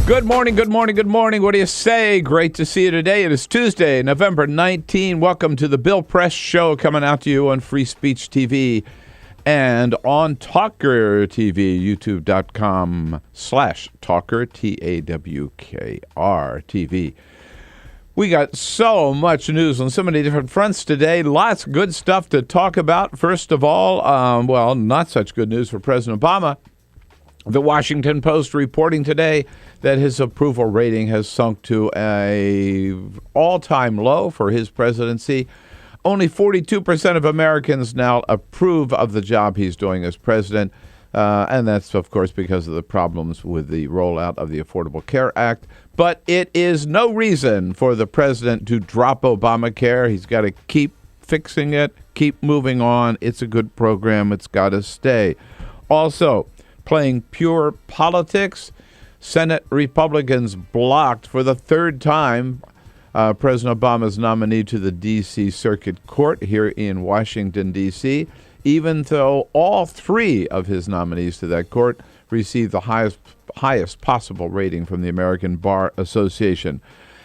Good morning, good morning, good morning. What do you say? Great to see you today. It is Tuesday, November 19. Welcome to the Bill Press Show, coming out to you on Free Speech TV and on TawkrTV, youtube.com/Tawkr, Tawkr TV. We got so much news on so many different fronts today. Lots of good stuff to talk about. First of all, not such good news for President Obama. The Washington Post reporting today that his approval rating has sunk to an all-time low for his presidency. Only 42% of Americans now approve of the job he's doing as president, and that's, of course, because of the problems with the rollout of the Affordable Care Act. But it is no reason for the president to drop Obamacare. He's got to keep fixing it, keep moving on. It's a good program. It's got to stay. Also, playing pure politics, Senate Republicans blocked for the third time President Obama's nominee to the D.C. Circuit Court here in Washington, D.C., even though all three of his nominees to that court received the highest possible rating from the American Bar Association.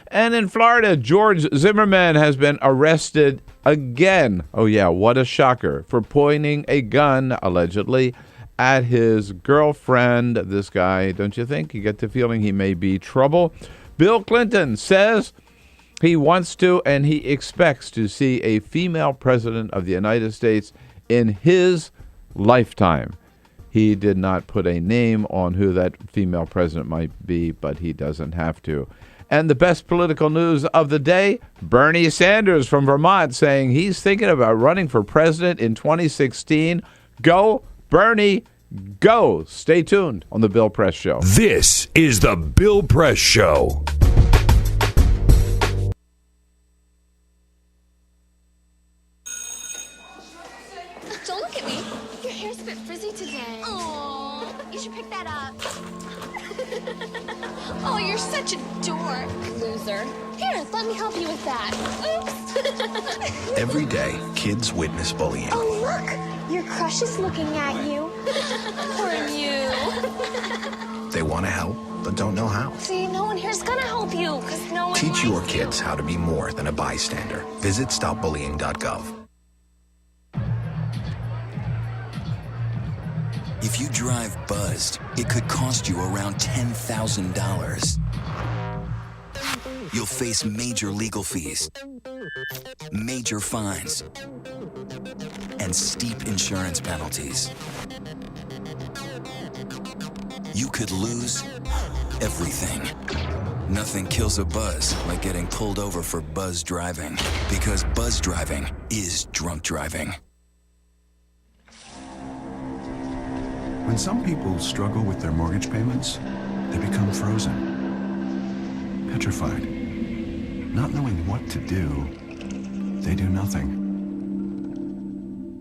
And in Florida, George Zimmerman has been arrested again. Oh, yeah, what a shocker, for pointing a gun, allegedly, at his girlfriend. This guy, don't you think? You get the feeling he may be trouble. Bill Clinton says he wants to and he expects to see a female president of the United States in his lifetime. He did not put a name on who that female president might be, but he doesn't have to. And the best political news of the day, Bernie Sanders from Vermont saying he's thinking about running for president in 2016. Go, Bernie, go. Stay tuned on The Bill Press Show. This is The Bill Press Show. Don't look at me. Your hair's a bit frizzy today. Oh, you should pick that up. Oh, you're such a dork. Loser. Here, let me help you with that. Oops. Every day, kids witness bullying. Oh, look. Your crush is looking at you. Poor you. They want to help, but don't know how. See, no one here's gonna help you, because no one Teach likes your you. kids how to be more than a bystander. Visit stopbullying.gov. If you drive buzzed, it could cost you around $10,000. You'll face major legal fees, major fines, and steep insurance penalties. You could lose everything. Nothing kills a buzz like getting pulled over for buzz driving, because buzz driving is drunk driving. When some people struggle with their mortgage payments, they become frozen, petrified. Not knowing what to do, they do nothing.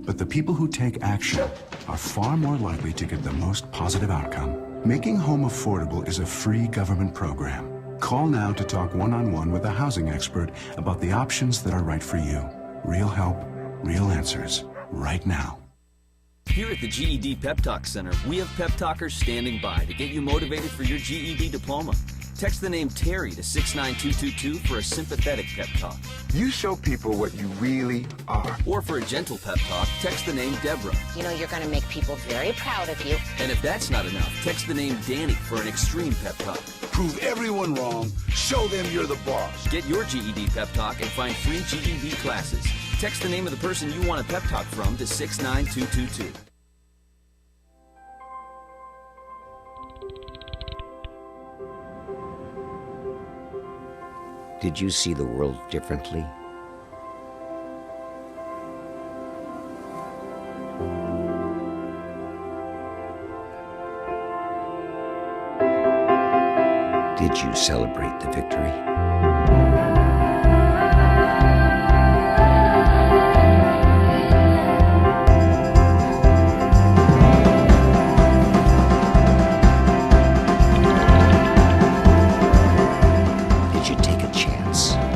But the people who take action are far more likely to get the most positive outcome. Making home affordable is a free government program. Call now to talk one-on-one with a housing expert about the options that are right for you. Real help, real answers, right now. Here at the GED Pep Talk Center, we have pep talkers standing by to get you motivated for your GED diploma. Text the name Terry to 69222 for a sympathetic pep talk. You show people what you really are. Or for a gentle pep talk, text the name Deborah. You know you're going to make people very proud of you. And if that's not enough, text the name Danny for an extreme pep talk. Prove everyone wrong. Show them you're the boss. Get your GED pep talk and find free GED classes. Text the name of the person you want a pep talk from to 69222. Did you see the world differently? Did you celebrate the victory?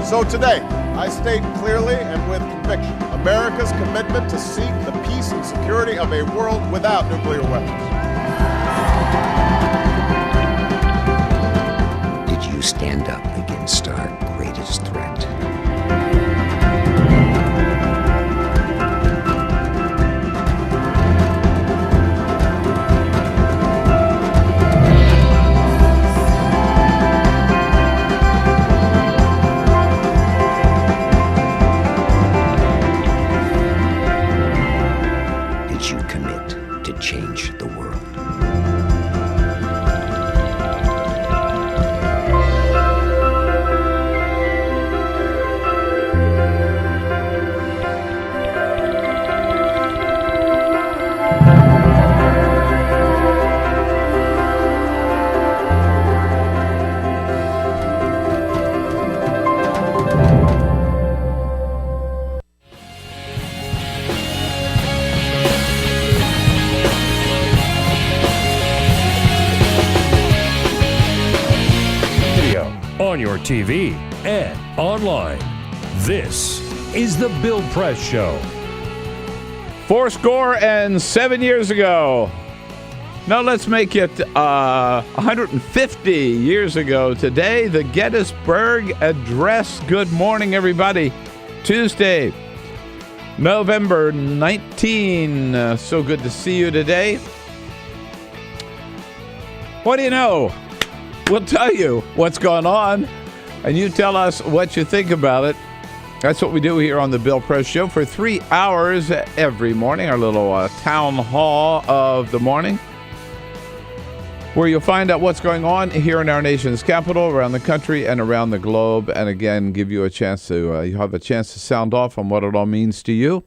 So today, I state clearly and with conviction America's commitment to seek the peace and security of a world without nuclear weapons. Did you stand up against our greatest threat? Change the world. On your TV and online. This is The Bill Press Show. 7 years ago. Now let's make it 150 years ago today. The Gettysburg Address. Good morning, everybody. Tuesday, November 19. So good to see you today. What do you know? We'll tell you what's going on, and you tell us what you think about it. That's what we do here on the Bill Press Show for 3 hours every morning, our little town hall of the morning, where you'll find out what's going on here in our nation's capital, around the country, and around the globe. And again, give you a chance to you have a chance to sound off on what it all means to you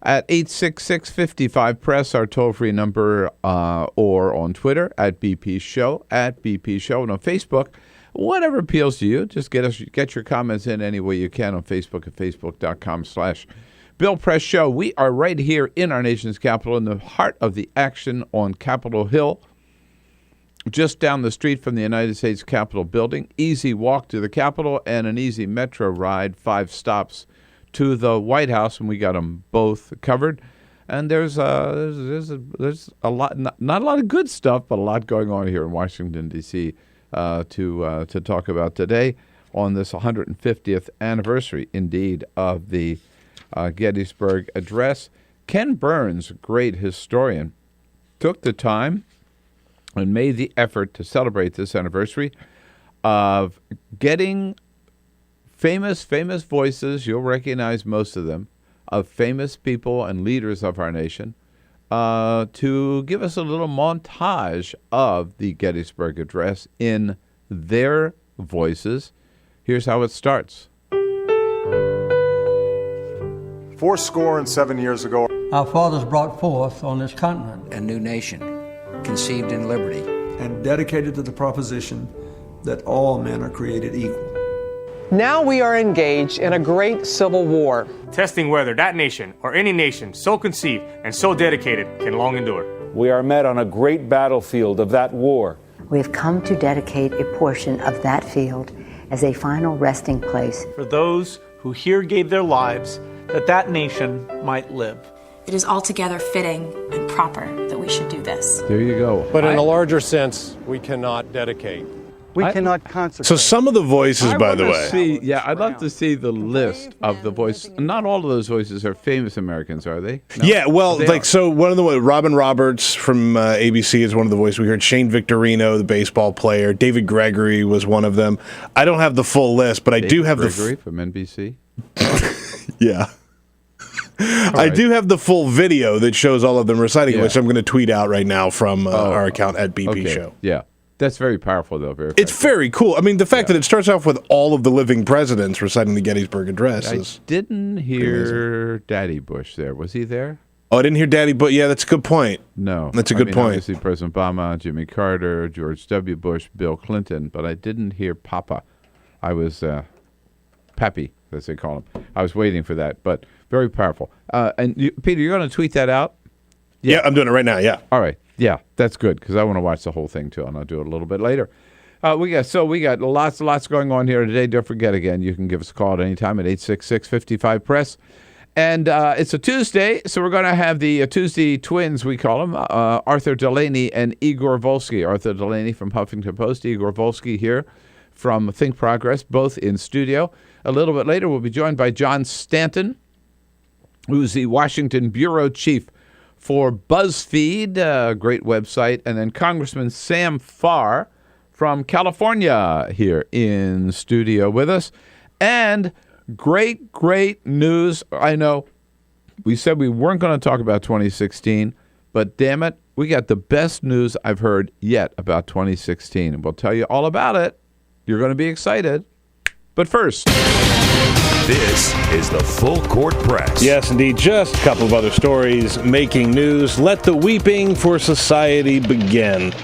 at 866-55-PRESS, our toll-free number, or on Twitter at BP Show, and on Facebook. Whatever appeals to you, just get your comments in any way you can on Facebook at facebook.com/Bill Press Show. We are right here in our nation's capital, in the heart of the action on Capitol Hill, just down the street from the United States Capitol building. Easy walk to the Capitol and an easy metro ride, 5 stops to the White House, and we got them both covered. And there's a lot, not a lot of good stuff, but a lot going on here in Washington, D.C. To talk about today on this 150th anniversary, indeed, of the Gettysburg Address. Ken Burns, great historian, took the time and made the effort to celebrate this anniversary of getting famous voices, you'll recognize most of them, of famous people and leaders of our nation, to give us a little montage of the Gettysburg Address in their voices. Here's how it starts. 7 years ago, our fathers brought forth on this continent a new nation, conceived in liberty, and dedicated to the proposition that all men are created equal. Now we are engaged in a great civil war, testing whether that nation or any nation so conceived and so dedicated can long endure. We are met on a great battlefield of that war. We have come to dedicate a portion of that field as a final resting place for those who here gave their lives that nation might live. It is altogether fitting and proper that we should do this. There you go. But in a larger sense, we cannot dedicate. We cannot consecrate. So some of the voices, by the way. I'd love to see the list of the voices. Not all of those voices are famous Americans, are they? No? Yeah, well, so one of the Robin Roberts from ABC is one of the voices we heard. Shane Victorino, the baseball player. David Gregory was one of them. I don't have the full list, but I do have Gregory from NBC. Yeah. I do have the full video that shows all of them reciting, which I'm going to tweet out right now from our account at BP Show. Yeah. That's very powerful, though. It's very cool. I mean, the fact that it starts off with all of the living presidents reciting the Gettysburg Address is didn't hear Daddy Bush there. Was he there? Oh, I didn't hear Daddy Bush. Yeah, that's a good point. No. That's a good point. Obviously, President Obama, Jimmy Carter, George W. Bush, Bill Clinton, but I didn't hear Papa. I was Pappy, as they call him. I was waiting for that, but very powerful. And Peter, you're going to tweet that out? Yeah, I'm doing it right now, yeah. All right. Yeah, that's good, because I want to watch the whole thing, too, and I'll do it a little bit later. We got lots going on here today. Don't forget, again, you can give us a call at any time at 866-55-PRESS. And it's a Tuesday, so we're going to have the Tuesday twins, we call them, Arthur Delaney and Igor Volsky. Arthur Delaney from Huffington Post, Igor Volsky here from Think Progress, both in studio. A little bit later, we'll be joined by John Stanton, who's the Washington bureau chief for Buzzfeed, a great website, and then Congressman Sam Farr from California here in studio with us. And great news. I know we said we weren't going to talk about 2016, but damn it, we got the best news I've heard yet about 2016, and we'll tell you all about it. You're going to be excited. But first, this is the Full Court Press. Yes, indeed. Just a couple of other stories making news. Let the weeping for society begin.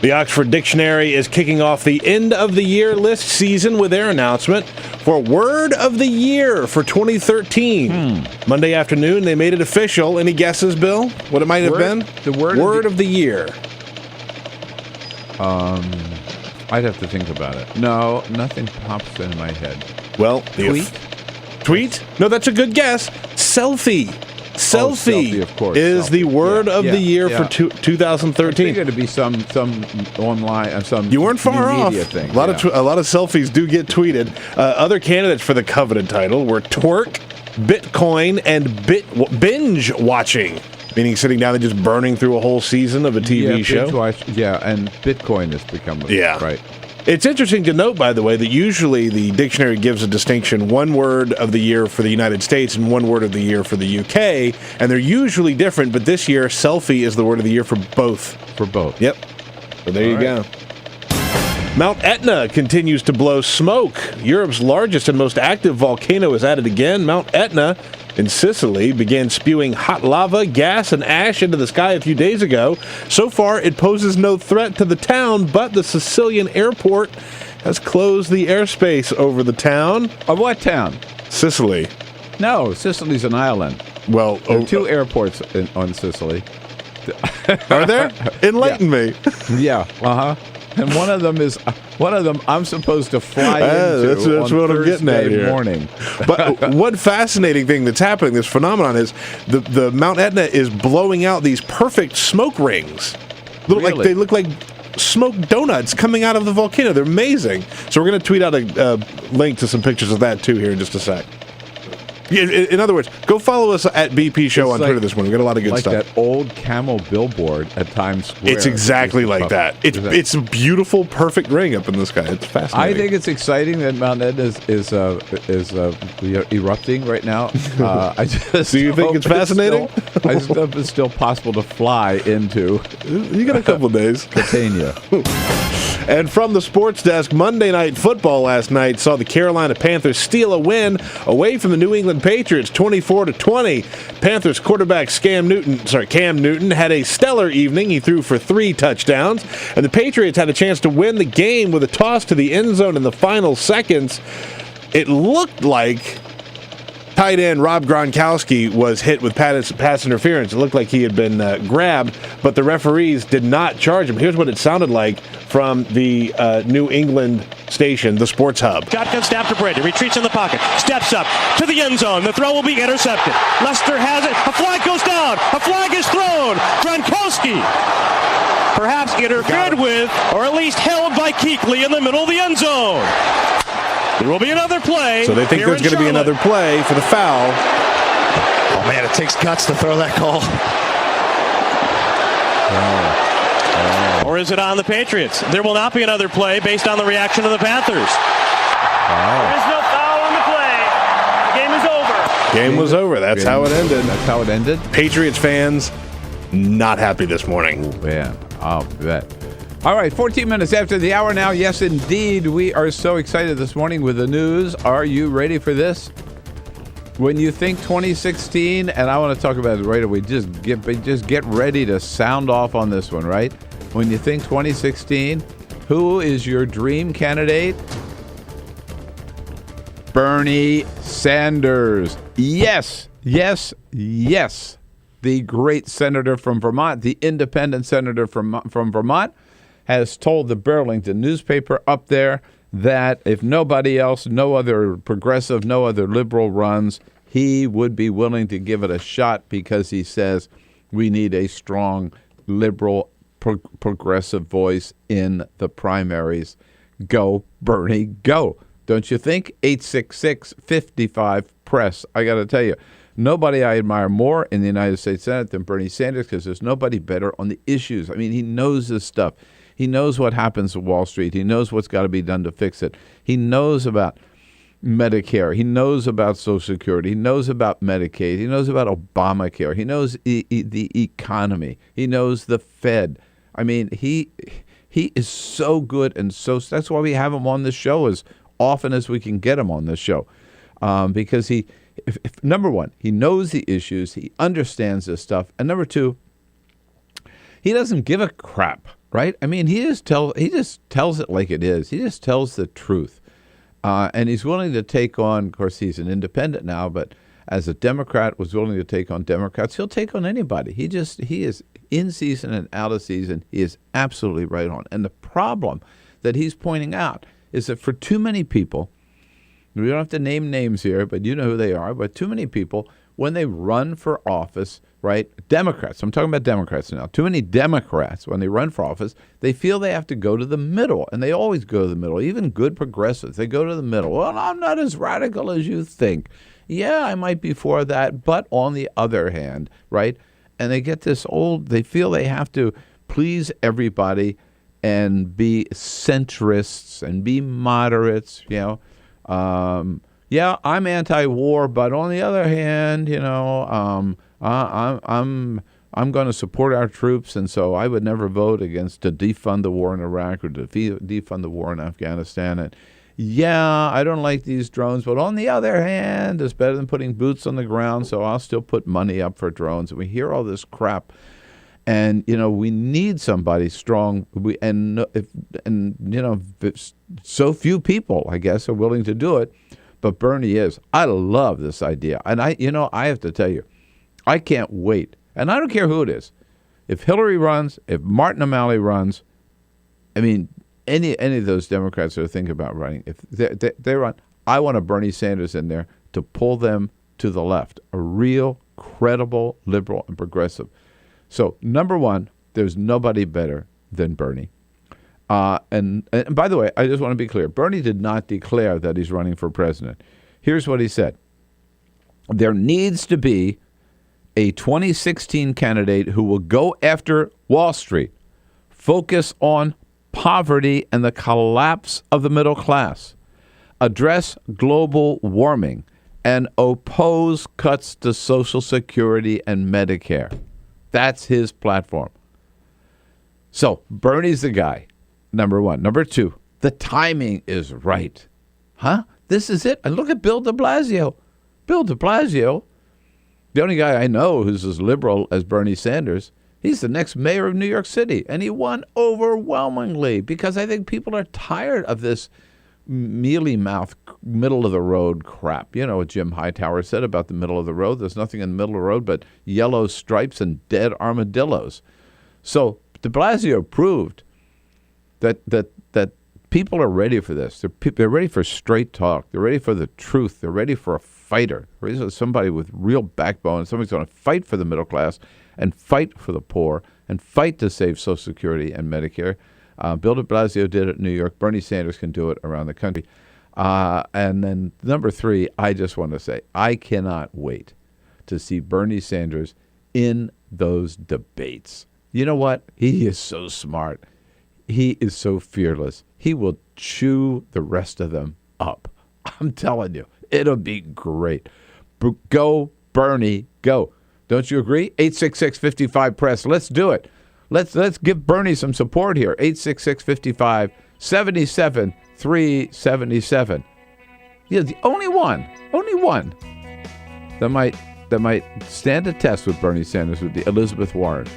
The Oxford Dictionary is kicking off the end of the year list season with their announcement for Word of the Year for 2013. Monday afternoon, they made it official. Any guesses, Bill? What it might have been? The Word of the Year. I'd have to think about it. No, nothing pops in my head. Well, Tweet? No, that's a good guess. Selfie. Selfie, of course. Is the word of the year for 2013. I think it'd be some online, some you weren't far off. Thing. A lot of selfies do get tweeted. Other candidates for the coveted title were twerk, Bitcoin, and binge watching, meaning sitting down and just burning through a whole season of a TV show. And Bitcoin has become right. It's interesting to note, by the way, that usually the dictionary gives a distinction, one word of the year for the United States and one word of the year for the UK, and they're usually different, but this year, selfie is the word of the year for both. For both. Yep. So there you go. Mount Etna continues to blow smoke. Europe's largest and most active volcano is at it again. Mount Etna in Sicily began spewing hot lava, gas, and ash into the sky a few days ago. So far, it poses no threat to the town, but the Sicilian airport has closed the airspace over the town. Of what town? Sicily. No, Sicily's an island. Well, there are two airports on Sicily. Are there? Enlighten me. Yeah. And one of them I'm supposed to fly into that's on what I'm getting at Thursday here. morning. But one fascinating thing that's happening, this phenomenon, is the Mount Etna is blowing out these perfect smoke rings. They look like smoke donuts coming out of the volcano. They're amazing. So we're going to tweet out a link to some pictures of that too here in just a sec. In other words, go follow us at BP Show on Twitter this morning. We got a lot of good stuff. Like that old camel billboard at Times Square. It's exactly like that. It's a beautiful, perfect ring up in the sky. It's fascinating. I think it's exciting that Mount Etna is erupting right now. I just Do you think it's fascinating? I just hope it's still possible to fly into. You got a couple of days. Catania. And from the sports desk, Monday Night Football last night saw the Carolina Panthers steal a win away from the New England Patriots, 24-20. Panthers quarterback Cam Newton had a stellar evening. He threw for 3 touchdowns, and the Patriots had a chance to win the game with a toss to the end zone in the final seconds. It looked like tight end Rob Gronkowski was hit with pass interference. It looked like he had been grabbed, but the referees did not charge him. Here's what it sounded like from the New England station, the Sports Hub. Shotgun snap to Brady. Retreats in the pocket. Steps up to the end zone. The throw will be intercepted. Lester has it. A flag goes down. A flag is thrown. Gronkowski perhaps interfered with, or at least held by Kuechly in the middle of the end zone. There will be another play. So they think there's going to be another play for the foul. Oh, man, it takes guts to throw that call. Or is it on the Patriots? There will not be another play based on the reaction of the Panthers. There is no foul on the play. The game is over. Game was over. That's how it ended. That's how it ended. Patriots fans not happy this morning. Oh, man. I'll bet. All right, 14 minutes after the hour now. Yes, indeed. We are so excited this morning with the news. Are you ready for this? When you think 2016, and I want to talk about it right away, just get ready to sound off on this one, right? When you think 2016, who is your dream candidate? Bernie Sanders. Yes, yes, yes. The great senator from Vermont, the independent senator from Vermont, has told the Burlington newspaper up there that if nobody else, no other progressive, no other liberal runs, he would be willing to give it a shot because he says we need a strong liberal progressive voice in the primaries. Go, Bernie, go. Don't you think? 866-55-PRESS. I got to tell you, nobody I admire more in the United States Senate than Bernie Sanders because there's nobody better on the issues. I mean, he knows this stuff. He knows what happens at Wall Street. He knows what's got to be done to fix it. He knows about Medicare. He knows about Social Security. He knows about Medicaid. He knows about Obamacare. He knows the economy. He knows the Fed. I mean, he is so good and so that's why we have him on this show as often as we can get him on this show, because number one, he knows the issues. He understands this stuff, and number two, he doesn't give a crap. Right? I mean, he just tells it like it is. He just tells the truth. And he's willing to take on, of course, he's an independent now, but as a Democrat was willing to take on Democrats, he'll take on anybody. He is in season and out of season. He is absolutely right on. And the problem that he's pointing out is that for too many people, we don't have to name names here, but you know who they are, but too many people, when they run for office, right, Democrats, I'm talking about Democrats now, too many Democrats, when they run for office, they feel they have to go to the middle, and they always go to the middle. Even good progressives, they go to the middle. Well, I'm not as radical as you think. Yeah, I might be for that, but on the other hand, right, and they get this they feel they have to please everybody and be centrists and be moderates, yeah, I'm anti-war, but on the other hand, I'm going to support our troops, and so I would never vote to defund the war in Iraq or to defund the war in Afghanistan. And I don't like these drones, but on the other hand, it's better than putting boots on the ground, so I'll still put money up for drones. And we hear all this crap. And we need somebody strong. If so few people, I guess, are willing to do it, but Bernie is. I love this idea, and I have to tell you, I can't wait. And I don't care who it is. If Hillary runs, if Martin O'Malley runs, I mean, any of those Democrats that are thinking about running, if they run, I want a Bernie Sanders in there to pull them to the left, a real, credible, liberal, and progressive. So, number one, there's nobody better than Bernie. And by the way, I just want to be clear. Bernie did not declare that he's running for president. Here's what he said. There needs to be a 2016 candidate who will go after Wall Street, focus on poverty and the collapse of the middle class, address global warming, and oppose cuts to Social Security and Medicare. That's his platform. So Bernie's the guy, number one. Number two, the timing is right. This is it. And look at Bill de Blasio. Bill de Blasio, the only guy I know who's as liberal as Bernie Sanders, he's the next mayor of New York City. And he won overwhelmingly because I think people are tired of this mealy-mouthed, middle-of-the-road crap. You know what Jim Hightower said about the middle of the road? There's nothing in the middle of the road but yellow stripes and dead armadillos. So de Blasio proved that people are ready for this. They're ready for straight talk. They're ready for the truth. They're ready for a fighter. They're ready for somebody with real backbone. Somebody's going to fight for the middle class and fight for the poor and fight to save Social Security and Medicare. Bill de Blasio did it in New York. Bernie Sanders can do it around the country. And then number three, I just want to say, I cannot wait to see Bernie Sanders in those debates. You know what? He is so smart. He is so fearless. He will chew the rest of them up. I'm telling you, it'll be great. Go, Bernie, go. Don't you agree? 866-55-PRESS. Let's do it. Let's give Bernie some support here. 866-55-77-377. Yeah, the only one that might stand a test with Bernie Sanders would be Elizabeth Warren,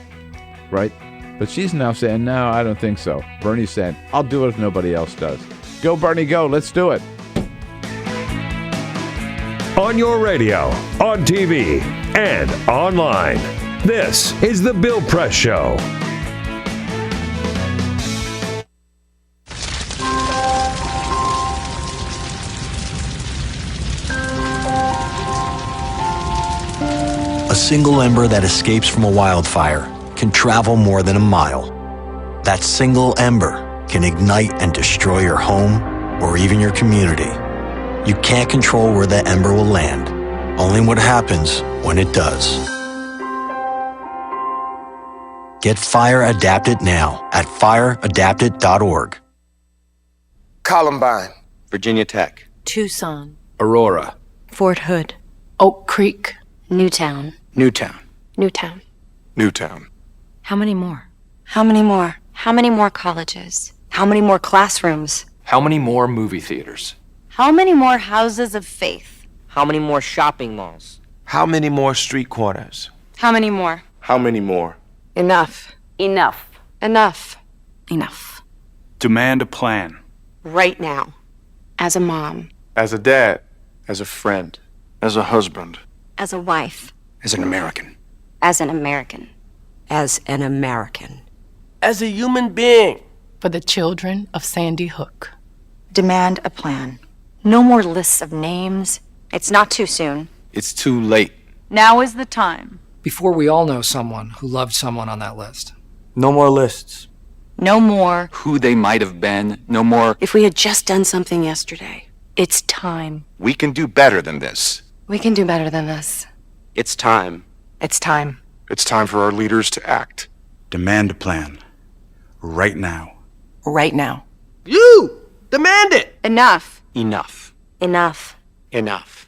right? But she's now saying, no, I don't think so. Bernie's saying, I'll do it if nobody else does. Go, Bernie, go. Let's do it. On your radio, on TV, and online. This is The Bill Press Show. A single ember that escapes from a wildfire can travel more than a mile. That single ember can ignite and destroy your home or even your community. You can't control where that ember will land, only what happens when it does. Get Fire Adapted now at fireadapted.org. Columbine, Virginia Tech, Tucson, Aurora, Fort Hood, Oak Creek, Newtown. Newtown, Newtown. Newtown. How many more? How many more? How many more colleges? How many more classrooms? How many more movie theaters? How many more houses of faith? How many more shopping malls? How many more street corners? How many more? How many more? Enough. Enough. Enough. Enough. Demand a plan. Right now. As a mom. As a dad. As a friend. As a husband. As a wife. As an American. As an American. As an American. As a human being. For the children of Sandy Hook. Demand a plan. No more lists of names. It's not too soon. It's too late. Now is the time. Before we all know someone who loved someone on that list. No more lists. No more. Who they might have been. No more. If we had just done something yesterday. It's time. We can do better than this. We can do better than this. It's time. It's time. It's time for our leaders to act. Demand a plan. Right now. right now. You! Demand it! Enough. Enough. Enough. Enough.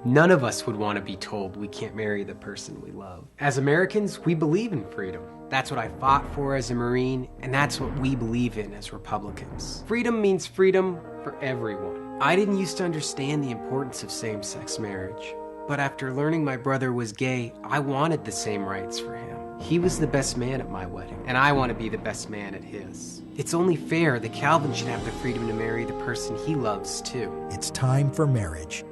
None of us would want to be told we can't marry the person we love. As Americans, we believe in freedom. That's what I fought for as a Marine, and that's what we believe in as Republicans. Freedom means freedom for everyone. I didn't used to understand the importance of same-sex marriage, but after learning my brother was gay, I wanted the same rights for him. He was the best man at my wedding, and I want to be the best man at his. It's only fair that Calvin should have the freedom to marry the person he loves, too. It's time for marriage.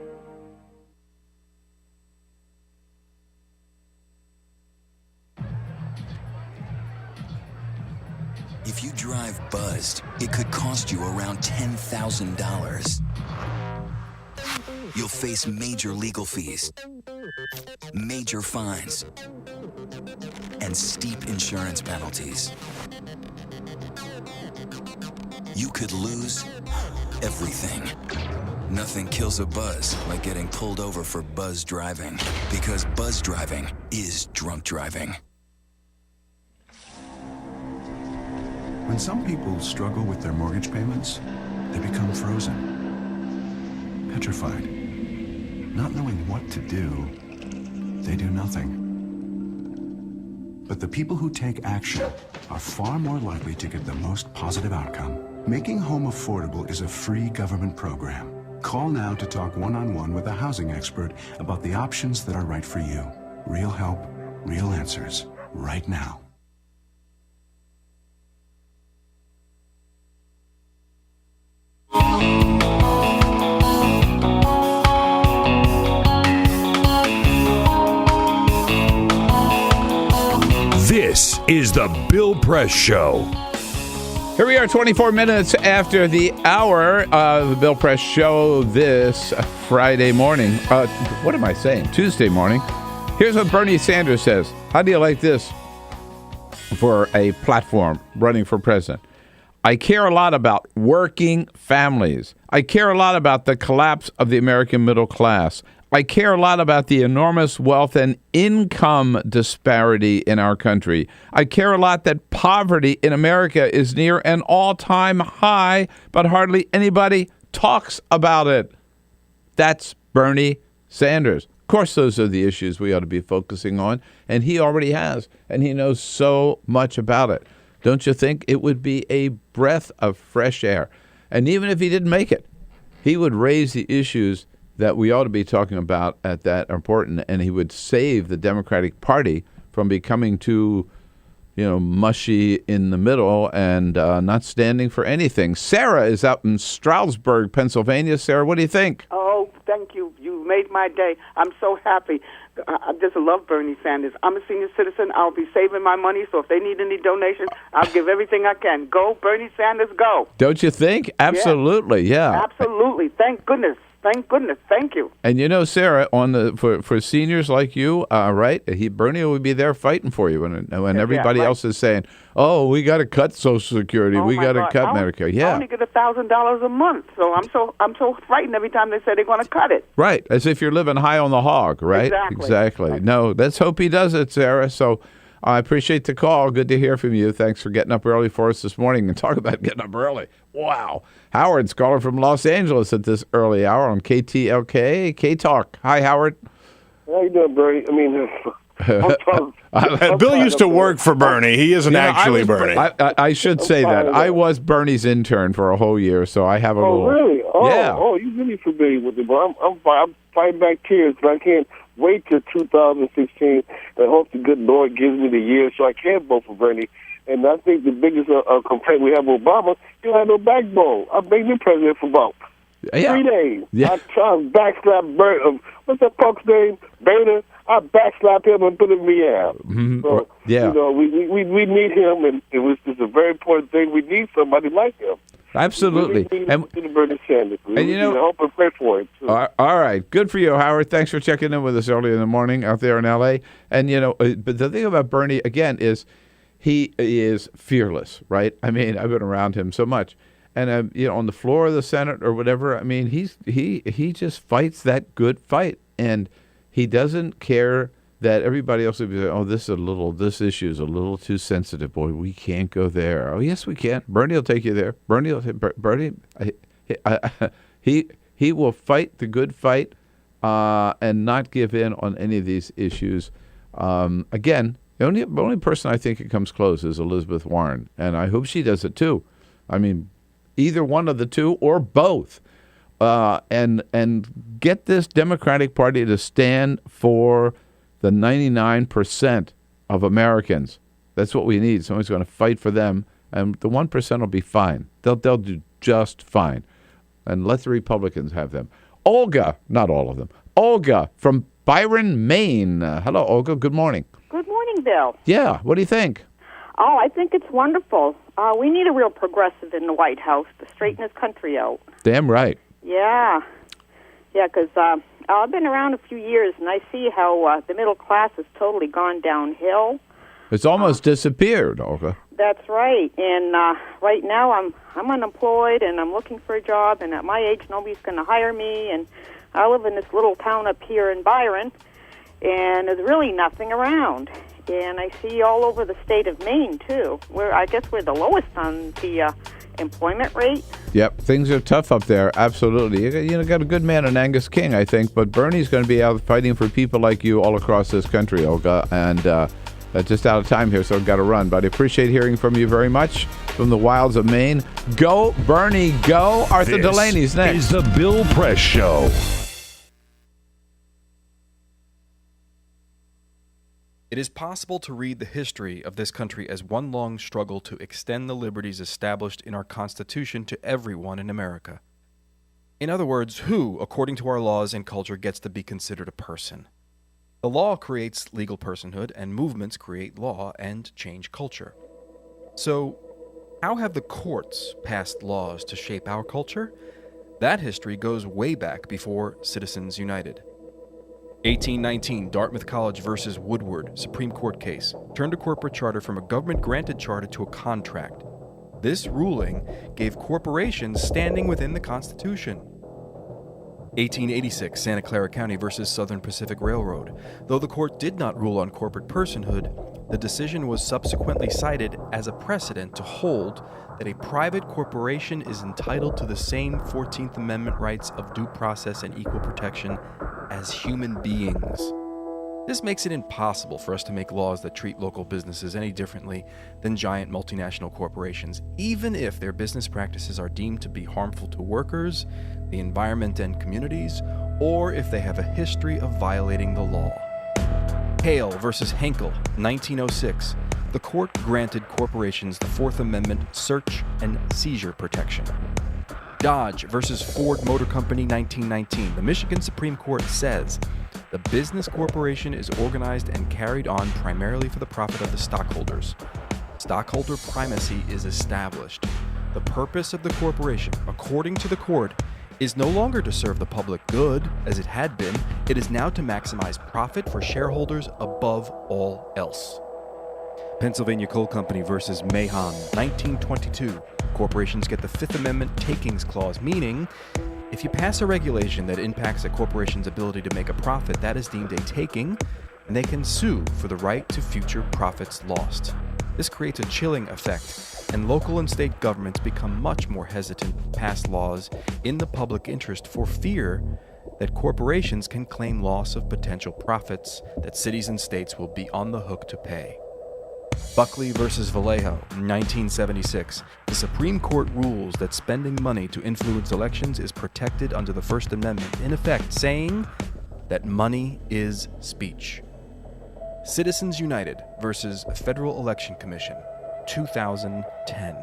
If you drive buzzed, it could cost you around $10,000. You'll face major legal fees, major fines, and steep insurance penalties. You could lose everything. Nothing kills a buzz like getting pulled over for buzz driving, because buzz driving is drunk driving. When some people struggle with their mortgage payments, they become frozen, petrified. Not knowing what to do, they do nothing. But the people who take action are far more likely to get the most positive outcome. Making home affordable is a free government program. Call now to talk one-on-one with a housing expert about the options that are right for you. Real help, real answers, right now. This is the Bill Press Show. Here we are, 24 minutes after the hour of the Bill Press Show this Friday morning. What am I saying? Tuesday morning. Here's what Bernie Sanders says. How do you like this for a platform running for president? I care a lot about working families. I care a lot about the collapse of the American middle class. I care a lot about the enormous wealth and income disparity in our country. I care a lot that poverty in America is near an all-time high, but hardly anybody talks about it. That's Bernie Sanders. Of course, those are the issues we ought to be focusing on, and he already has, and he knows so much about it. Don't you think it would be a breath of fresh air? And even if he didn't make it, he would raise the issues that we ought to be talking about at that important, and he would save the Democratic Party from becoming too, mushy in the middle and not standing for anything. Sarah is out in Stroudsburg, Pennsylvania. Sarah, what do you think? Oh, thank you. You made my day. I'm so happy. I just love Bernie Sanders. I'm a senior citizen. I'll be saving my money, so if they need any donations, I'll give everything I can. Go, Bernie Sanders, go. Don't you think? Absolutely, yeah. Absolutely. Thank goodness. Thank goodness. Thank you. And Sarah, for seniors like you, right? Bernie will be there fighting for you when everybody else is saying, "Oh, we got to cut Social Security, we got to cut Medicare." Yeah, I only get $1,000 a month, so I'm so frightened every time they say they're going to cut it. Right, as if you're living high on the hog, right? Exactly. No, let's hope he does it, Sarah. So I appreciate the call. Good to hear from you. Thanks for getting up early for us this morning. And talk about getting up early. Wow. Howard's calling from Los Angeles at this early hour on KTLK, K-Talk. Hi, Howard. How you doing, Bernie? Bill used to work for Bernie. He isn't actually Bernie. I should say that. I was Bernie's intern for a whole year, so I have a little... Oh, really? Oh, yeah. Oh, you're really familiar with it, bro. I'm fighting back tears, but I can't wait till 2016 and hope the good Lord gives me the year so I can vote for Bernie. And I think the biggest complaint we have with Obama, he had no backbone. I made him president for about Yeah. 3 days. Yeah. I tried to backslap what's that punk's name? Boehner. I backslapped him and put him in Meow. Mhm. So, Yeah. you know, we need him, and it was just a very important thing. We need somebody like him. Absolutely. We need Bernie Sanders. We need to hope and pray for him, too. All right. Good for you, Howard. Thanks for checking in with us early in the morning out there in L.A. And, you know, but the thing about Bernie, again, is he is fearless, right? I mean, I've been around him so much. And, you know, on the floor of the Senate or whatever, I mean, he just fights that good fight. And he doesn't care that everybody else will be like, oh, this issue is a little too sensitive. Boy, we can't go there. Oh, yes, we can. Bernie will take you there. He will fight the good fight and not give in on any of these issues. Again, the only person I think it comes close is Elizabeth Warren, and I hope she does it too. I mean, either one of the two or both. And get this Democratic Party to stand for the 99% of Americans. That's what we need. Someone's going to fight for them, and the 1% will be fine. They'll do just fine. And let the Republicans have them. Olga, not all of them. Olga from Byron, Maine. Hello, Olga. Good morning. Good morning, Bill. Yeah. What do you think? Oh, I think it's wonderful. We need a real progressive in the White House to straighten this country out. Damn right. Yeah, because I've been around a few years, and I see how the middle class has totally gone downhill. It's almost disappeared, Olga. That's right. And right now I'm unemployed, and I'm looking for a job, and at my age, nobody's going to hire me. And I live in this little town up here in Byron, and there's really nothing around. And I see all over the state of Maine, too. I guess we're the lowest on the employment rate. Yep, things are tough up there. Absolutely. You got a good man in Angus King, I think, but Bernie's going to be out fighting for people like you all across this country, Olga, and just out of time here, so I've got to run. But I appreciate hearing from you very much from the wilds of Maine. Go, Bernie, go. Arthur Delaney's next. This is the Bill Press Show. It is possible to read the history of this country as one long struggle to extend the liberties established in our Constitution to everyone in America. In other words, who, according to our laws and culture, gets to be considered a person? The law creates legal personhood, and movements create law and change culture. So, how have the courts passed laws to shape our culture? That history goes way back before Citizens United. 1819, Dartmouth College versus Woodward, Supreme Court case, turned a corporate charter from a government-granted charter to a contract. This ruling gave corporations standing within the Constitution. 1886, Santa Clara County versus Southern Pacific Railroad. Though the court did not rule on corporate personhood, the decision was subsequently cited as a precedent to hold that a private corporation is entitled to the same 14th Amendment rights of due process and equal protection as human beings. This makes it impossible for us to make laws that treat local businesses any differently than giant multinational corporations, even if their business practices are deemed to be harmful to workers, the environment and communities, or if they have a history of violating the law. Hale versus Henkel, 1906. The court granted corporations the Fourth Amendment search and seizure protection. Dodge versus Ford Motor Company, 1919. The Michigan Supreme Court says the business corporation is organized and carried on primarily for the profit of the stockholders. Stockholder primacy is established. The purpose of the corporation, according to the court, is no longer to serve the public good, as it had been. It is now to maximize profit for shareholders above all else. Pennsylvania Coal Company versus Mahon, 1922. Corporations get the Fifth Amendment takings clause, meaning if you pass a regulation that impacts a corporation's ability to make a profit, that is deemed a taking, and they can sue for the right to future profits lost. This creates a chilling effect, and local and state governments become much more hesitant to pass laws in the public interest for fear that corporations can claim loss of potential profits that cities and states will be on the hook to pay. Buckley versus Vallejo, 1976. The Supreme Court rules that spending money to influence elections is protected under the First Amendment, in effect saying that money is speech. Citizens United versus Federal Election Commission, 2010.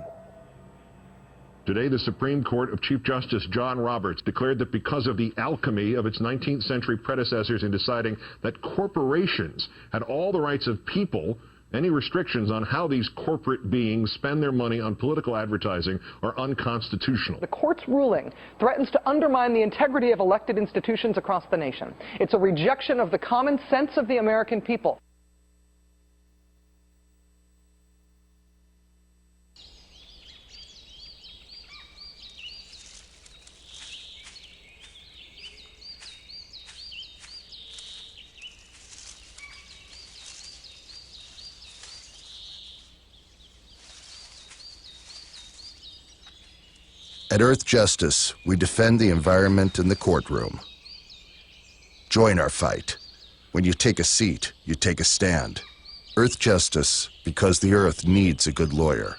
Today, the Supreme Court of Chief Justice John Roberts declared that because of the alchemy of its 19th century predecessors in deciding that corporations had all the rights of people, any restrictions on how these corporate beings spend their money on political advertising are unconstitutional. The court's ruling threatens to undermine the integrity of elected institutions across the nation. It's a rejection of the common sense of the American people. At Earth Justice, we defend the environment in the courtroom. Join our fight. When you take a seat, you take a stand. Earth Justice, because the Earth needs a good lawyer.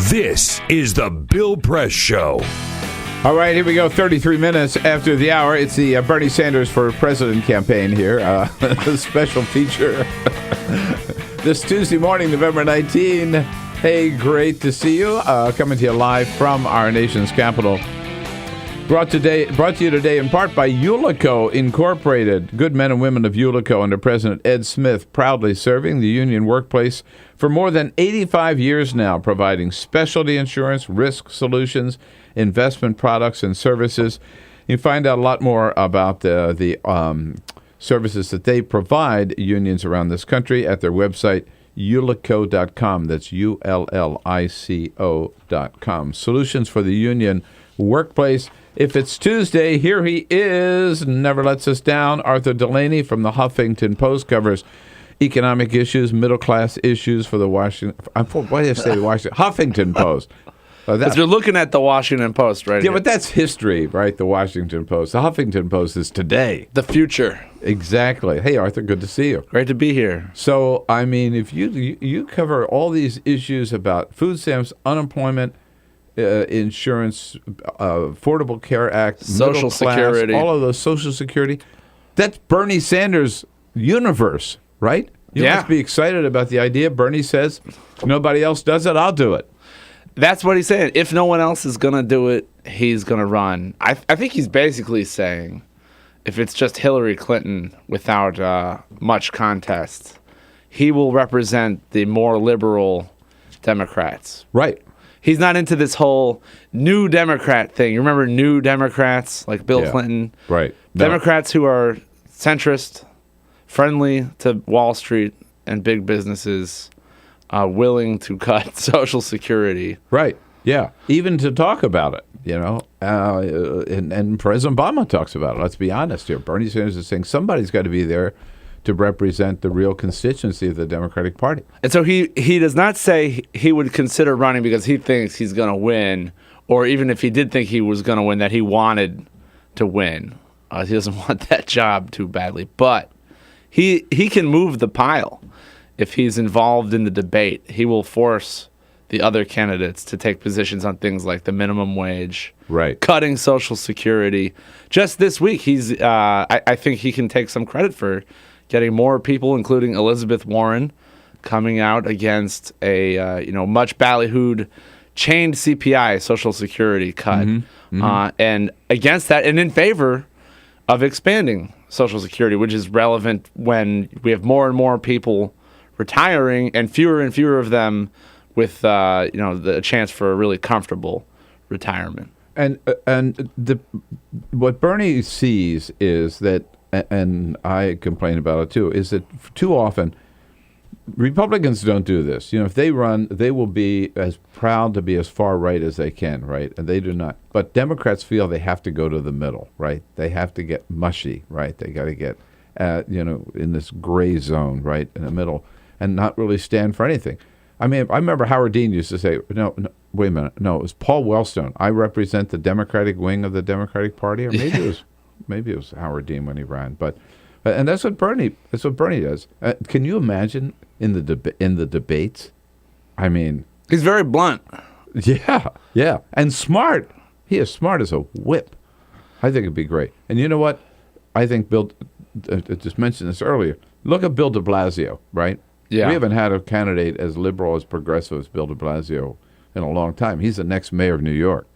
This is the Bill Press Show. All right, here we go. 33 minutes after the hour. It's the Bernie Sanders for President campaign here. A special feature this Tuesday morning, November 19. Hey, great to see you. Coming to you live from our nation's capital. Brought to you today in part by Ullico Incorporated. Good men and women of Ullico under President Ed Smith, proudly serving the union workplace for more than 85 years now, providing specialty insurance, risk solutions, investment products, and services. You find out a lot more about the services that they provide unions around this country at their website, ullico.com. That's ULLICO.com. Solutions for the union workplace. If it's Tuesday, here he is, never lets us down. Arthur Delaney from the Huffington Post covers economic issues, middle-class issues for the Washington... Why did I say the Washington? Huffington Post. Because you're looking at the Washington Post, right? Yeah, but that's history, right? The Washington Post. The Huffington Post is today. The future. Exactly. Hey, Arthur, good to see you. Great to be here. So, I mean, if you cover all these issues about food stamps, unemployment, insurance, Affordable Care Act, Social Security, all of those Social Security. That's Bernie Sanders' universe, right? You must be excited about the idea. Bernie says, nobody else does it, I'll do it. That's what he's saying. If no one else is going to do it, he's going to run. I think he's basically saying, if it's just Hillary Clinton without much contest, he will represent the more liberal Democrats. Right. He's not into this whole new Democrat thing. You remember new Democrats like Bill Clinton? Right. Democrats who are centrist, friendly to Wall Street and big businesses, willing to cut Social Security. Right. Yeah. Even to talk about it, you know. And President Obama talks about it. Let's be honest here. Bernie Sanders is saying somebody's got to be there to represent the real constituency of the Democratic Party. And so he does not say he would consider running because he thinks he's going to win, or even if he did think he was going to win, that he wanted to win. He doesn't want that job too badly. But he can move the pile. If he's involved in the debate, he will force the other candidates to take positions on things like the minimum wage, right, cutting Social Security. Just this week, I think he can take some credit for getting more people, including Elizabeth Warren, coming out against a much ballyhooed chained CPI Social Security cut, and against that, and in favor of expanding Social Security, which is relevant when we have more and more people retiring and fewer of them with the chance for a really comfortable retirement. And what Bernie sees is that, and I complain about it too, is that too often Republicans don't do this. If they run, they will be as proud to be as far right as they can, right? And they do not. But Democrats feel they have to go to the middle, right? They have to get mushy, right? They got to get, in this gray zone, right, in the middle, and not really stand for anything. I mean, I remember Howard Dean used to say, no, wait a minute. No, it was Paul Wellstone. I represent the Democratic wing of the Democratic Party. Or maybe it was Howard Dean when he ran. But and that's what Bernie does. Can you imagine in the debates? I mean, he's very blunt. Yeah. And smart. He is smart as a whip. I think it'd be great. And you know what? I think Bill just mentioned this earlier. Look at Bill de Blasio, right? Yeah. We haven't had a candidate as liberal, as progressive as Bill de Blasio in a long time. He's the next mayor of New York.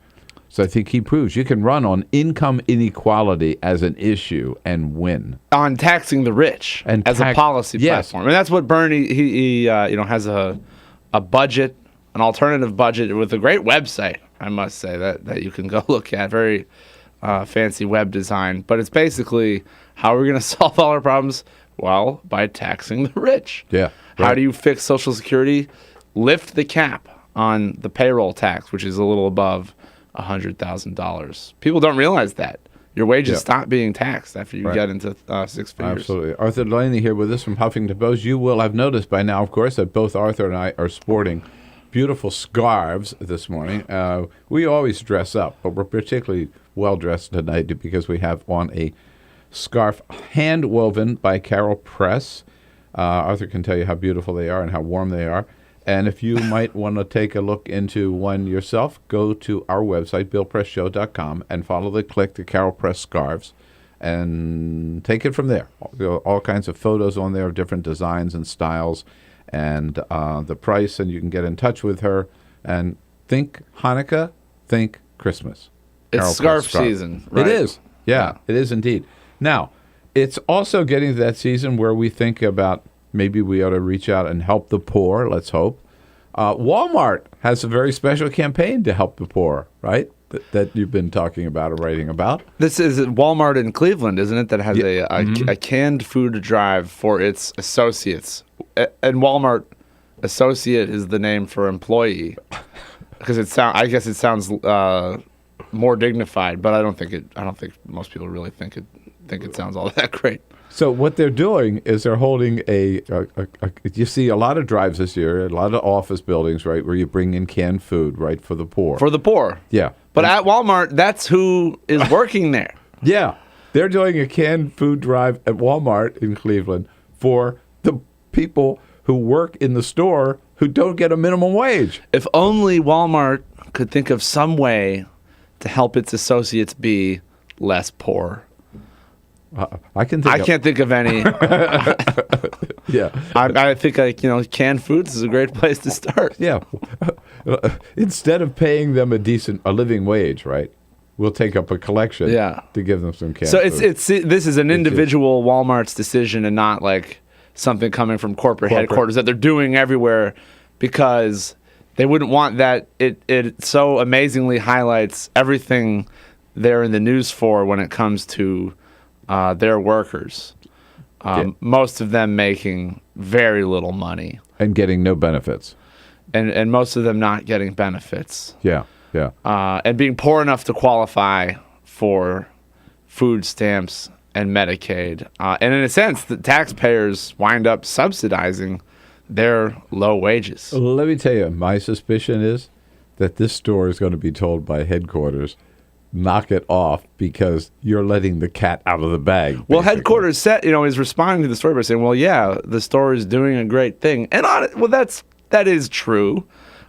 So I think he proves you can run on income inequality as an issue and win. On taxing the rich and as a policy platform. And that's what Bernie, he has a budget, an alternative budget with a great website, I must say, that you can go look at. Very fancy web design. But it's basically, how are we going to solve all our problems? Well, by taxing the rich. Yeah. Right. How do you fix Social Security? Lift the cap on the payroll tax, which is a little above $100,000. People don't realize that. Your wages stop being taxed after you get into 6 figures. Absolutely. Arthur Delaney here with us from Huffington Post. You will have noticed by now, of course, that both Arthur and I are sporting beautiful scarves this morning. We always dress up, but we're particularly well-dressed tonight because we have on a scarf hand-woven by Carol Press. Arthur can tell you how beautiful they are and how warm they are. And if you might want to take a look into one yourself, go to our website, BillPressShow.com, and click the Carol Press scarves and take it from there. All kinds of photos on there of different designs and styles and the price, and you can get in touch with her. And think Hanukkah, think Christmas. It's Carol scarf Press scarf. season, right? It is. Yeah, it is indeed. Now, it's also getting to that season where we think about maybe we ought to reach out and help the poor, let's hope. Walmart has a very special campaign to help the poor, right? That you've been talking about or writing about. This is Walmart in Cleveland, isn't it, that has a canned food drive for its associates. And Walmart associate is the name for employee because I guess it sounds more dignified, but I don't think most people really think it sounds all that great. So what they're doing is they're holding you see a lot of drives this year, a lot of office buildings, right, where you bring in canned food, right, for the poor. For the poor. Yeah. But at Walmart, that's who is working there. Yeah. They're doing a canned food drive at Walmart in Cleveland for the people who work in the store who don't get a minimum wage. If only Walmart could think of some way to help its associates be less poor. I can't think of any. Yeah, I think canned foods is a great place to start. Yeah, instead of paying them a living wage, right? We'll take up a collection. To give them some canned food. So this is an individual Walmart's decision and not like something coming from corporate headquarters that they're doing everywhere because they wouldn't want that. It so amazingly highlights everything they're in the news for when it comes to their workers, most of them making very little money. And getting no benefits. And most of them not getting benefits. Yeah. And being poor enough to qualify for food stamps and Medicaid. And in a sense, the taxpayers wind up subsidizing their low wages. Let me tell you, my suspicion is that this store is going to be told by headquarters, knock it off because you're letting the cat out of the bag. Basically. Well, headquarters is responding to the story by saying, well, yeah, the store is doing a great thing. And that is true.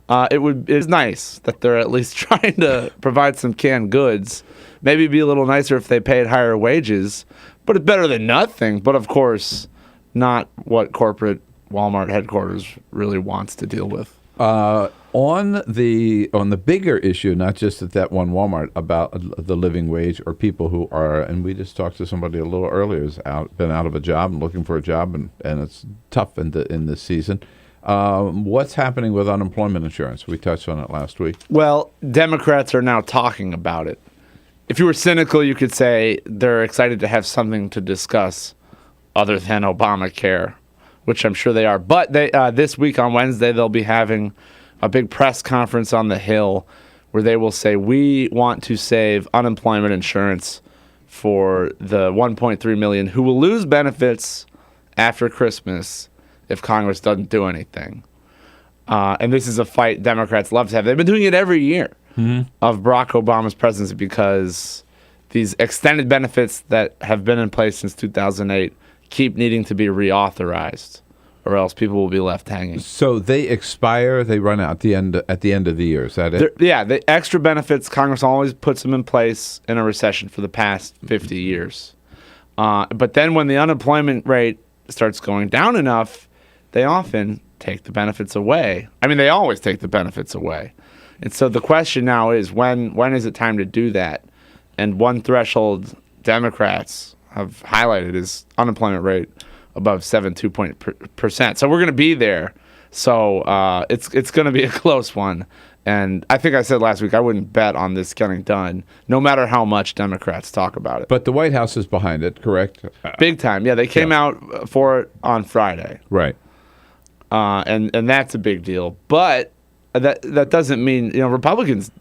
It's nice that they're at least trying to provide some canned goods. Maybe it'd be a little nicer if they paid higher wages, but it's better than nothing. But of course, not what corporate Walmart headquarters really wants to deal with. On the bigger issue, not just at that one Walmart, about the living wage or people who are, and we just talked to somebody a little earlier who's been out of a job and looking for a job, and it's tough in this season. What's happening with unemployment insurance? We touched on it last week. Well, Democrats are now talking about it. If you were cynical, you could say they're excited to have something to discuss other than Obamacare which I'm sure they are. But they this week on Wednesday, they'll be having a big press conference on the Hill where they will say, we want to save unemployment insurance for the 1.3 million who will lose benefits after Christmas if Congress doesn't do anything. And this is a fight Democrats love to have. They've been doing it every year of Barack Obama's presidency because these extended benefits that have been in place since 2008 keep needing to be reauthorized, or else people will be left hanging. So they expire, they run out at the end of the year. Is that it? The extra benefits, Congress always puts them in place in a recession for the past 50 years. But then when the unemployment rate starts going down enough, they often take the benefits away. I mean, they always take the benefits away. And so the question now is, when is it time to do that? And one threshold Democrats have highlighted is unemployment rate above 7.2%. So we're going to be there. So it's going to be a close one. And I think I said last week I wouldn't bet on this getting done, no matter how much Democrats talk about it. But the White House is behind it, correct? Big time. Yeah, they came out for it on Friday. Right. And that's a big deal. But that doesn't mean, Republicans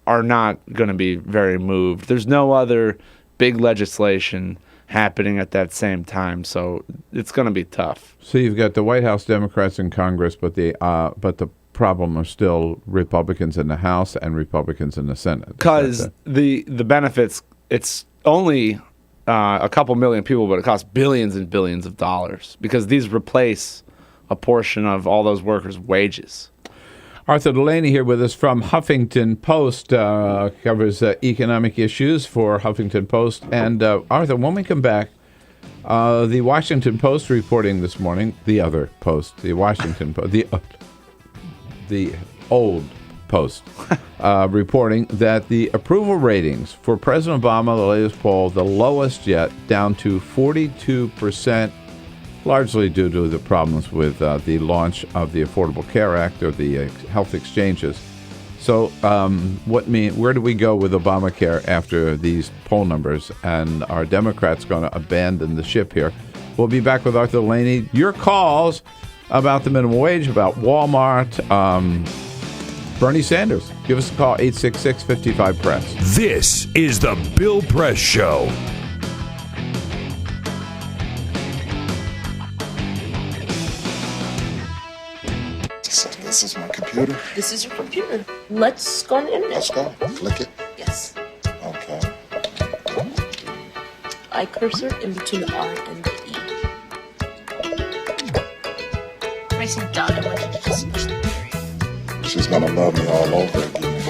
are not going to be very moved. There's no other big legislation happening at that same time, so it's going to be tough. So you've got the White House, Democrats in Congress, but the problem are still Republicans in the House and Republicans in the Senate. Because the benefits, it's only a couple million people, but it costs billions and billions of dollars because these replace a portion of all those workers' wages. Arthur Delaney here with us from Huffington Post, covers economic issues for Huffington Post. And Arthur, when we come back, the Washington Post reporting this morning, the other Post, the Washington Post, the old Post, reporting that the approval ratings for President Obama, the latest poll, the lowest yet, down to 42%. Largely due to the problems with the launch of the Affordable Care Act or the health exchanges. So where do we go with Obamacare after these poll numbers? And are Democrats going to abandon the ship here? We'll be back with Arthur Delaney. Your calls about the minimum wage, about Walmart, Bernie Sanders. Give us a call, 866-55-PRESS. This is the Bill Press Show. This is my computer. This is your computer. Let's go on the internet. Let's go. Click it. Yes. Okay. I cursor in between the R and the E. Pressing down, I want you to just push the area. She's gonna love me all over again.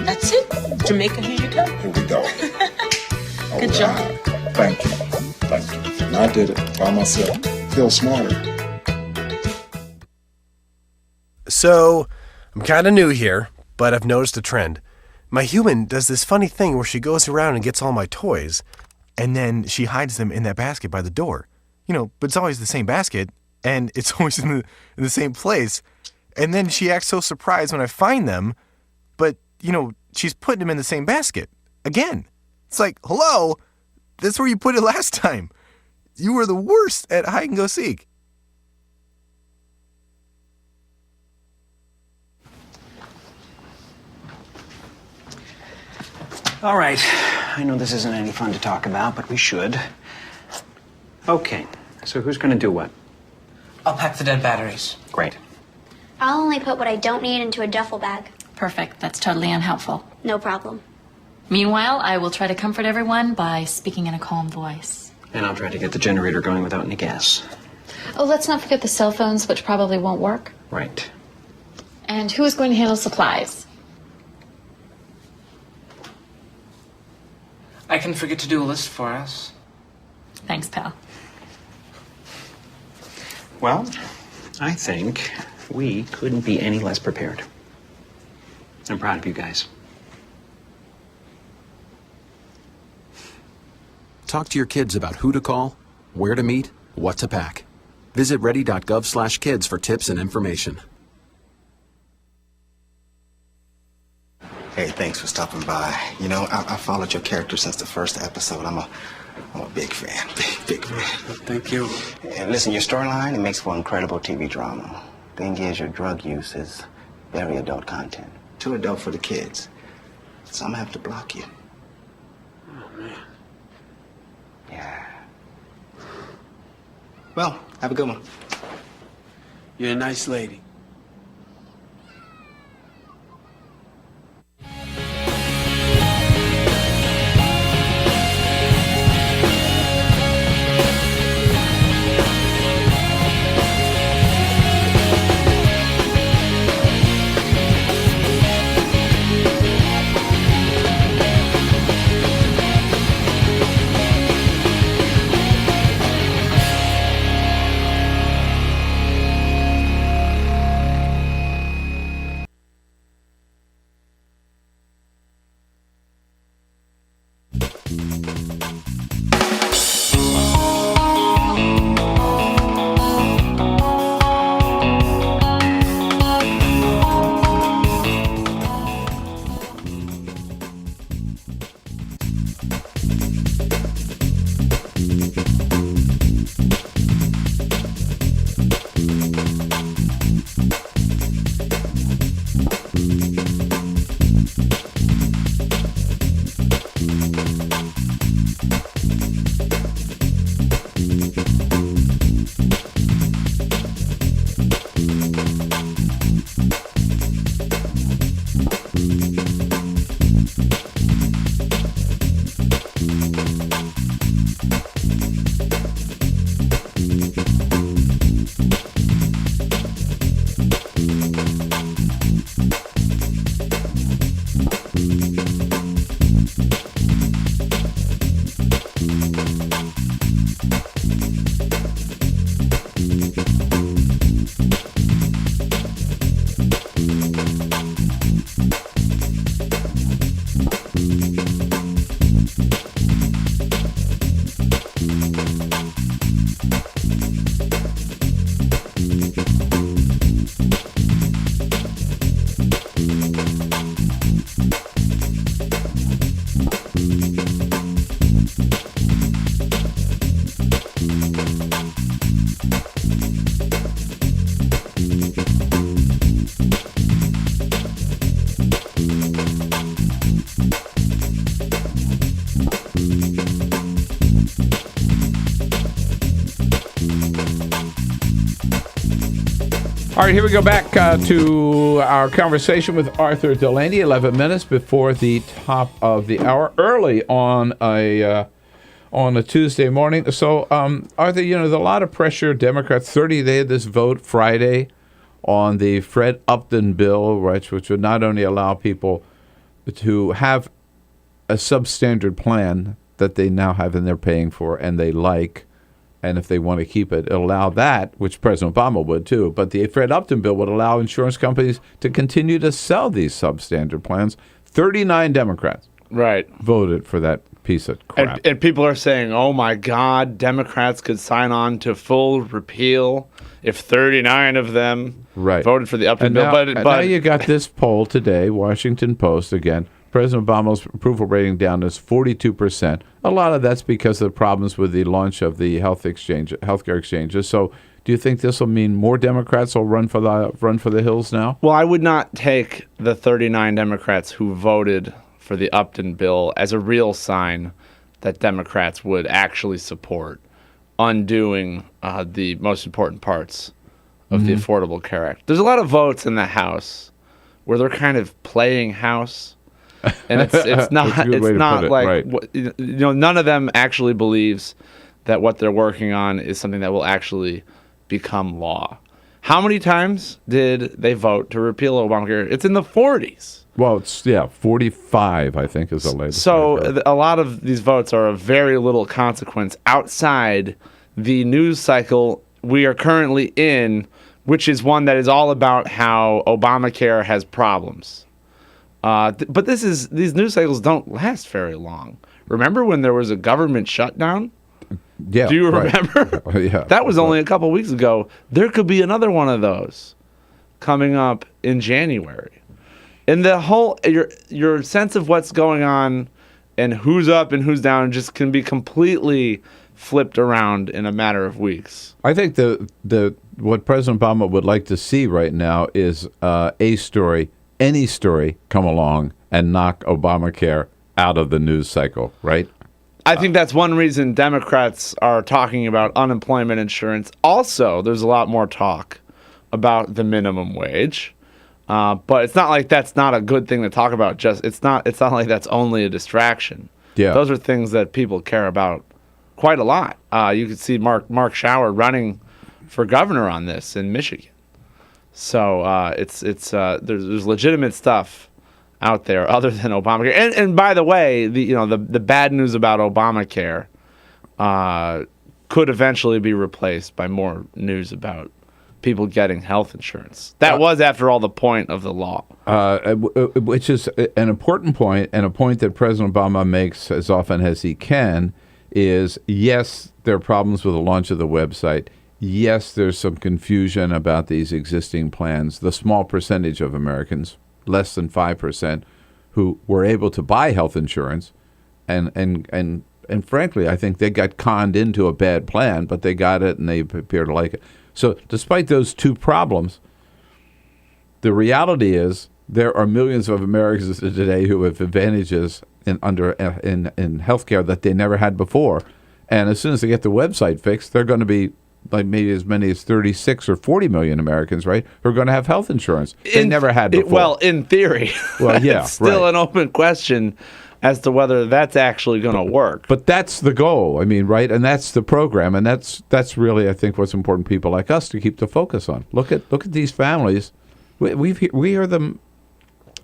That's it. Jamaica, here you go. Here we go. Good job. Thank you. Thank you. And I did it by myself. Feel smarter. So, I'm kind of new here, but I've noticed a trend. My human does this funny thing where she goes around and gets all my toys, and then she hides them in that basket by the door. But it's always the same basket, and it's always in the same place. And then she acts so surprised when I find them, but, she's putting them in the same basket. Again. It's like, hello? That's where you put it last time. You were the worst at hide and go seek. All right. I know this isn't any fun to talk about, but we should. Okay. So who's going to do what? I'll pack the dead batteries. Great. I'll only put what I don't need into a duffel bag. Perfect. That's totally unhelpful. No problem. Meanwhile, I will try to comfort everyone by speaking in a calm voice. And I'll try to get the generator going without any gas. Oh, let's not forget the cell phones, which probably won't work. Right. And who is going to handle supplies? I can forget to do a list for us. Thanks, pal. Well, I think we couldn't be any less prepared. I'm proud of you guys. Talk to your kids about who to call, where to meet, what to pack. Visit ready.gov/kids for tips and information. Hey, thanks for stopping by. I followed your character since the first episode. I'm a I'm a big fan. Big fan. Thank you. And listen, your storyline, it makes for incredible TV drama. Thing is, your drug use is very adult content. Too adult for the kids. So I'm gonna have to block you. Oh, man. Yeah. Well, have a good one. You're a nice lady. All right, here we go back to our conversation with Arthur Delaney, 11 minutes before the top of the hour, early on a Tuesday morning. So, Arthur, there's a lot of pressure. Democrats, they had this vote Friday on the Fred Upton bill, which would not only allow people to have a substandard plan that they now have and they're paying for and they like, and if they want to keep it, allow that, which President Obama would too. But the Fred Upton bill would allow insurance companies to continue to sell these substandard plans. 39 Democrats voted for that piece of crap. And people are saying, oh my God, Democrats could sign on to full repeal if 39 of them voted for the Upton bill. But now you got this poll today, Washington Post again. President Obama's approval rating down is 42%. A lot of that's because of the problems with the launch of the healthcare exchanges. So, do you think this will mean more Democrats will run for the hills now? Well, I would not take the 39 Democrats who voted for the Upton bill as a real sign that Democrats would actually support undoing the most important parts of the Affordable Care Act. There's a lot of votes in the House where they're kind of playing house. And it's not like none of them actually believes that what they're working on is something that will actually become law. How many times did they vote to repeal Obamacare? It's in the 40s. Well, it's 45, I think, is the latest. So a lot of these votes are of very little consequence outside the news cycle we are currently in, which is one that is all about how Obamacare has problems. But these news cycles don't last very long. Remember when there was a government shutdown? Yeah. Do you remember? Yeah. That was only a couple weeks ago. There could be another one of those coming up in January. And the whole your sense of what's going on and who's up and who's down just can be completely flipped around in a matter of weeks. I think what President Obama would like to see right now is any story come along and knock Obamacare out of the news cycle, right? I think that's one reason Democrats are talking about unemployment insurance. Also, there's a lot more talk about the minimum wage. But it's not like that's not a good thing to talk about. It's not like that's only a distraction. Yeah. Those are things that people care about quite a lot. You could see Mark Schauer running for governor on this in Michigan. So there's legitimate stuff out there other than Obamacare. And by the way, the bad news about Obamacare could eventually be replaced by more news about people getting health insurance. That was, after all, the point of the law. Which is an important point, and a point that President Obama makes as often as he can, is yes, there are problems with the launch of the website. Yes, there's some confusion about these existing plans. The small percentage of Americans, less than 5%, who were able to buy health insurance, and frankly, I think they got conned into a bad plan, but they got it and they appear to like it. So despite those two problems, the reality is there are millions of Americans today who have advantages in healthcare that they never had before. And as soon as they get the website fixed, they're going to be like maybe as many as 36 or 40 million Americans, right, who are going to have health insurance they never had before. Well, in theory. Well, yeah, it's still right. an open question as to whether that's actually going to work. But that's the goal, I mean, right? And that's the program, and that's really, I think, what's important people like us to keep the focus on. Look at these families. We hear them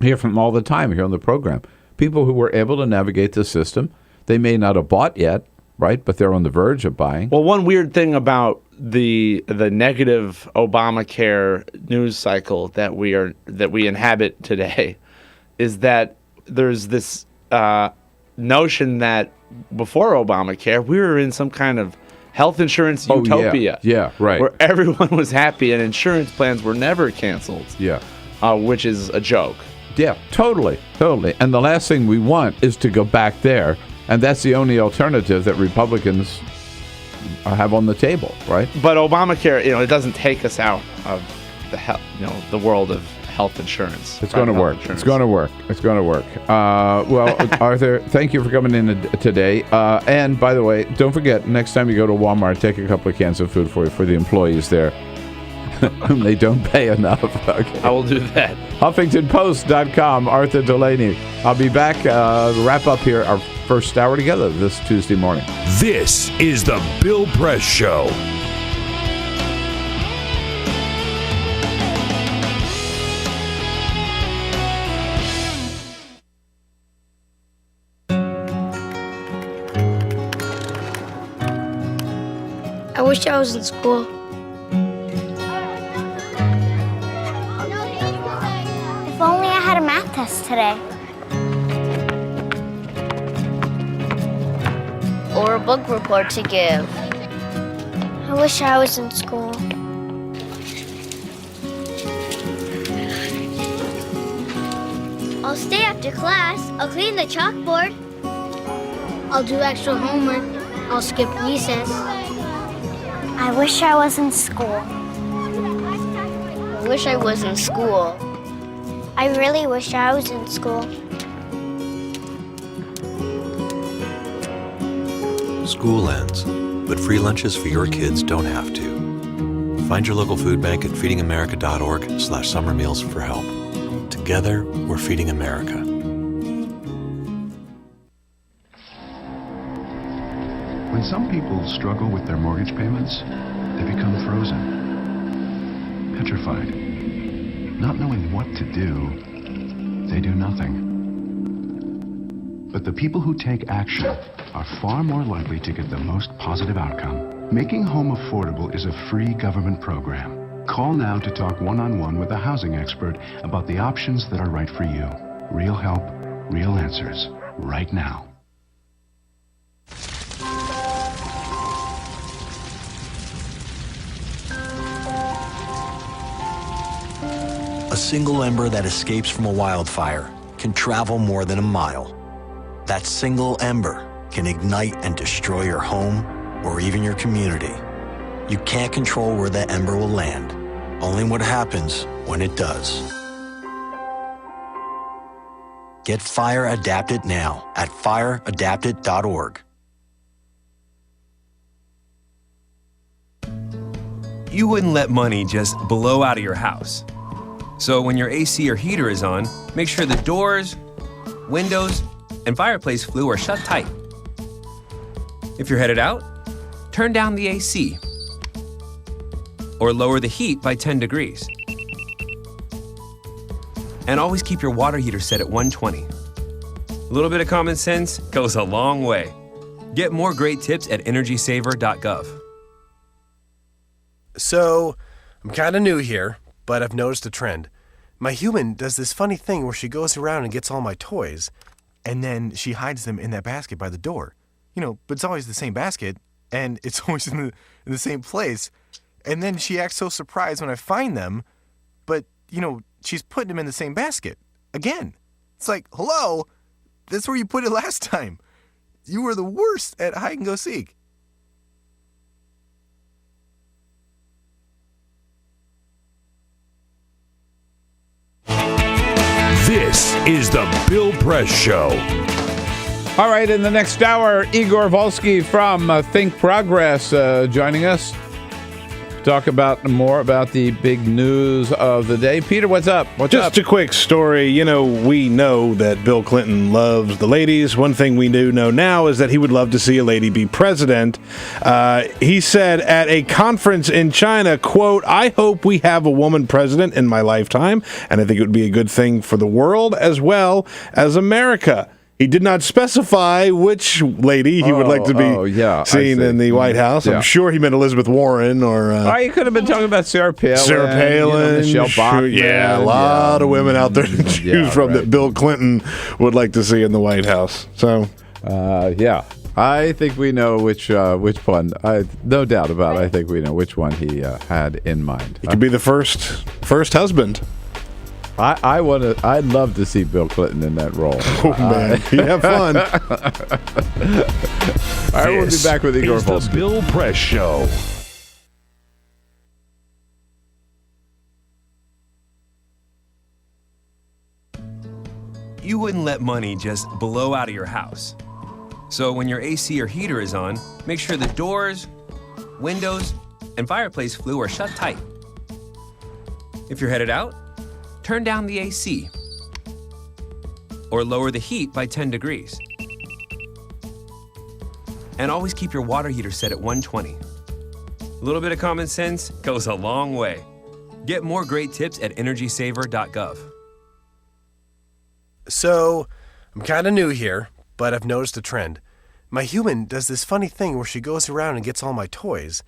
hear from them all the time here on the program. People who were able to navigate the system. They may not have bought yet, right? But they're on the verge of buying. Well, one weird thing about the negative Obamacare news cycle that we inhabit today is that there's this notion that before Obamacare, we were in some kind of health insurance utopia. Yeah, right. Where everyone was happy and insurance plans were never canceled. Yeah. Which is a joke. Yeah, totally. And the last thing we want is to go back there, and that's the only alternative that Republicans have on the table, right? But Obamacare, it doesn't take us out of the world of health insurance. It's going to work. It's going to work. Well, Arthur, thank you for coming in today. And by the way, don't forget, next time you go to Walmart, take a couple of cans of food for the employees there. They don't pay enough. Okay. I will do that. HuffingtonPost.com, Arthur Delaney. I'll be back to wrap up here our first hour together this Tuesday morning. This is the Bill Press Show. I wish I was in school. If only I had a math test today. Or a book report to give. I wish I was in school. I'll stay after class. I'll clean the chalkboard. I'll do extra homework. I'll skip recess. I wish I was in school. I wish I was in school. I really wish I was in school. School ends, but free lunches for your kids don't have to. Find your local food bank at feedingamerica.org/summer meals for help. Together, we're feeding America. When some people struggle with their mortgage payments, they become frozen, petrified. Not knowing what to do, they do nothing. But the people who take action are far more likely to get the most positive outcome. Making home affordable is a free government program. Call now to talk one-on-one with a housing expert about the options that are right for you. Real help, real answers, right now. A single ember that escapes from a wildfire can travel more than a mile. That single ember can ignite and destroy your home or even your community. You can't control where that ember will land, only what happens when it does. Get fire adapted now at fireadapted.org. You wouldn't let money just blow out of your house. So when your AC or heater is on, make sure the doors, windows, and fireplace flue are shut tight. If you're headed out, turn down the AC or lower the heat by 10 degrees. And always keep your water heater set at 120. A little bit of common sense goes a long way. Get more great tips at energysaver.gov. So, I'm kind of new here, but I've noticed a trend. My human does this funny thing where she goes around and gets all my toys, and then she hides them in that basket by the door. But it's always the same basket, and it's always in the same place. And then she acts so surprised when I find them, but, she's putting them in the same basket. Again. It's like, hello, that's where you put it last time. You were the worst at hide and go seek. This is the Bill Press Show. All right, in the next hour, Igor Volsky from Think Progress joining us. Talk about more about the big news of the day. Peter, what's up? Just a quick story. We know that Bill Clinton loves the ladies. One thing we do know now is that he would love to see a lady be president. He said at a conference in China, quote, "I hope we have a woman president in my lifetime, and I think it would be a good thing for the world as well as America." He did not specify which lady he would like to be seen in the White House. I'm sure he meant Elizabeth Warren or... you could have been talking about Sarah Palin. Sarah Palin. Michelle Bachmann. Yeah, a lot of women out there to choose from that Bill Clinton would like to see in the White House. So, I think we know which one. No doubt about it. I think we know which one he had in mind. He could be the first husband. I'd love to see Bill Clinton in that role. Oh, man. You have fun. All right, we'll be back with Igor Volsky. The Bill Press Show. You wouldn't let money just blow out of your house. So when your AC or heater is on, make sure the doors, windows, and fireplace flue are shut tight. If you're headed out, turn down the AC or lower the heat by 10 degrees. And always keep your water heater set at 120. A little bit of common sense goes a long way. Get more great tips at energysaver.gov. So, I'm kind of new here, but I've noticed a trend. My human does this funny thing where she goes around and gets all my toys,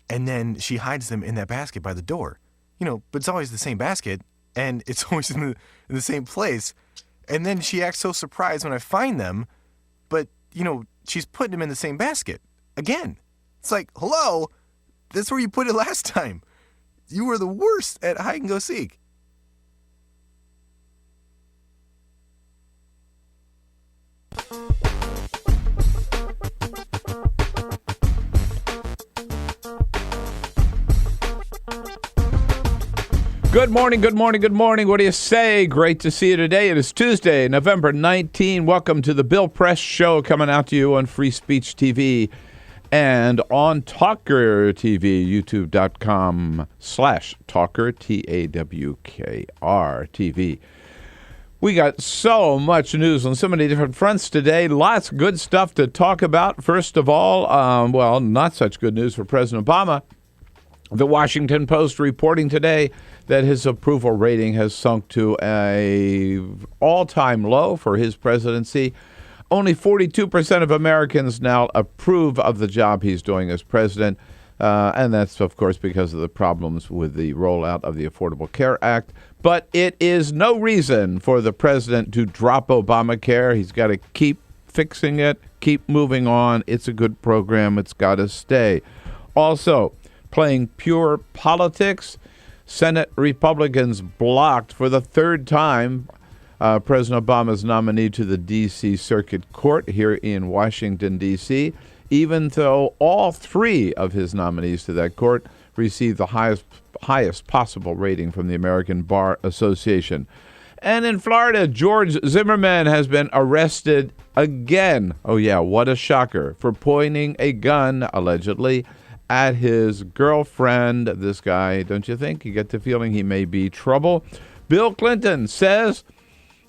and then she hides them in that basket by the door. But it's always the same basket, and it's always in the same place. And then she acts so surprised when I find them, but, she's putting them in the same basket. Again. It's like, hello, that's where you put it last time. You were the worst at hide and go seek. Good morning, good morning, good morning. What do you say? Great to see you today. It is Tuesday, November 19. Welcome to the Bill Press Show, coming out to you on Free Speech TV and on TawkrTV, youtube.com/Tawkr, TAWKR TV. We got so much news on so many different fronts today. Lots of good stuff to talk about. First of all, not such good news for President Obama. The Washington Post reporting today that his approval rating has sunk to an all-time low for his presidency. Only 42% of Americans now approve of the job he's doing as president, and that's, of course, because of the problems with the rollout of the Affordable Care Act. But it is no reason for the president to drop Obamacare. He's got to keep fixing it, keep moving on. It's a good program. It's got to stay. Also, playing pure politics, Senate Republicans blocked for the third time President Obama's nominee to the D.C. Circuit Court here in Washington, D.C., even though all three of his nominees to that court received the highest possible rating from the American Bar Association. And in Florida, George Zimmerman has been arrested again. Oh, yeah, what a shocker. For pointing a gun, allegedly, at his girlfriend. This guy, don't you think? You get the feeling he may be trouble. Bill Clinton says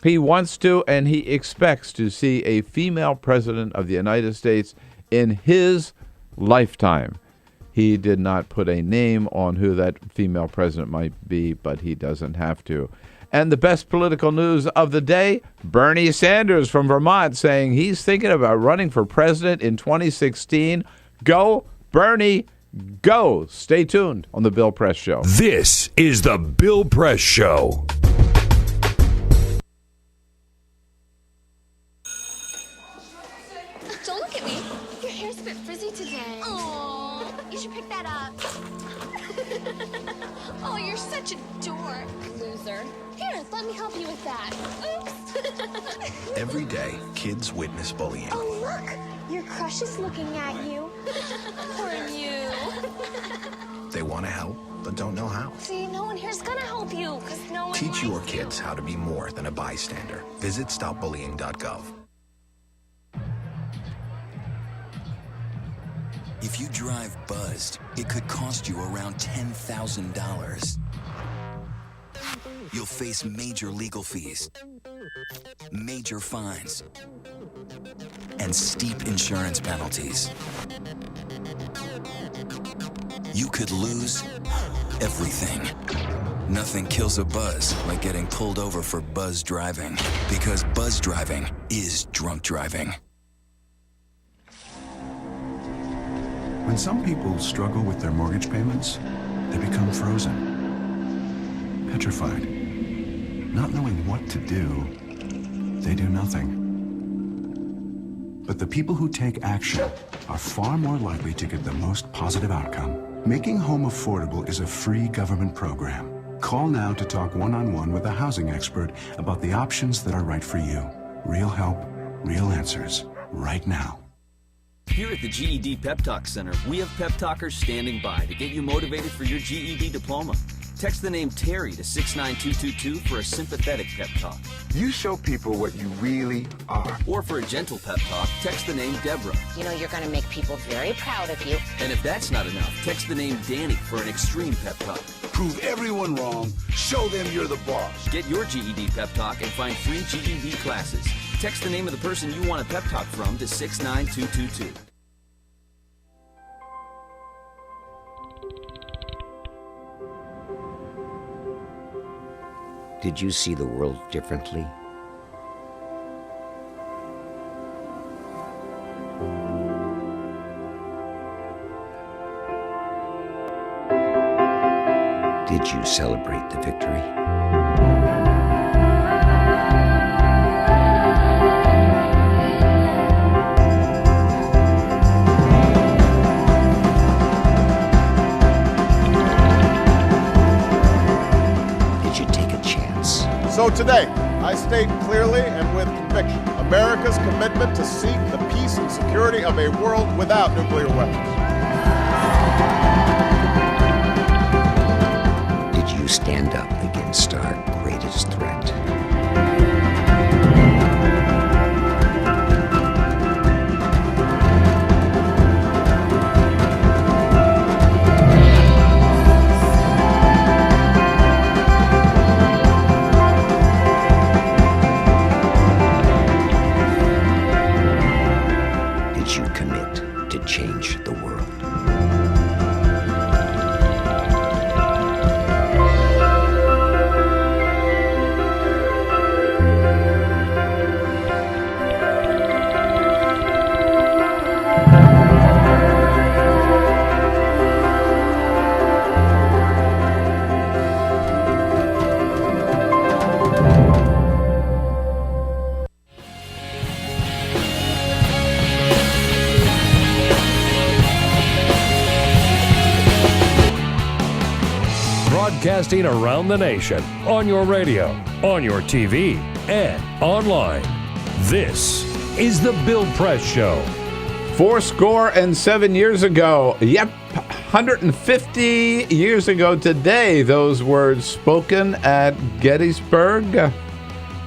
he wants to and he expects to see a female president of the United States in his lifetime. He did not put a name on who that female president might be, but he doesn't have to. And the best political news of the day, Bernie Sanders from Vermont saying he's thinking about running for president in 2016. Go, Bernie, go. Stay tuned on The Bill Press Show. This is The Bill Press Show. Don't look at me. Your hair's a bit frizzy today. Oh, you should pick that up. Oh, you're such a dork, loser. Here, let me help you with that. Oops. Every day, kids witness bullying. Oh, look. Your crush is looking at you. Poor you. They want to help, but don't know how. See, no one here's gonna help you, because no one Teach your kids how to be more than a bystander. Visit stopbullying.gov. If you drive buzzed, it could cost you around $10,000. You'll face major legal fees, major fines, and steep insurance penalties. You could lose everything. Nothing kills a buzz like getting pulled over for buzz driving, because buzz driving is drunk driving. When some people struggle with their mortgage payments, they become frozen, petrified. Not knowing what to do, they do nothing. But the people who take action are far more likely to get the most positive outcome. Making home affordable is a free government program. Call now to talk one-on-one with a housing expert about the options that are right for you. Real help, real answers, right now. Here at the GED Pep Talk Center, we have pep talkers standing by to get you motivated for your GED diploma. Text the name Terry to 69222 for a sympathetic pep talk. You show people what you really are. Or for a gentle pep talk, text the name Deborah. You know you're going to make people very proud of you. And if that's not enough, text the name Danny for an extreme pep talk. Prove everyone wrong. Show them you're the boss. Get your GED pep talk and find free GED classes. Text the name of the person you want a pep talk from to 69222. Did you see the world differently? Did you celebrate the victory? So today, I state clearly and with conviction America's commitment to seek the peace and security of a world without nuclear weapons. Did you stand up against our greatest threat? Change the world. Broadcasting around the nation, on your radio, on your TV, and online. This is The Bill Press Show. 77 years ago, 150 years ago today, those words spoken at Gettysburg. A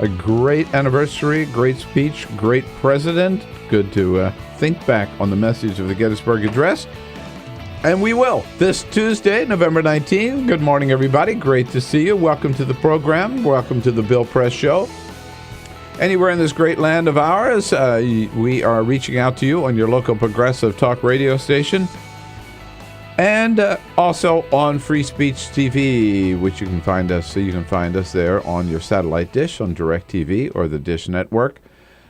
great anniversary, great speech, great president. Good to think back on the message of the Gettysburg Address. And we will this Tuesday, November 19. Good morning, everybody. Great to see you. Welcome to the program. Welcome to the Bill Press Show. Anywhere in this great land of ours, we are reaching out to you on your local progressive talk radio station. And also on Free Speech TV, which you can find us. So you can find us there on your satellite dish on DirecTV or the Dish Network.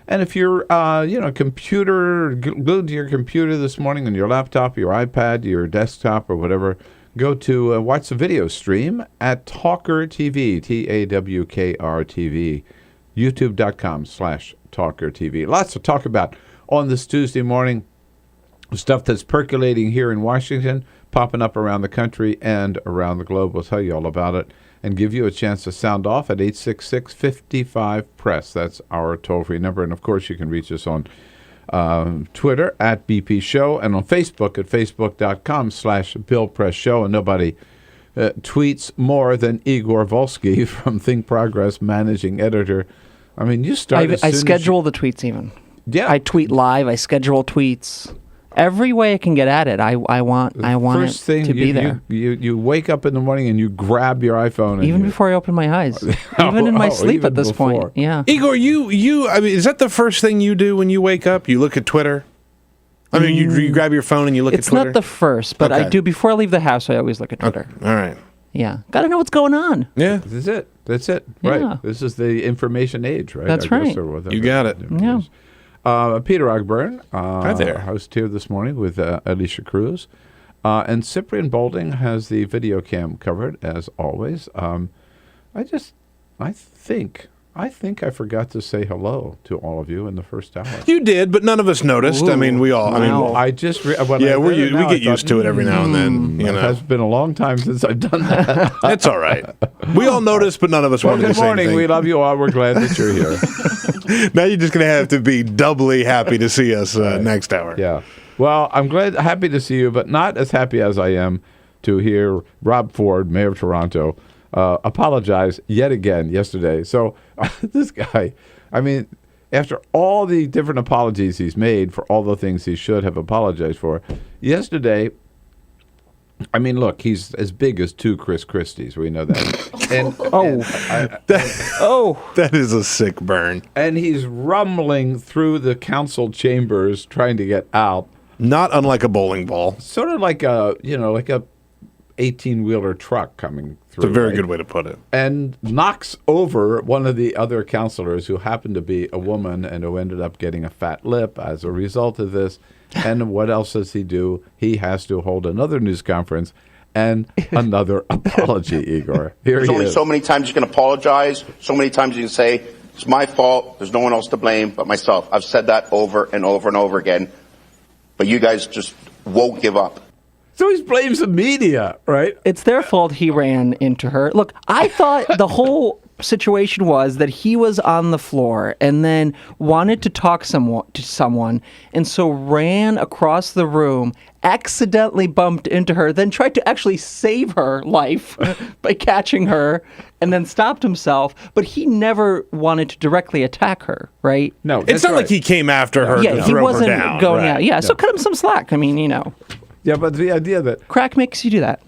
And if you're, glued to your computer this morning on your laptop, your iPad, your desktop, or whatever, go to watch the video stream at TawkrTV, TawkrTV, youtube.com/TawkrTV. Lots to talk about on this Tuesday morning. Stuff that's percolating here in Washington, popping up around the country and around the globe. We'll tell you all about it and give you a chance to sound off at 866-55-PRESS. That's our toll-free number. And, of course, you can reach us on Twitter at BP Show and on Facebook at facebook.com/BillPressShow. And nobody tweets more than Igor Volsky from Think Progress, managing editor. I mean, you started. I schedule the tweets even. Yeah. I tweet live. I schedule tweets. Every way I can get at it, I want First it thing to be there. You wake up in the morning and you grab your iPhone. Even before I open my eyes. Even in my sleep at this point. Yeah. Igor, I mean, is that the first thing you do when you wake up? You look at Twitter? I mean, you grab your phone and you look at Twitter? It's not the first, but I do. Before I leave the house, I always look at Twitter. All right. Yeah. Got to know what's going on. Yeah. That's it. Yeah. Right. This is the information age, right? That's right. You got it. Yeah. Peter Ogburn, hi there. Host here this morning with Alicia Cruz. And Cyprian Bolding has the video cam covered, as always. I think I forgot to say hello to all of you in the first hour. You did, but none of us noticed. Ooh, I mean, we all. wow. I mean, I just we get used to it every now and then. You know, it has been a long time since I've done that. It's all right. We all noticed, but none of us wanted the Good same morning. thing. We love you all. We're glad that you're here. Now you're just going to have to be doubly happy to see us next hour. Yeah. Well, I'm happy to see you, but not as happy as I am to hear Rob Ford, Mayor of Toronto, apologize yet again yesterday. So this guy, I mean, after all the different apologies he's made for all the things he should have apologized for, yesterday, I mean, look, he's as big as two Chris Christies. We know that. That is a sick burn. And he's rumbling through the council chambers trying to get out. Not unlike a bowling ball. Sort of like a 18-wheeler truck coming through. It's a very good way to put it. And knocks over one of the other counselors who happened to be a woman and who ended up getting a fat lip as a result of this. And what else does he do? He has to hold another news conference and another apology, Igor. There's only so many times you can apologize, so many times you can say, it's my fault, there's no one else to blame but myself. I've said that over and over and over again, but you guys just won't give up. So he blames the media, right? It's their fault he ran into her. Look, I thought the whole situation was that he was on the floor and then wanted to talk to someone and so ran across the room, accidentally bumped into her, then tried to actually save her life by catching her and then stopped himself. But he never wanted to directly attack her, right? No, it's not like he came after her to he throw wasn't her down. going right. out. Yeah, so cut him some slack. I mean, Yeah, but the idea that crack makes you do that.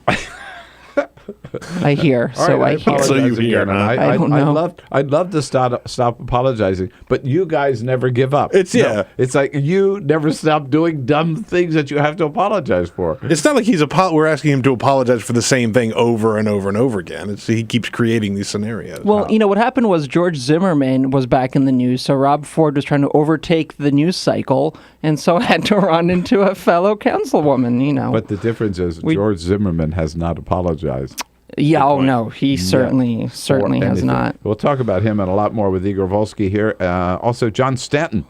I hear. So I hear. So you hear. Again. I don't know. I'd love to stop apologizing, but you guys never give up. It's it's like you never stop doing dumb things that you have to apologize for. It's not like we're asking him to apologize for the same thing over and over and over again. He keeps creating these scenarios. Well, what happened was George Zimmerman was back in the news, so Rob Ford was trying to overtake the news cycle, and so had to run into a fellow councilwoman. But the difference is George Zimmerman has not apologized. Yeah, no, he certainly has not. We'll talk about him and a lot more with Igor Volsky here. Also, John Stanton,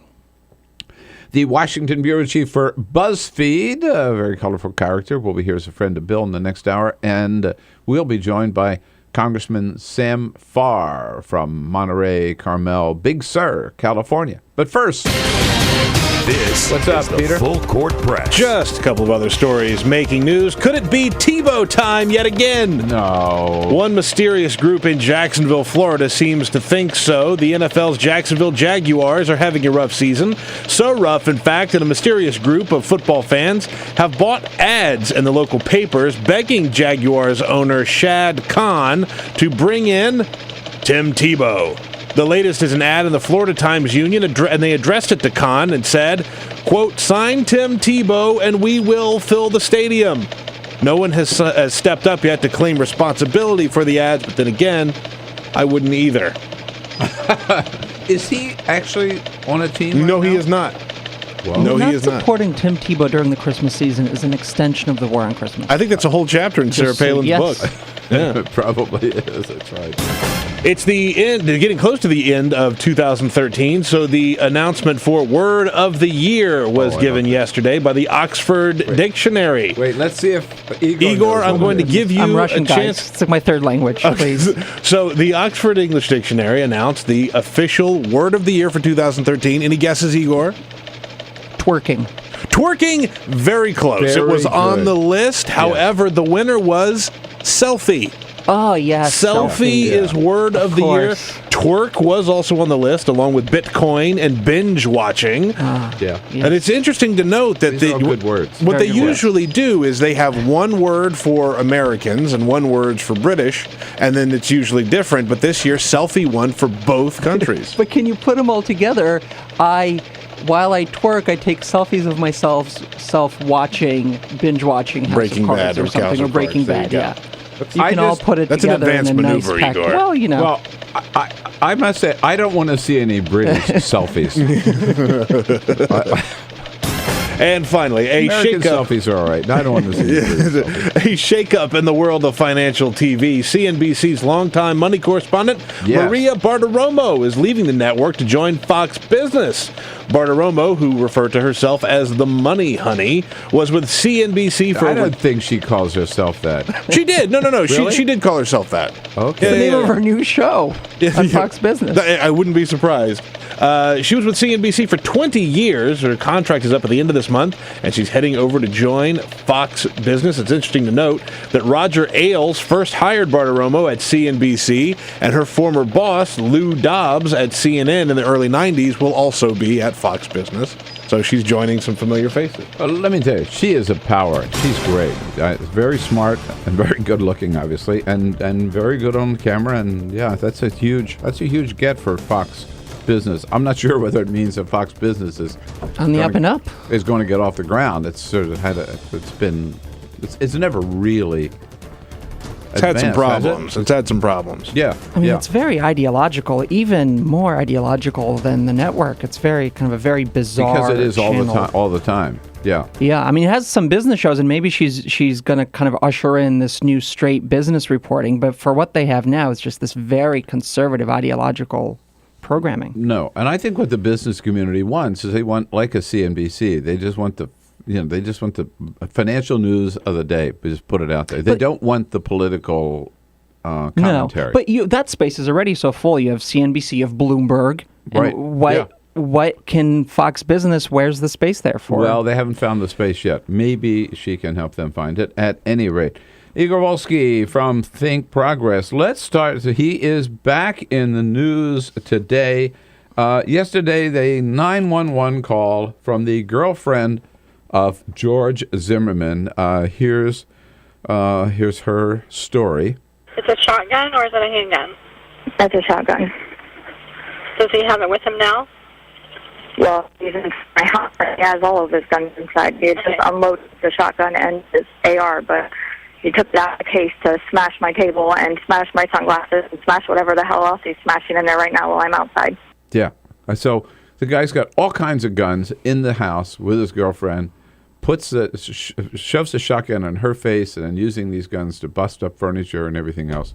the Washington bureau chief for Buzzfeed, a very colorful character, will be here as a friend of Bill in the next hour. And we'll be joined by Congressman Sam Farr from Monterey, Carmel, Big Sur, California. But first, What's up, the Peter? Full Court Press. Just a couple of other stories making news. Could it be Tebow time yet again? No. One mysterious group in Jacksonville, Florida seems to think so. The NFL's Jacksonville Jaguars are having a rough season. So rough, in fact, that a mysterious group of football fans have bought ads in the local papers begging Jaguars owner Shad Khan to bring in Tim Tebow. The latest is an ad in the Florida Times-Union, and they addressed it to Khan and said, quote, "Sign Tim Tebow and we will fill the stadium." No one has stepped up yet to claim responsibility for the ads, but then again, I wouldn't either. Is he actually on a team? No, he is not. Well, no, not he is not. Supporting Tim Tebow during the Christmas season is an extension of the war on Christmas. I think that's a whole chapter in Sarah Palin's book. Yeah. It probably is. That's right. It's the end, getting close to the end of 2013, so the announcement for Word of the Year was given yesterday by the Oxford Dictionary. Wait, let's see if Igor, I'm going to give you I'm Russian, a chance. guys. It's like my third language, please. So the Oxford English Dictionary announced the official Word of the Year for 2013. Any guesses, Igor? Twerking. Twerking, very close. It was on the list. However, the winner was selfie. Oh, yes. Selfie is Word of the Year. Twerk was also on the list, along with Bitcoin and binge watching. And it's interesting to note that These are all good words. What they Very good usually do is they have one word for Americans and one word for British, and then it's usually different. But this year, selfie won for both countries. But can you put them all together? While I twerk, I take selfies of myself watching, binge watching House Breaking of Cards Bad or or something, House or of Breaking Cards. There Bad. you go. You can all put it That's an together advanced in a nice maneuver, package. Igor. Well, you know. Well, I must say, I don't want to see any British selfies. And finally, a American shakeup. selfies are all right. I don't want to see A shakeup in the world of financial TV. CNBC's longtime money correspondent, Maria Bartiromo, is leaving the network to join Fox Business. Bartiromo, who referred to herself as the Money Honey, was with CNBC for I don't think she calls herself that. She did. No. Really? She did call herself that. Okay. It's the name of her new show on Fox Business. I wouldn't be surprised. She was with CNBC for 20 years. Her contract is up at the end of this month, and she's heading over to join Fox Business. It's interesting to note that Roger Ailes first hired Bartiromo at CNBC, and her former boss, Lou Dobbs, at CNN in the early 90s, will also be at Fox Business. So she's joining some familiar faces. Let me tell you, she is a power. She's great. Very smart and very good looking, obviously, and very good on camera. And yeah, that's a huge get for Fox Business. I'm not sure whether it means that Fox Business is on the up and up is going to get off the ground. It's sort of it's never really. It's had some problems. It's had some problems. Yeah. I mean, it's very ideological, even more ideological than the network. It's very kind of a very bizarre because it is channel. all the time. Yeah. Yeah, I mean, it has some business shows, and maybe she's going to kind of usher in this new straight business reporting. But for what they have now, it's just this very conservative ideological programming. No, and I think what the business community wants is they want like a CNBC. They just want the financial news of the day. Just put it out there. They don't want the political commentary. No, but that space is already so full. You have CNBC, you have Bloomberg. And Right. What can Fox Business? Where's the space there for? Well, they haven't found the space yet. Maybe she can help them find it. At any rate, Igor Volsky from Think Progress. Let's start. So he is back in the news today. Yesterday, the 911 call from the girlfriend of George Zimmerman. Here's her story. Is it a shotgun or is it a handgun? That's a shotgun. Does he have it with him now? Well, he's in my house. He has all of his guns inside. He had just unloaded the shotgun and his AR, but he took that case to smash my table and smash my sunglasses and smash whatever the hell else he's smashing in there right now while I'm outside. Yeah. So the guy's got all kinds of guns in the house with his girlfriend, shoves the shotgun in her face, and then using these guns to bust up furniture and everything else.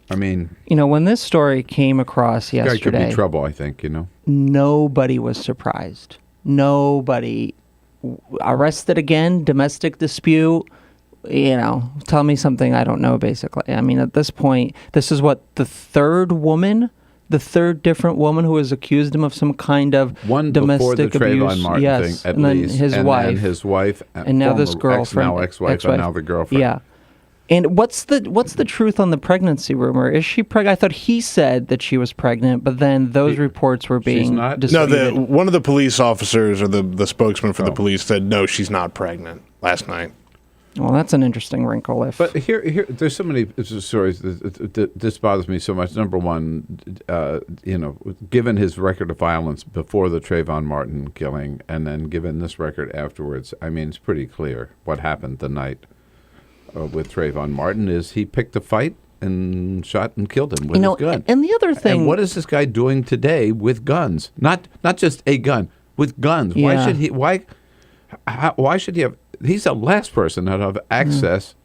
I mean, when this story came across yesterday, guy could be trouble, I think, Nobody was surprised. Nobody. Arrested again, domestic dispute. tell me something I don't know, basically. I mean, at this point, this is what, the third different woman who has accused him of some kind of one domestic before the abuse. Trayvon Martin yes, thing, at and then least. his wife. Then his wife. And now this girlfriend. Now ex-wife, and now the girlfriend. Yeah. And what's the truth on the pregnancy rumor? Is she pregnant? I thought he said that she was pregnant, but then those reports were being disputed. No, one of the police officers or the spokesman for the police said, no, she's not pregnant last night. Well, that's an interesting wrinkle. But here, there's so many stories. This bothers me so much. Number one, given his record of violence before the Trayvon Martin killing, and then given this record afterwards, I mean, it's pretty clear what happened the night with Trayvon Martin is he picked a fight and shot and killed him with his gun. And the other thing, and what is this guy doing today with guns? Not just a gun, with guns. Yeah. Why should he? Why should he have? He's the last person that have access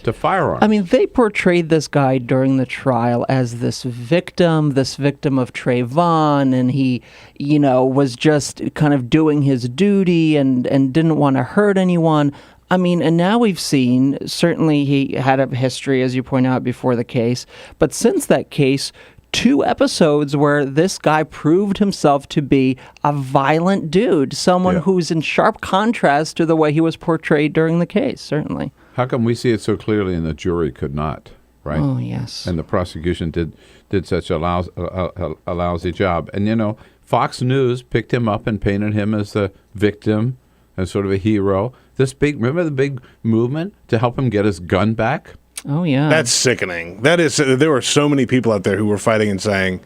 to firearms. I mean, they portrayed this guy during the trial as this victim of Trayvon, and he, was just kind of doing his duty and didn't want to hurt anyone. I mean, and now we've seen, certainly he had a history, as you point out, before the case, but since that case, 2 episodes where this guy proved himself to be a violent dude, someone who's in sharp contrast to the way he was portrayed during the case, certainly. How come we see it so clearly and the jury could not, right? Oh, yes. And the prosecution did such a lousy job. And, Fox News picked him up and painted him as the victim, as sort of a hero. Remember the big movement to help him get his gun back? Oh, yeah. That's sickening. There were so many people out there who were fighting and saying,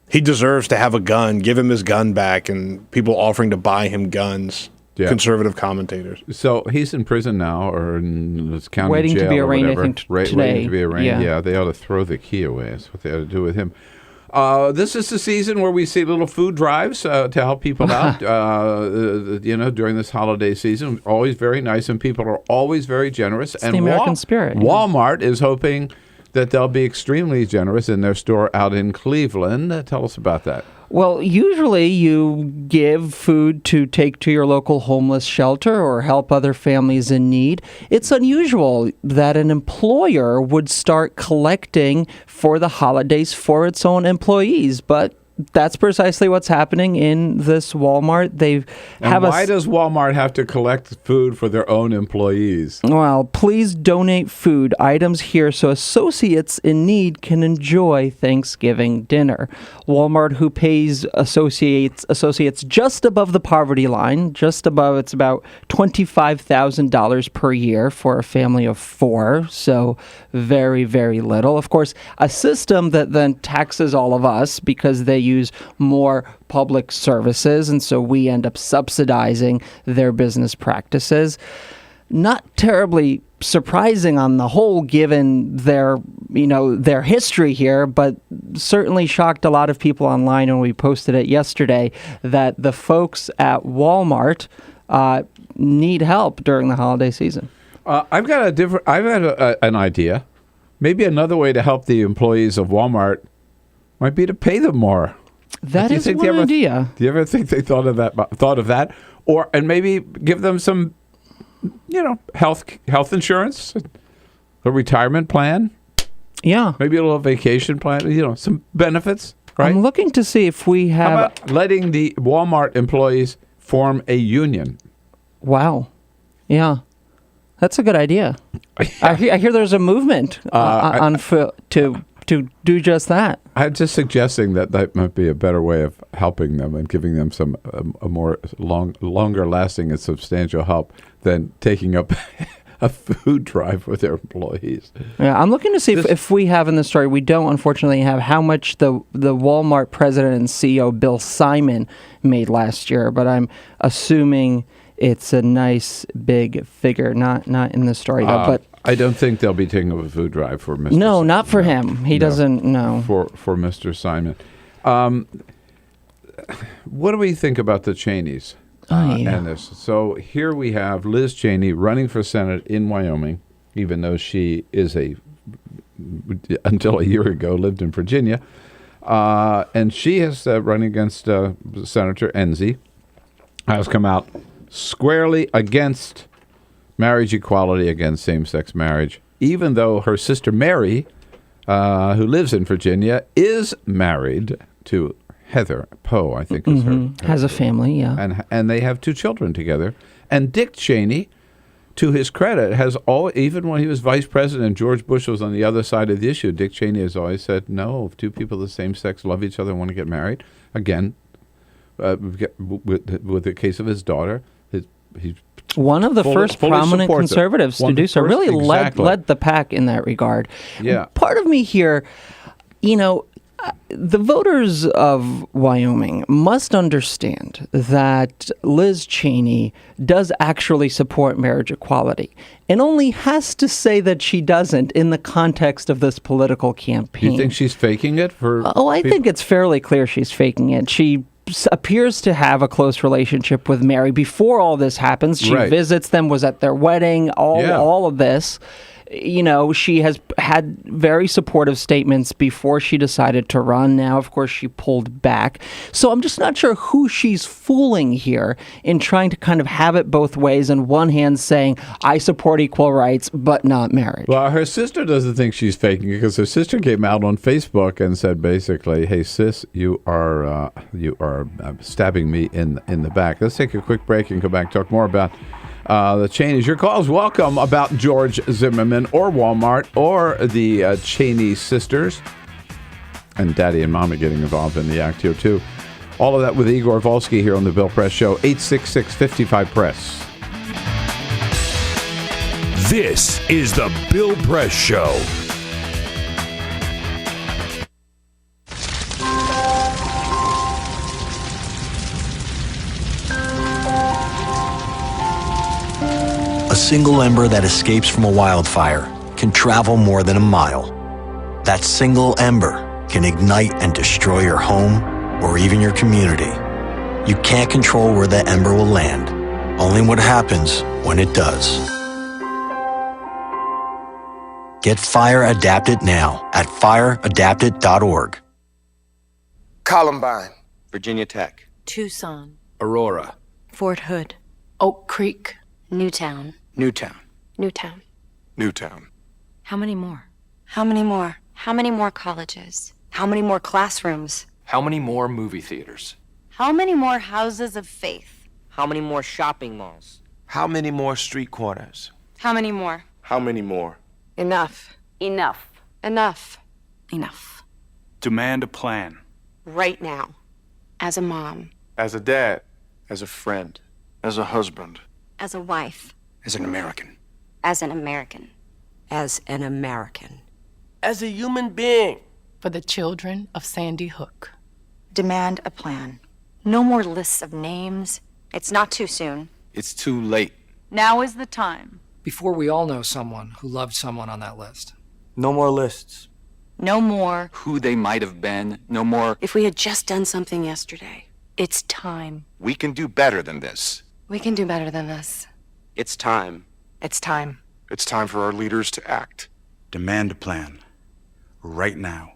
he deserves to have a gun, give him his gun back, and people offering to buy him guns. Yeah. Conservative commentators. So he's in prison now, or in this county waiting jail to be or arraigned, whatever. I think, today. Waiting to be arraigned. Yeah, they ought to throw the key away. That's what they ought to do with him. This is the season where we see little food drives to help people out, during this holiday season. Always very nice, and people are always very generous. It's the American spirit. Walmart is hoping that they'll be extremely generous in their store out in Cleveland. Tell us about that. Well, usually you give food to take to your local homeless shelter or help other families in need. It's unusual that an employer would start collecting for the holidays for its own employees, but that's precisely what's happening in this Walmart. Why does Walmart have to collect food for their own employees? Well, please donate food items here so associates in need can enjoy Thanksgiving dinner. Walmart, who pays associates just above the poverty line, just above, it's about $25,000 per year for a family of 4, so very, very little. Of course, a system that then taxes all of us because they use more public services, and so we end up subsidizing their business practices. Not terribly surprising on the whole, given their history here, but certainly shocked a lot of people online when we posted it yesterday that the folks at Walmart need help during the holiday season. I've got an idea. Maybe another way to help the employees of Walmart might be to pay them more. That is one idea. Do you ever think they thought of that? And maybe give them some, health insurance, a retirement plan. Yeah. Maybe a little vacation plan, some benefits, right? I'm looking to see if we have... How about letting the Walmart employees form a union? Wow. Yeah. That's a good idea. I hear there's a movement on foot to do just that. I'm just suggesting that might be a better way of helping them and giving them some a more longer lasting and substantial help than taking up a food drive for their employees. Yeah, I'm looking to see if we have in the story. We don't, unfortunately, have how much the Walmart president and CEO Bill Simon made last year, but I'm assuming it's a nice big figure. Not in the story though, but. I don't think they'll be taking up a food drive for Mr. No, not for him. He doesn't know. For Mr. Simon. What do we think about the Cheneys and this? So here we have Liz Cheney running for Senate in Wyoming, even though she is until a year ago, lived in Virginia. And she is running against Senator Enzi, has come out squarely against marriage equality against same-sex marriage, even though her sister Mary, who lives in Virginia, is married to Heather Poe, I think is her. Has a family, yeah. And they have 2 children together. And Dick Cheney, to his credit, has even when he was vice president, George Bush was on the other side of the issue. Dick Cheney has always said, no, if 2 people of the same sex love each other and want to get married, again, with the case of his daughter, he's one of the first prominent conservatives to do so. Really led the pack in that regard. Yeah. Part of me here, the voters of Wyoming must understand that Liz Cheney does actually support marriage equality and only has to say that she doesn't in the context of this political campaign. You think she's faking it for I think it's fairly clear she's faking it. She appears to have a close relationship with Mary before all this happens. She visits them, was at their wedding, all of this. She has had very supportive statements before she decided to run. Now, of course, she pulled back. So I'm just not sure who she's fooling here in trying to kind of have it both ways. On one hand, saying, I support equal rights, but not marriage. Well, her sister doesn't think she's faking it because her sister came out on Facebook and said basically, hey, sis, you are stabbing me in the back. Let's take a quick break and come back and talk more about the Cheneys. Your calls welcome about George Zimmerman or Walmart or the Cheney sisters. And Daddy and Mama getting involved in the act here, too. All of that with Igor Volsky here on the Bill Press Show, 866-55-PRESS. This is the Bill Press Show. A single ember that escapes from a wildfire can travel more than a mile. That single ember can ignite and destroy your home or even your community. You can't control where the ember will land, only what happens when it does. Get Fire Adapted now at fireadapted.org. Columbine, Virginia Tech, Tucson, Aurora, Fort Hood, Oak Creek, Newtown. Newtown, Newtown. Newtown. How many more? How many more? How many more colleges? How many more classrooms? How many more movie theaters? How many more houses of faith? How many more shopping malls? How many more street corners? How many more? How many more? Enough. Enough. Enough. Enough. Demand a plan. Right now. As a mom. As a dad. As a friend. As a husband. As a wife. As an American. As an American. As an American. As a human being. For the children of Sandy Hook. Demand a plan. No more lists of names. It's not too soon. It's too late. Now is the time. Before we all know someone who loved someone on that list. No more lists. No more. Who they might have been. No more. If we had just done something yesterday. It's time. We can do better than this. We can do better than this. It's time. It's time. It's time for our leaders to act. Demand a plan. Right now.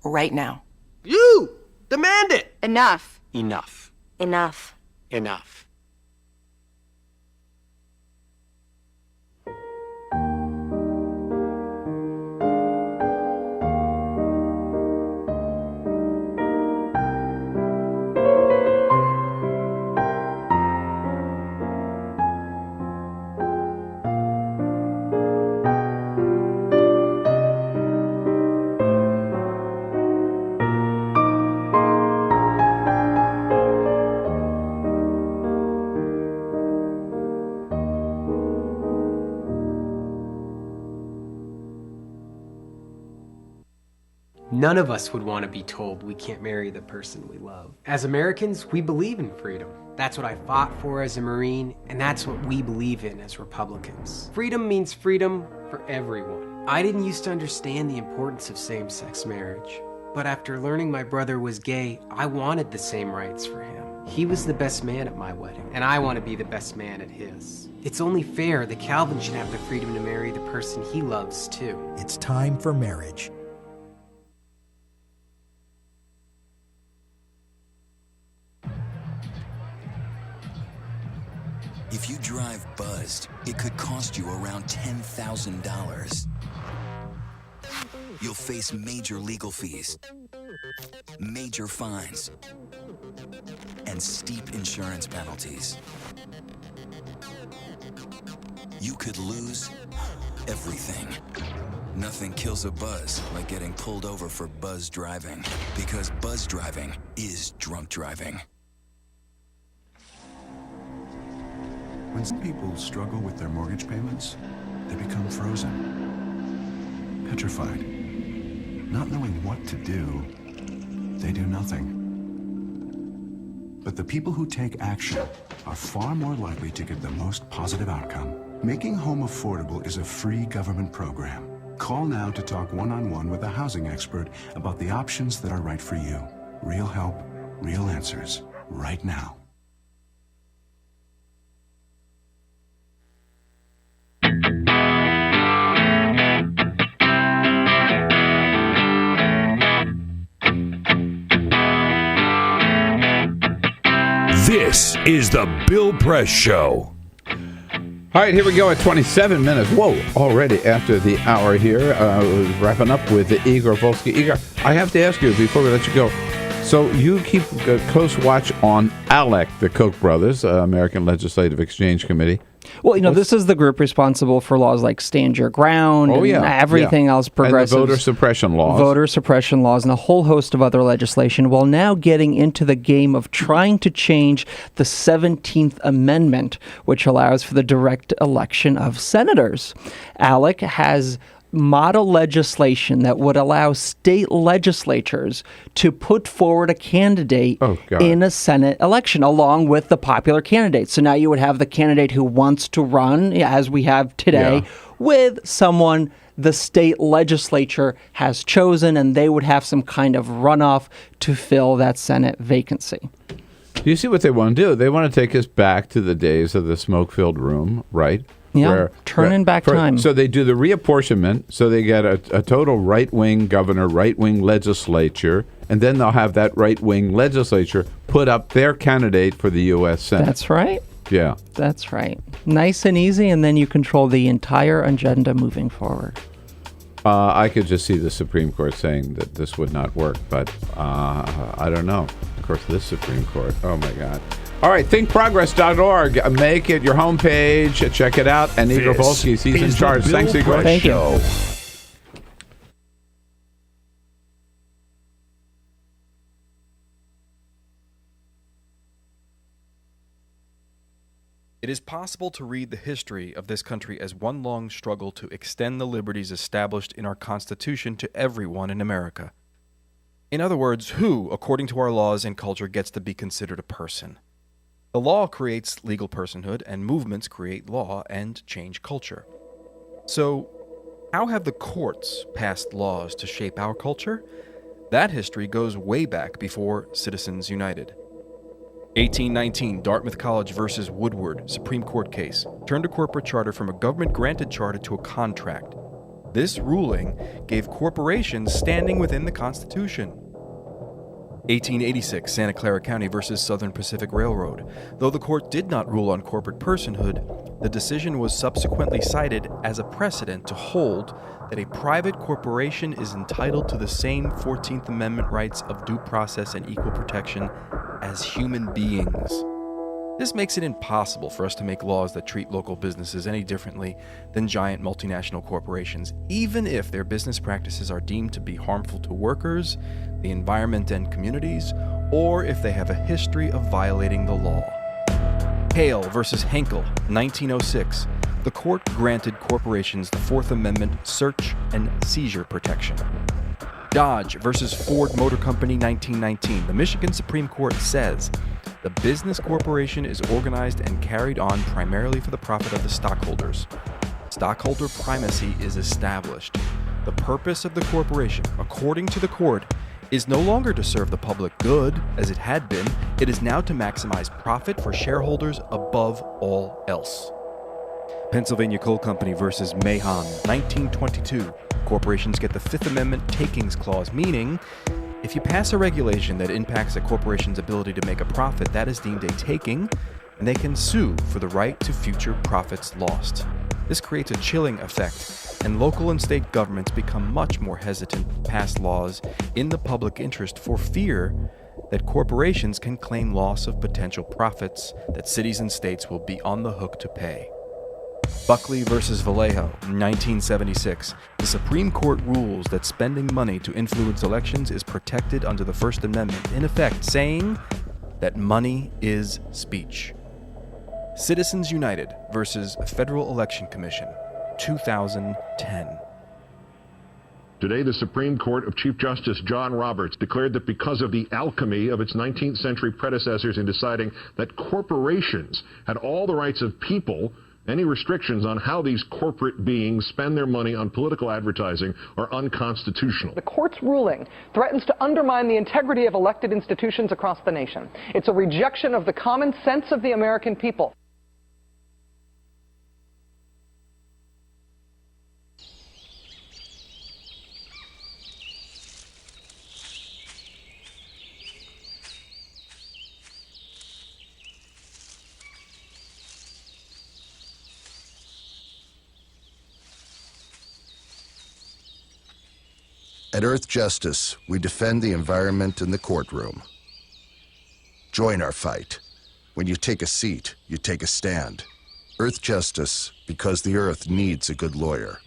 Right now. You! Demand it! Enough. Enough. Enough. Enough. None of us would want to be told we can't marry the person we love. As Americans, we believe in freedom. That's what I fought for as a Marine, and that's what we believe in as Republicans. Freedom means freedom for everyone. I didn't used to understand the importance of same-sex marriage, but after learning my brother was gay, I wanted the same rights for him. He was the best man at my wedding, and I want to be the best man at his. It's only fair that Calvin should have the freedom to marry the person he loves, too. It's time for marriage. If you drive buzzed, it could cost you around $10,000. You'll face major legal fees, major fines, and steep insurance penalties. You could lose everything. Nothing kills a buzz like getting pulled over for buzz driving, because buzz driving is drunk driving. When some people struggle with their mortgage payments, they become frozen, petrified. Not knowing what to do, they do nothing. But the people who take action are far more likely to get the most positive outcome. Making home affordable is a free government program. Call now to talk one-on-one with a housing expert about the options that are right for you. Real help, real answers, right now. This is the Bill Press Show. All right, here we go at 27 minutes. Whoa, already after the hour here. Wrapping up with Igor Volsky. Igor, I have to ask you before we let you go. So you keep a close watch on ALEC, the Koch brothers, American Legislative Exchange Committee. Well, this is the group responsible for laws like Stand Your Ground and everything else progressive. And the voter suppression laws. Voter suppression laws and a whole host of other legislation, while now getting into the game of trying to change the 17th Amendment, which allows for the direct election of senators. ALEC has model legislation that would allow state legislatures to put forward a candidate in a Senate election along with the popular candidate. So now you would have the candidate who wants to run, as we have today, with someone the state legislature has chosen, and they would have some kind of runoff to fill that Senate vacancy. Do you see what they want to do? They want to take us back to the days of the smoke-filled room, right? Yeah, turning back time. So they do the reapportionment, so they get a total right-wing governor, right-wing legislature, and then they'll have that right-wing legislature put up their candidate for the U.S. Senate. That's right. Yeah. That's right. Nice and easy, and then you control the entire agenda moving forward. I could just see the Supreme Court saying that this would not work, but I don't know. Of course, this Supreme Court, oh my God. All right, thinkprogress.org. Make it your homepage. Check it out. And Igor Volsky, he's in charge. Thanks, Igor. Thank you. It is possible to read the history of this country as one long struggle to extend the liberties established in our Constitution to everyone in America. In other words, who, according to our laws and culture, gets to be considered a person? The law creates legal personhood, and movements create law and change culture. So, how have the courts passed laws to shape our culture? That history goes way back before Citizens United. 1819, Dartmouth College versus Woodward, Supreme Court case, turned a corporate charter from a government-granted charter to a contract. This ruling gave corporations standing within the Constitution. 1886, Santa Clara County versus Southern Pacific Railroad. Though the court did not rule on corporate personhood, the decision was subsequently cited as a precedent to hold that a private corporation is entitled to the same 14th Amendment rights of due process and equal protection as human beings. This makes it impossible for us to make laws that treat local businesses any differently than giant multinational corporations, even if their business practices are deemed to be harmful to workers, the environment and communities, or if they have a history of violating the law. Hale versus Henkel, 1906. The court granted corporations the Fourth Amendment search and seizure protection. Dodge versus Ford Motor Company, 1919. The Michigan Supreme Court says the business corporation is organized and carried on primarily for the profit of the stockholders. Stockholder primacy is established. The purpose of the corporation, according to the court, is no longer to serve the public good, as it had been. It is now to maximize profit for shareholders above all else. Pennsylvania Coal Company versus Mahon, 1922. Corporations get the Fifth Amendment takings clause, meaning if you pass a regulation that impacts a corporation's ability to make a profit, that is deemed a taking, and they can sue for the right to future profits lost. This creates a chilling effect, and local and state governments become much more hesitant to pass laws in the public interest for fear that corporations can claim loss of potential profits that cities and states will be on the hook to pay. Buckley versus Vallejo, 1976. The Supreme Court rules that spending money to influence elections is protected under the First Amendment, in effect saying that money is speech. Citizens United versus Federal Election Commission, 2010. Today, the Supreme Court of Chief Justice John Roberts declared that because of the alchemy of its 19th century predecessors in deciding that corporations had all the rights of people, any restrictions on how these corporate beings spend their money on political advertising are unconstitutional. The court's ruling threatens to undermine the integrity of elected institutions across the nation. It's a rejection of the common sense of the American people. At Earth Justice, we defend the environment in the courtroom. Join our fight. When you take a seat, you take a stand. Earth Justice, because the Earth needs a good lawyer.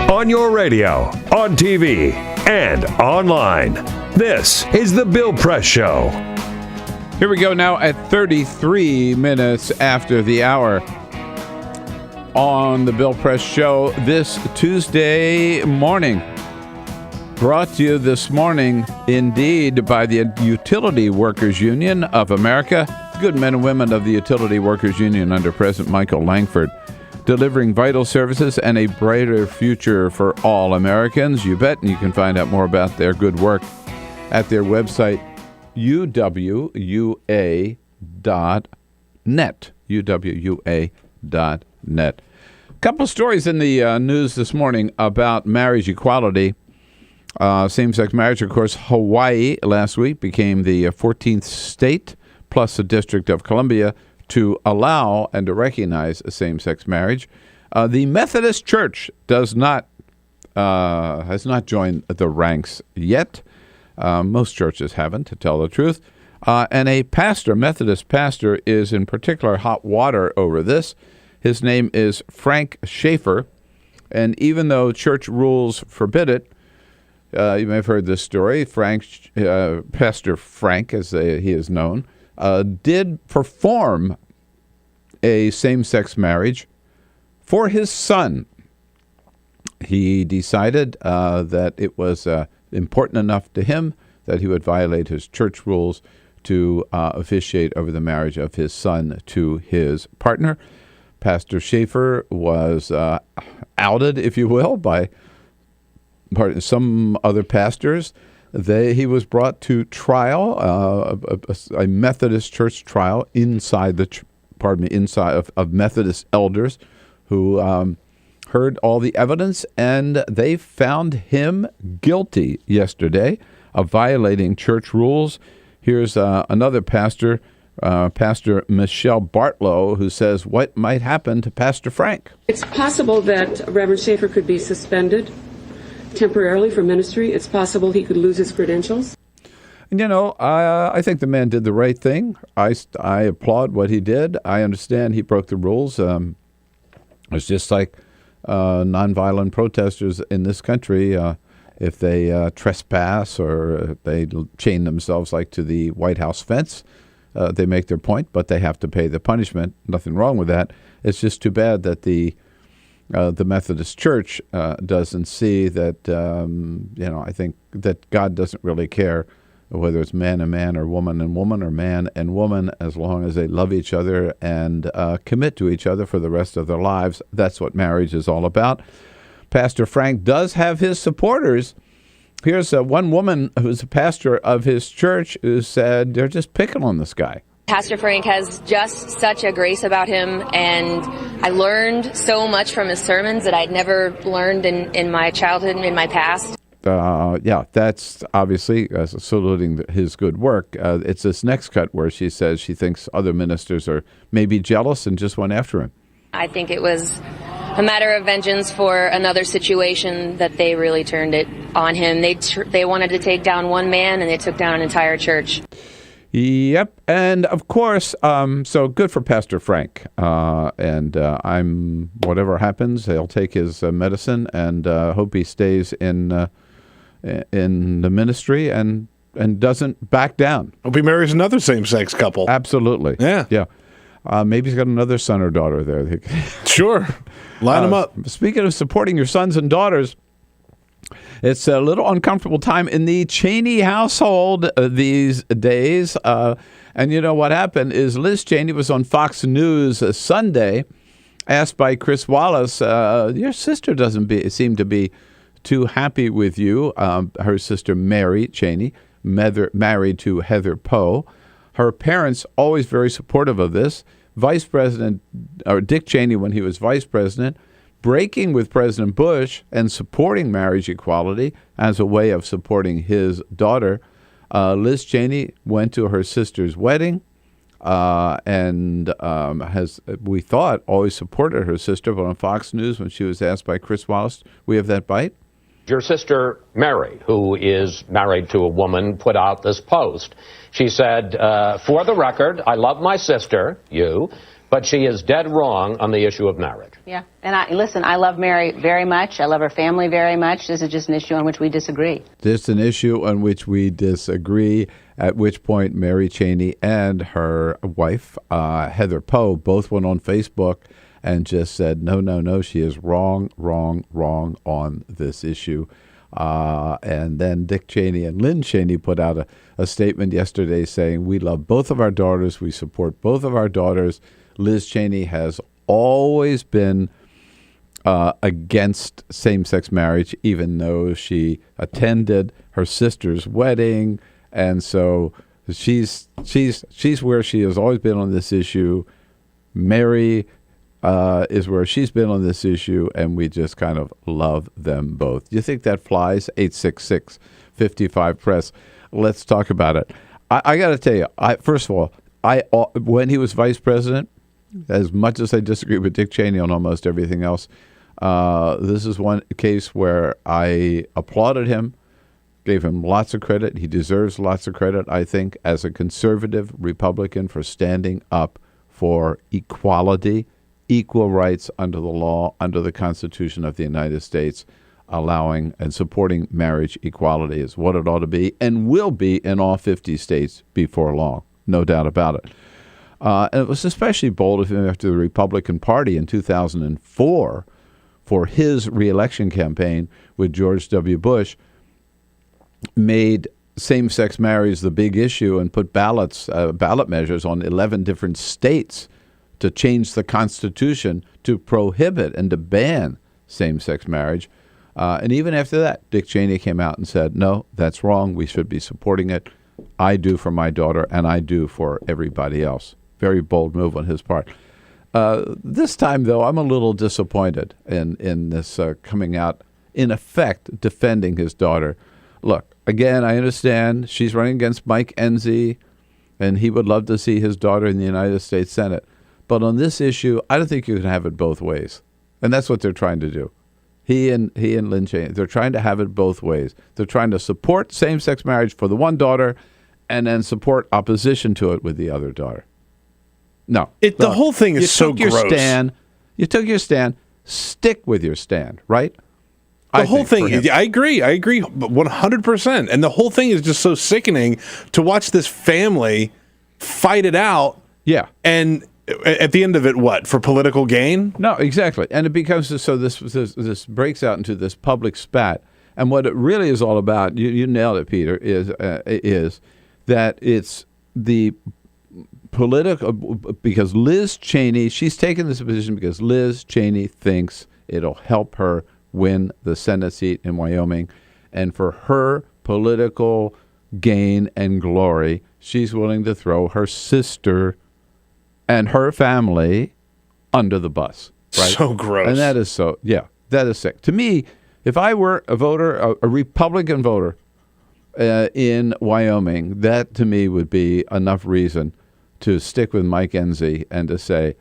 On your radio, on TV, and online. This is The Bill Press Show. Here we go now at 33 minutes after the hour on The Bill Press Show this Tuesday morning. Brought to you this morning, indeed, by the Utility Workers Union of America. Good men and women of the Utility Workers Union under President Michael Langford, delivering vital services and a brighter future for all Americans. You bet. And you can find out more about their good work at their website, uwua.net. uwua.net. A couple stories in the news this morning about marriage equality. Same-sex marriage, of course. Hawaii last week became the 14th state, plus the District of Columbia, to allow and to recognize a same-sex marriage. The Methodist Church has not joined the ranks yet. Most churches haven't, to tell the truth. And a Methodist pastor, is in particular hot water over this. His name is Frank Schaeffer. And even though church rules forbid it, you may have heard this story, Pastor Frank, as he is known, did perform a same-sex marriage for his son. He decided that it was important enough to him that he would violate his church rules to officiate over the marriage of his son to his partner. Pastor Schaeffer was outed, if you will, by some other pastors. He was brought to trial, a Methodist church trial inside of Methodist elders who heard all the evidence, and they found him guilty yesterday of violating church rules. Here's another pastor, Pastor Michelle Bartlow, who says what might happen to Pastor Frank. It's possible that Reverend Schaeffer could be suspended temporarily from ministry. It's possible he could lose his credentials. You know, I think the man did the right thing. I applaud what he did. I understand he broke the rules. It's just like nonviolent protesters in this country. If they trespass or they chain themselves like to the White House fence, they make their point, but they have to pay the punishment. Nothing wrong with that. It's just too bad that the the Methodist Church doesn't see that, I think that God doesn't really care whether it's man and man or woman and woman or man and woman, as long as they love each other and commit to each other for the rest of their lives. That's what marriage is all about. Pastor Frank does have his supporters. Here's one woman who's a pastor of his church who said they're just picking on this guy. Pastor Frank has just such a grace about him, and I learned so much from his sermons that I'd never learned in my childhood and in my past. That's obviously saluting his good work. It's this next cut where she says she thinks other ministers are maybe jealous and just went after him. I think it was a matter of vengeance for another situation that they really turned it on him. They wanted to take down one man, and they took down an entire church. Yep, and of course, so good for Pastor Frank. I'm whatever happens, he'll take his medicine and hope he stays in the ministry and doesn't back down. Hope he marries another same-sex couple. Absolutely. Yeah. Maybe he's got another son or daughter there. Sure, line them up. Speaking of supporting your sons and daughters, it's a little uncomfortable time in the Cheney household these days. And you know what happened is Liz Cheney was on Fox News Sunday, asked by Chris Wallace, your sister doesn't seem to be too happy with you. Her sister Mary Cheney, married to Heather Poe. Her parents always very supportive of this. Vice President, or Dick Cheney when he was vice president, breaking with President Bush and supporting marriage equality as a way of supporting his daughter. Liz Cheney went to her sister's wedding and has, we thought, always supported her sister. But on Fox News, when she was asked by Chris Wallace, we have that bite. Your sister Mary, who is married to a woman, put out this post. She said, for the record, I love my sister, you, but she is dead wrong on the issue of marriage. Yeah, and I love Mary very much. I love her family very much. This is just an issue on which we disagree. This is an issue on which we disagree, at which point Mary Cheney and her wife, Heather Poe, both went on Facebook and just said, no, she is wrong on this issue. And then Dick Cheney and Lynn Cheney put out a statement yesterday saying, we love both of our daughters. We support both of our daughters. Liz Cheney has always been against same-sex marriage, even though she attended her sister's wedding. And so she's where she has always been on this issue. Mary is where she's been on this issue, and we just kind of love them both. Do you think that flies? 866-55-PRESS. Let's talk about it. I got to tell you, first of all, when he was vice president, as much as I disagree with Dick Cheney on almost everything else, this is one case where I applauded him, gave him lots of credit. He deserves lots of credit, I think, as a conservative Republican for standing up for equality, equal rights under the law, under the Constitution of the United States. Allowing and supporting marriage equality is what it ought to be and will be in all 50 states before long, no doubt about it. And it was especially bold of him after the Republican Party in 2004 for his reelection campaign with George W. Bush made same-sex marriage the big issue and put ballot measures on 11 different states to change the Constitution to prohibit and to ban same-sex marriage. And even after that, Dick Cheney came out and said, no, that's wrong. We should be supporting it. I do for my daughter, and I do for everybody else. Very bold move on his part. This time, though, I'm a little disappointed in this coming out, in effect, defending his daughter. Look, again, I understand she's running against Mike Enzi, and he would love to see his daughter in the United States Senate. But on this issue, I don't think you can have it both ways. And that's what they're trying to do. He and Lynn Cheney, they're trying to have it both ways. They're trying to support same-sex marriage for the one daughter and then support opposition to it with the other daughter. No. The whole thing is so gross. You took your stand. Stick with your stand, right? The whole thing, I agree 100%. And the whole thing is just so sickening to watch this family fight it out. Yeah. And at the end of it, what, for political gain? No, exactly. And it becomes so this breaks out into this public spat. And what it really is all about, you nailed it, Peter, is that it's the political, because Liz Cheney, she's taken this position because Liz Cheney thinks it'll help her win the Senate seat in Wyoming. And for her political gain and glory, she's willing to throw her sister and her family under the bus. Right? So gross. And that is that is sick. To me, if I were a voter, a Republican voter in Wyoming, that to me would be enough reason to stick with Mike Enzi and to say,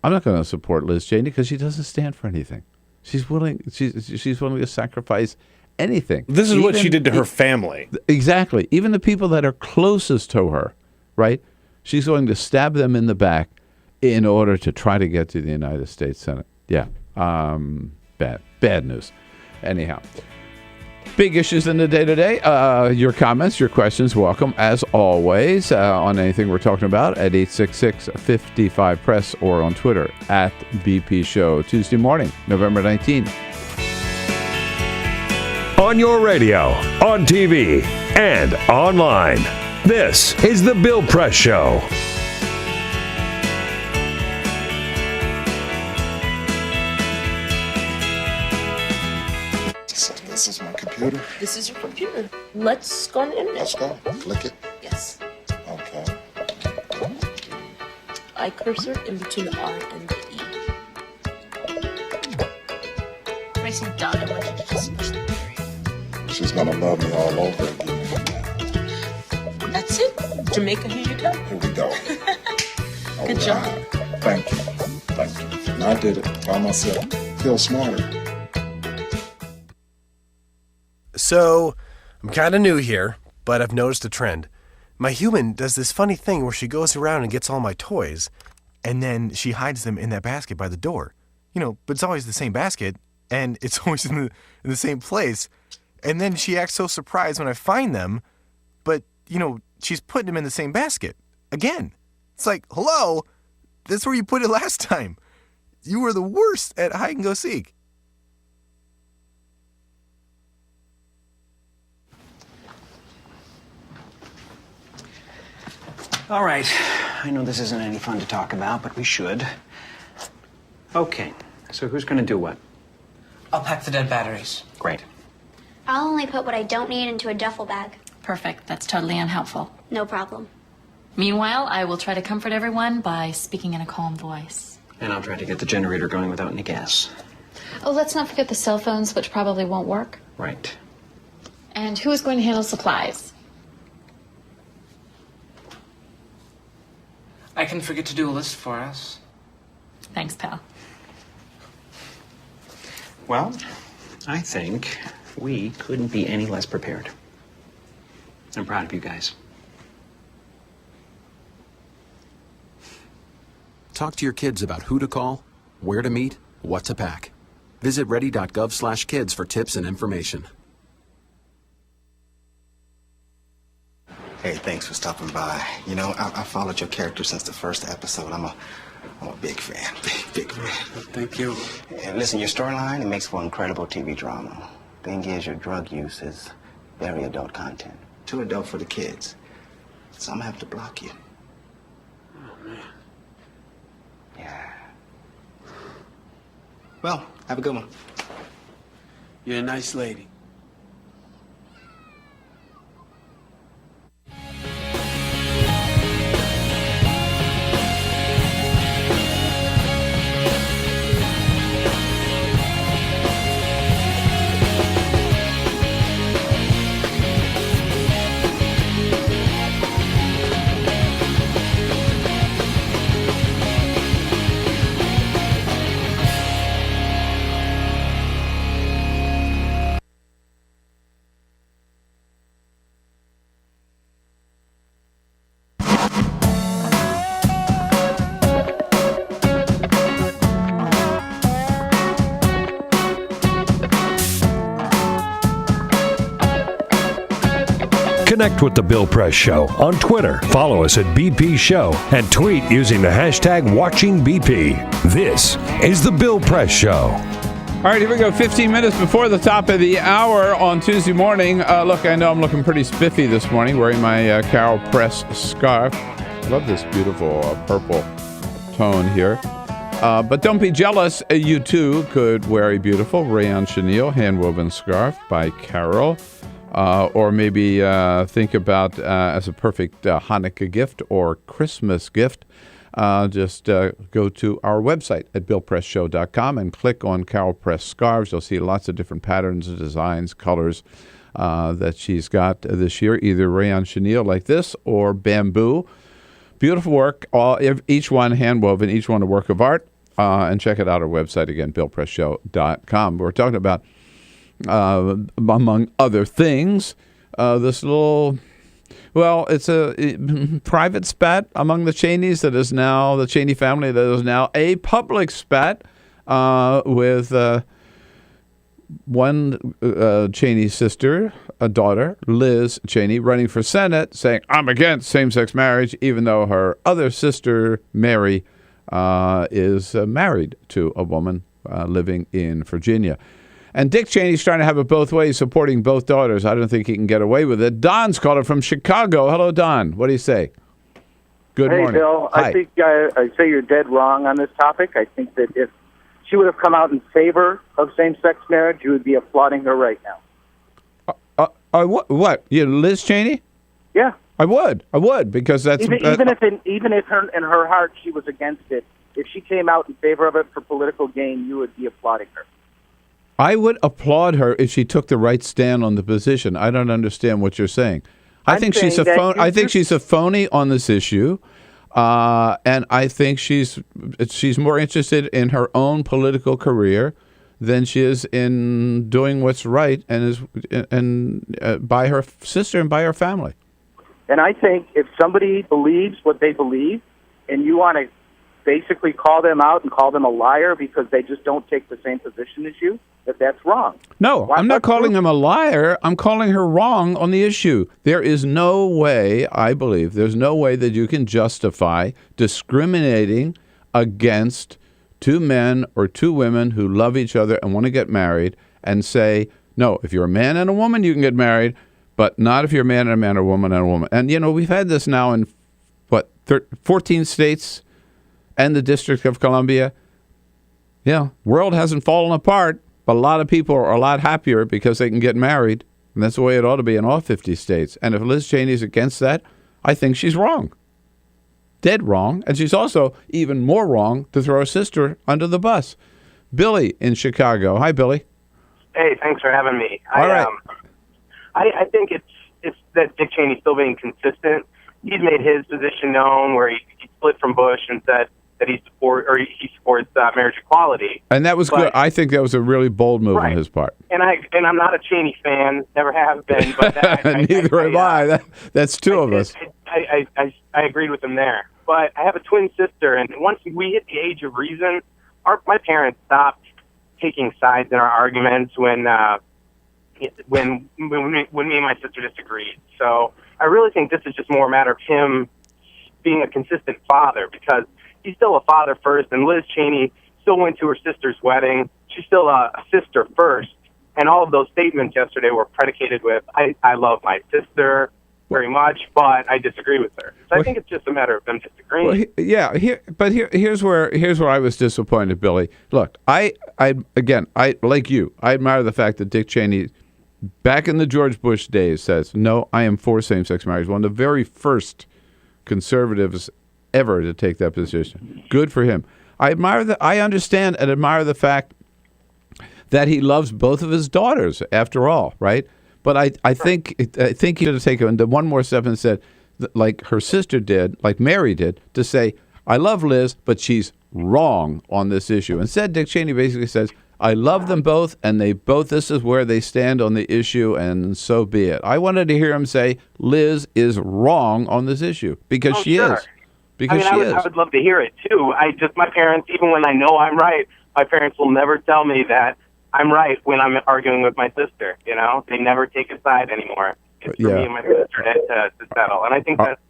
I'm not going to support Liz Cheney because she doesn't stand for anything. She's willing to sacrifice anything. This is what she did to her family. Exactly. Even the people that are closest to her, right? She's going to stab them in the back in order to try to get to the United States Senate. Yeah. Bad news. Anyhow. Big issues in the day today. Your comments, your questions, welcome as always on anything we're talking about at 866-55-PRESS or on Twitter at BP Show. Tuesday morning, November 19th. On your radio, on TV, and online. This is The Bill Press Show. So this is my computer. This is your computer. Let's go on the internet. Let's go. Click it. Yes. Okay. I cursor in between the R and the E. Pressing down, I want you to just push the area. She's gonna love me all over again. That's it. Jamaica, here you go. Here we go. Good job. Thank you. Thank you. And I did it by myself. Feel smarter. So, I'm kind of new here, but I've noticed a trend. My human does this funny thing where she goes around and gets all my toys, and then she hides them in that basket by the door. You know, but it's always the same basket, and it's always in the same place. And then she acts so surprised when I find them, but, you know, she's putting them in the same basket. Again. It's like, hello, that's where you put it last time. You were the worst at hide and go seek. All right. I know this isn't any fun to talk about, but we should. Okay. So who's going to do what? I'll pack the dead batteries. Great. I'll only put what I don't need into a duffel bag. Perfect. That's totally unhelpful. No problem. Meanwhile, I will try to comfort everyone by speaking in a calm voice. And I'll try to get the generator going without any gas. Oh, let's not forget the cell phones, which probably won't work. Right. And who is going to handle supplies? I can forget to do a list for us. Thanks, pal. Well, I think we couldn't be any less prepared. I'm proud of you guys. Talk to your kids about who to call, where to meet, what to pack. Visit ready.gov/kids for tips and information. Hey, thanks for stopping by. You know, I followed your character since the first episode. I'm a big fan. Big fan. Thank you. And listen, your storyline, it makes for incredible TV drama. Thing is, your drug use is very adult content. Too adult for the kids. So I'm gonna have to block you. Oh, man. Yeah. Well, have a good one. You're a nice lady. Connect with The Bill Press Show on Twitter. Follow us at BP Show and tweet using the hashtag WatchingBP. This is The Bill Press Show. All right, here we go. 15 minutes before the top of the hour on Tuesday morning. Look, I know I'm looking pretty spiffy this morning, wearing my Carol Press scarf. I love this beautiful purple tone here. But don't be jealous. You, too, could wear a beautiful rayon chenille hand-woven scarf by Carol. Or maybe think about as a perfect Hanukkah gift or Christmas gift. Just go to our website at billpressshow.com and click on Carol Press Scarves. You'll see lots of different patterns, designs, colors that she's got this year, either rayon chenille like this or bamboo. Beautiful work, each one hand-woven, each one a work of art. And check it out, our website again, billpressshow.com. We're talking about, among other things, this little... Well, it's a private spat among the Cheneys that is now, the Cheney family, that is now a public spat with one Cheney sister, a daughter, Liz Cheney, running for Senate, saying, I'm against same-sex marriage, even though her other sister, Mary, is married to a woman living in Virginia. And Dick Cheney's trying to have it both ways, supporting both daughters. I don't think he can get away with it. Don's caller from Chicago. Hello, Don. What do you say? Good morning. Hey, Bill. Hi. I think I say you're dead wrong on this topic. I think that if she would have come out in favor of same-sex marriage, you would be applauding her right now. What? You, Liz Cheney? Yeah. I would, because that's... Even if in her heart she was against it, if she came out in favor of it for political gain, you would be applauding her. I would applaud her if she took the right stand on the position. I don't understand what you're saying. I think she's a phony on this issue, and I think she's more interested in her own political career than she is in doing what's right and by her sister and by her family. And I think if somebody believes what they believe, and you want to basically call them out and call them a liar because they just don't take the same position as you, that's wrong. No, I'm not calling him a liar. I'm calling her wrong on the issue. There is no way, I believe, there's no way that you can justify discriminating against two men or two women who love each other and want to get married and say, no, if you're a man and a woman, you can get married, but not if you're a man and a man or a woman and a woman. And, we've had this now in, 14 states and the District of Columbia. Yeah, world hasn't fallen apart. But a lot of people are a lot happier because they can get married, and that's the way it ought to be in all 50 states. And if Liz Cheney's against that, I think she's wrong. Dead wrong. And she's also even more wrong to throw her sister under the bus. Billy in Chicago. Hi, Billy. Hey, thanks for having me. All right. I think it's that Dick Cheney's still being consistent. He's made his position known where he split from Bush and said that he supports marriage equality. And that was good. I think that was a really bold move on his part. And I'm not a Cheney fan, never have been. But neither am I. That's two of us. I agreed with him there. But I have a twin sister, and once we hit the age of reason, my parents stopped taking sides in our arguments when me and my sister disagreed. So I really think this is just more a matter of him being a consistent father, because he's still a father first, and Liz Cheney still went to her sister's wedding. She's still a sister first. And all of those statements yesterday were predicated with, I love my sister very much, but I disagree with her. So I think it's just a matter of them disagreeing. Well, here's where I was disappointed, Billy. Look, I like you, I admire the fact that Dick Cheney, back in the George Bush days, says, no, I am for same-sex marriage. One of the very first conservatives ever to take that position. Good for him. I understand and admire the fact that he loves both of his daughters, after all, right? But I think he should have taken one more step and said, like her sister did, like Mary did, to say, I love Liz, but she's wrong on this issue. Instead, Dick Cheney basically says, I love them both, and this is where they stand on the issue, and so be it. I wanted to hear him say, Liz is wrong on this issue, because she is. Because I would love to hear it, too. My parents, even when I know I'm right, my parents will never tell me that I'm right when I'm arguing with my sister, They never take a side anymore. It's for me and my sister to settle. And I think that's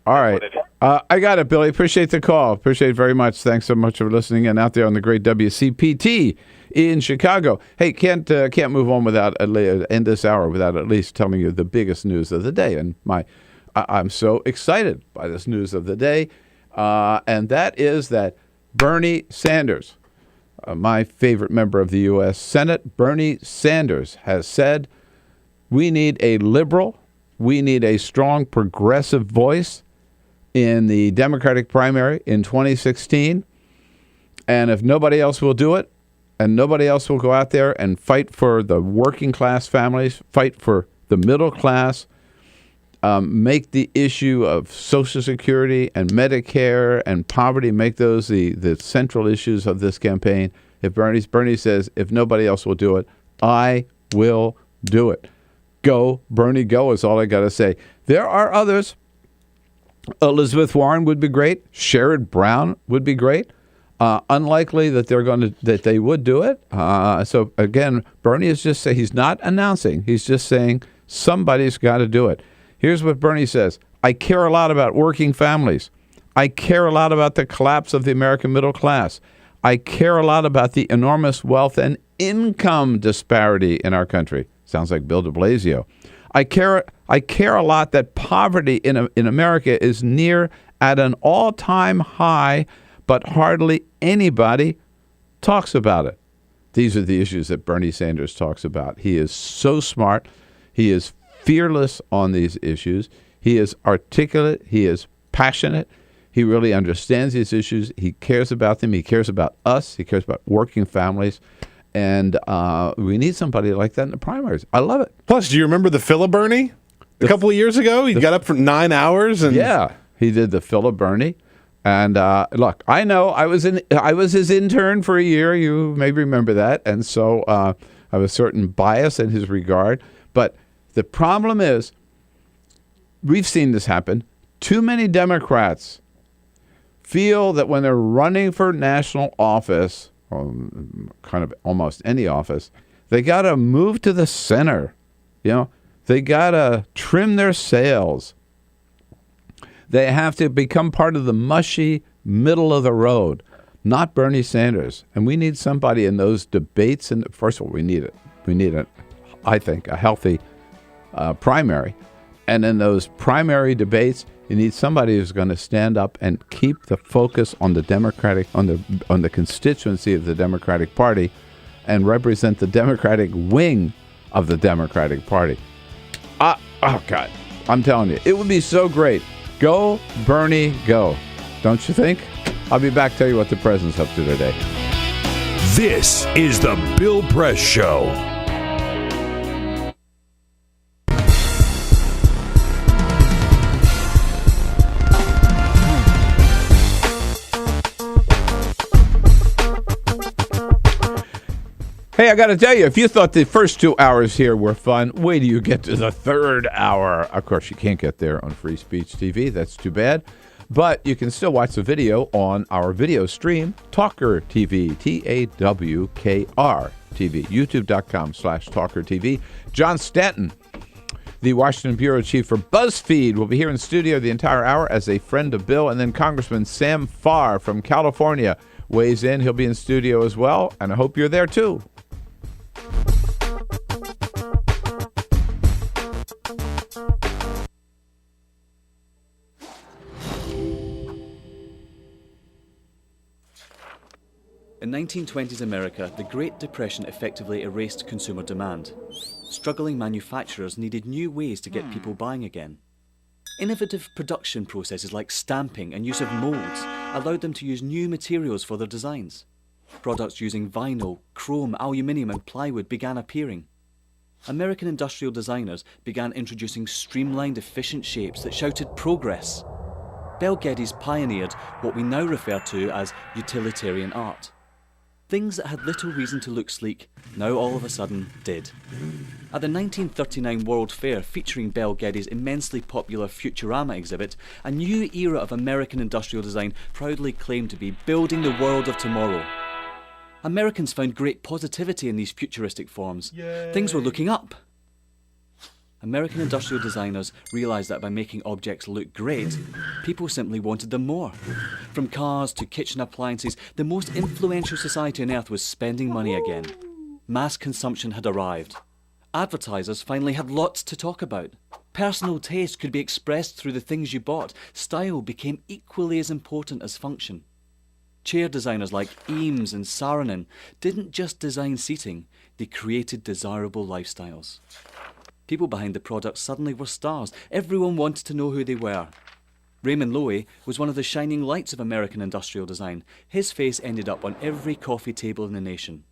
all right. what it is. I got it, Billy. Appreciate the call. Appreciate it very much. Thanks so much for listening and out there on the great WCPT in Chicago. Hey, can't move on without end this hour without at least telling you the biggest news of the day. And I'm so excited by this news of the day, and that is that Bernie Sanders, my favorite member of the U.S. Senate, Bernie Sanders, has said we need a liberal, we need a strong progressive voice in the Democratic primary in 2016. And if nobody else will do it, and nobody else will go out there and fight for the working class families, fight for the middle class, make the issue of Social Security and Medicare and poverty, make those the central issues of this campaign. If Bernie says, if nobody else will do it, I will do it. Go, Bernie, go is all I got to say. There are others. Elizabeth Warren would be great. Sherrod Brown would be great. Unlikely that they would do it. So again, Bernie is just saying, he's not announcing. He's just saying somebody's got to do it. Here's what Bernie says. I care a lot about working families. I care a lot about the collapse of the American middle class. I care a lot about the enormous wealth and income disparity in our country. Sounds like Bill de Blasio. I care a lot that poverty in America is near at an all-time high, but hardly anybody talks about it. These are the issues that Bernie Sanders talks about. He is so smart. He is fearless on these issues. He is articulate. He is passionate. He really understands these issues. He cares about them. He cares about us. He cares about working families. And we need somebody like that in the primaries. I love it. Plus, do you remember the Filibernie a couple of years ago? He got up for 9 hours. And yeah, he did the Filibernie. And look, I know I was his intern for a year. You may remember that. And so I have a certain bias in his regard. But the problem is, we've seen this happen. Too many Democrats feel that when they're running for national office, or kind of almost any office, they got to move to the center. They got to trim their sails. They have to become part of the mushy middle of the road, not Bernie Sanders. And we need somebody in those debates. And first of all, we need I think, a healthy primary. And in those primary debates, you need somebody who's going to stand up and keep the focus on the Democratic, on the constituency of the Democratic Party, and represent the Democratic wing of the Democratic Party. Oh God, I'm telling you, it would be so great. Go, Bernie, go. Don't you think? I'll be back to tell you what the president's up to today. This is the Bill Press Show. Hey, I got to tell you, if you thought the first 2 hours here were fun, wait till you get to the third hour. Of course, you can't get there on Free Speech TV. That's too bad. But you can still watch the video on our video stream, TawkrTV, TAWKR TV, youtube.com/TawkrTV. John Stanton, the Washington Bureau Chief for Buzzfeed, will be here in studio the entire hour as a friend of Bill. And then Congressman Sam Farr from California weighs in. He'll be in studio as well, and I hope you're there too. In 1920s America, the Great Depression effectively erased consumer demand. Struggling manufacturers needed new ways to get people buying again. Innovative production processes like stamping and use of molds allowed them to use new materials for their designs. Products using vinyl, chrome, aluminium and plywood began appearing. American industrial designers began introducing streamlined, efficient shapes that shouted progress. Bell Geddes pioneered what we now refer to as utilitarian art. Things that had little reason to look sleek, now all of a sudden did. At the 1939 World Fair featuring Bell Geddes' immensely popular Futurama exhibit, a new era of American industrial design proudly claimed to be building the world of tomorrow. Americans found great positivity in these futuristic forms. Yay. Things were looking up. American industrial designers realized that by making objects look great, people simply wanted them more. From cars to kitchen appliances, the most influential society on earth was spending money again. Mass consumption had arrived. Advertisers finally had lots to talk about. Personal taste could be expressed through the things you bought. Style became equally as important as function. Chair designers like Eames and Saarinen didn't just design seating, they created desirable lifestyles. People behind the products suddenly were stars. Everyone wanted to know who they were. Raymond Loewy was one of the shining lights of American industrial design. His face ended up on every coffee table in the nation.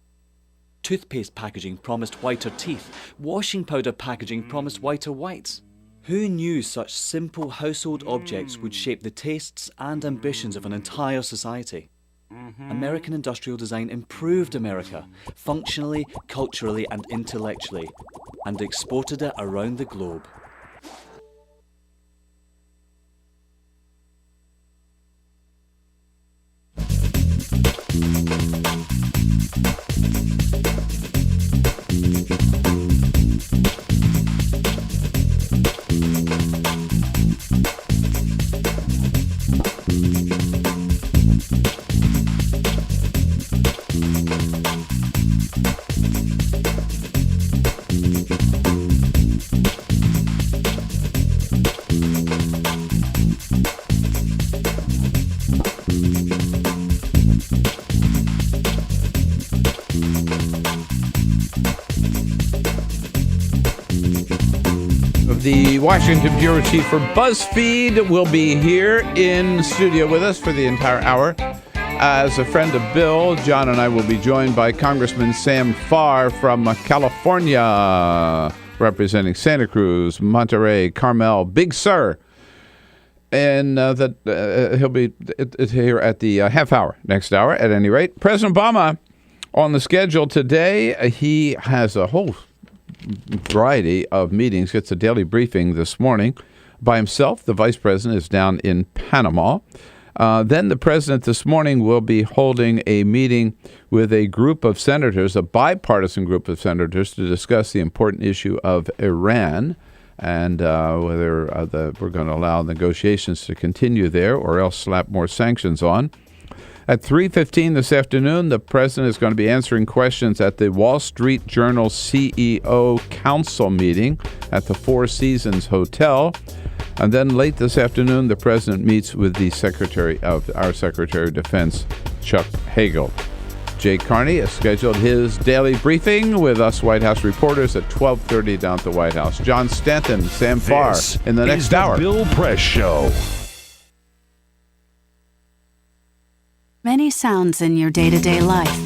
Toothpaste packaging promised whiter teeth. Washing powder packaging promised whiter whites. Who knew such simple household objects would shape the tastes and ambitions of an entire society? American industrial design improved America, functionally, culturally, and intellectually, and exported it around the globe. The Washington Bureau Chief for Buzzfeed will be here in studio with us for the entire hour. As a friend of Bill, John and I will be joined by Congressman Sam Farr from California, representing Santa Cruz, Monterey, Carmel, Big Sur. And he'll be here at the half hour, next hour at any rate. President Obama on the schedule today. He has a whole variety of meetings. Gets a daily briefing this morning by himself. The vice president is down in Panama. Then the president this morning will be holding a meeting with a group of senators, a bipartisan group of senators, to discuss the important issue of Iran and whether we're going to allow negotiations to continue there or else slap more sanctions on. At 3:15 this afternoon, the president is going to be answering questions at the Wall Street Journal CEO Council meeting at the Four Seasons Hotel. And then late this afternoon, the president meets with the Secretary of Defense, Chuck Hagel. Jay Carney has scheduled his daily briefing with us White House reporters at 12:30 down at the White House. John Stanton, Sam Farr in the next hour. Bill Press Show. Many sounds in your day-to-day life.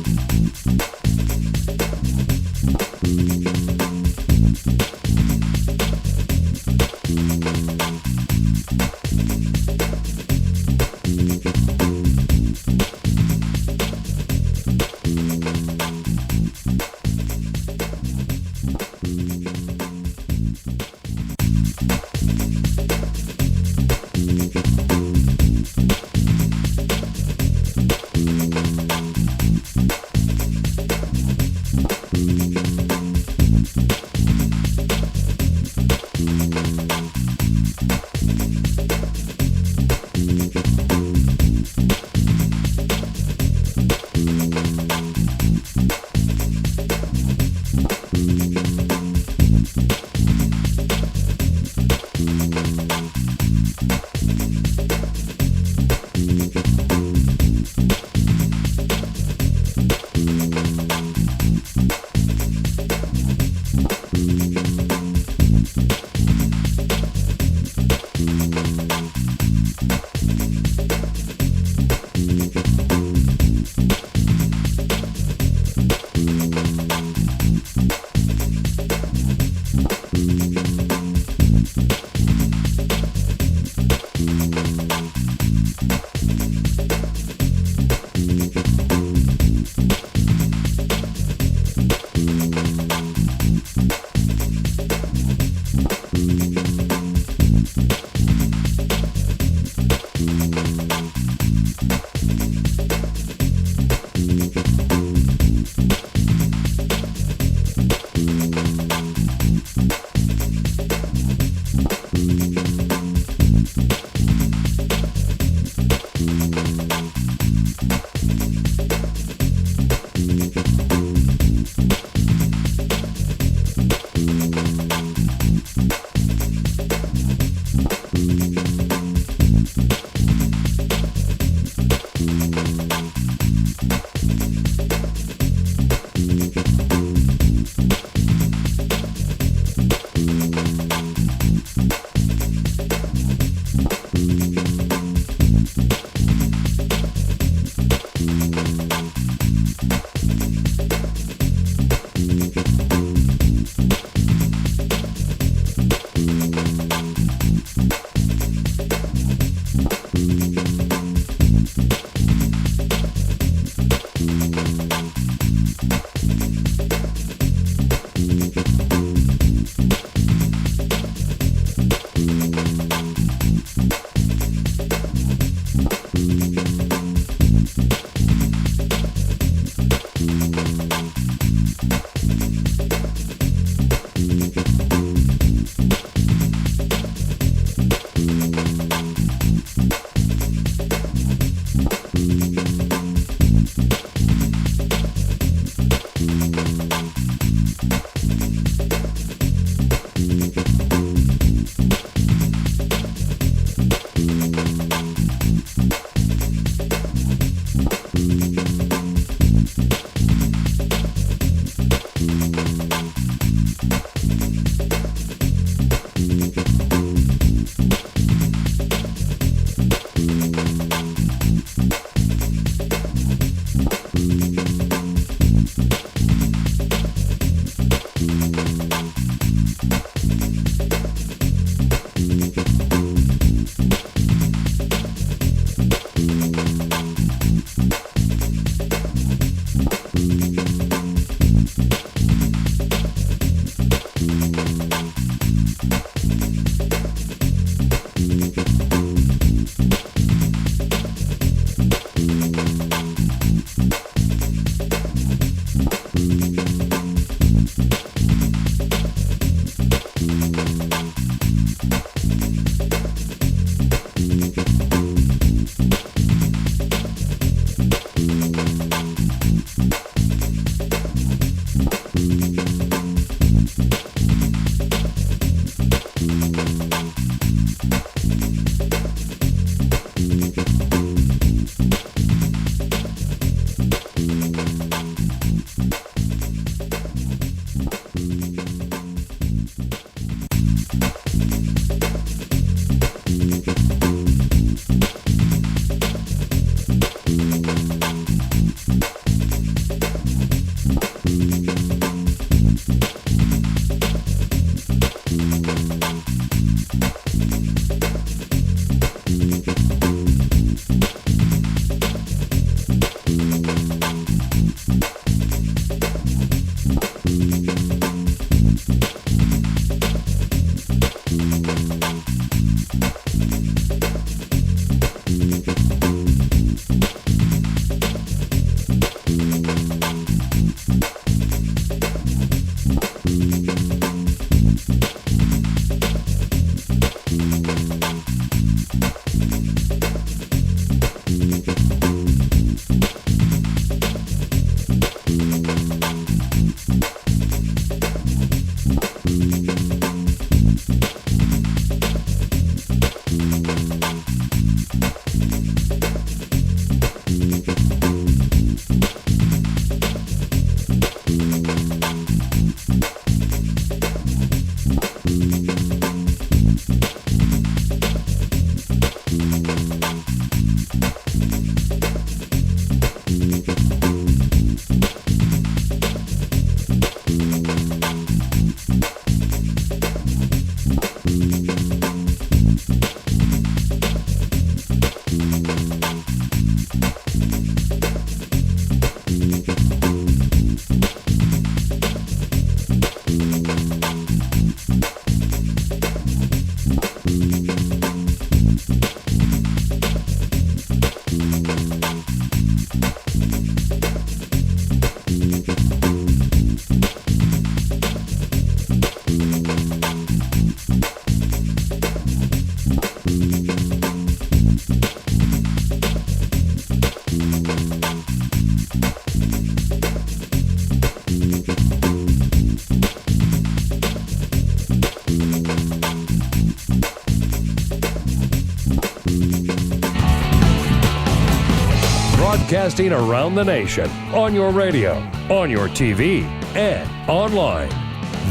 Broadcasting around the nation, on your radio, on your TV, and online.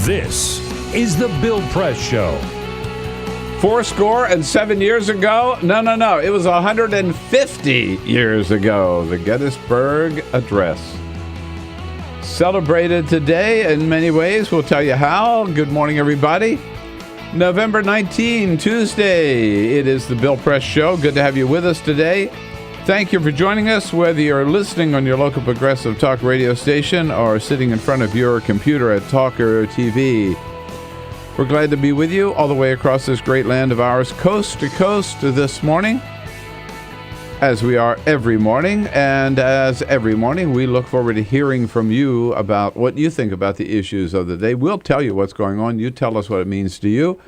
This is The Bill Press Show. 7 years ago? No. It was 150 years ago. The Gettysburg Address. Celebrated today in many ways. We'll tell you how. Good morning, everybody. November 19, Tuesday. It is the Bill Press Show. Good to have you with us today. Thank you for joining us, whether you're listening on your local progressive talk radio station or sitting in front of your computer at TawkrTV. We're glad to be with you all the way across this great land of ours, coast to coast this morning, as we are every morning. And as every morning, we look forward to hearing from you about what you think about the issues of the day. We'll tell you what's going on. You tell us what it means to you,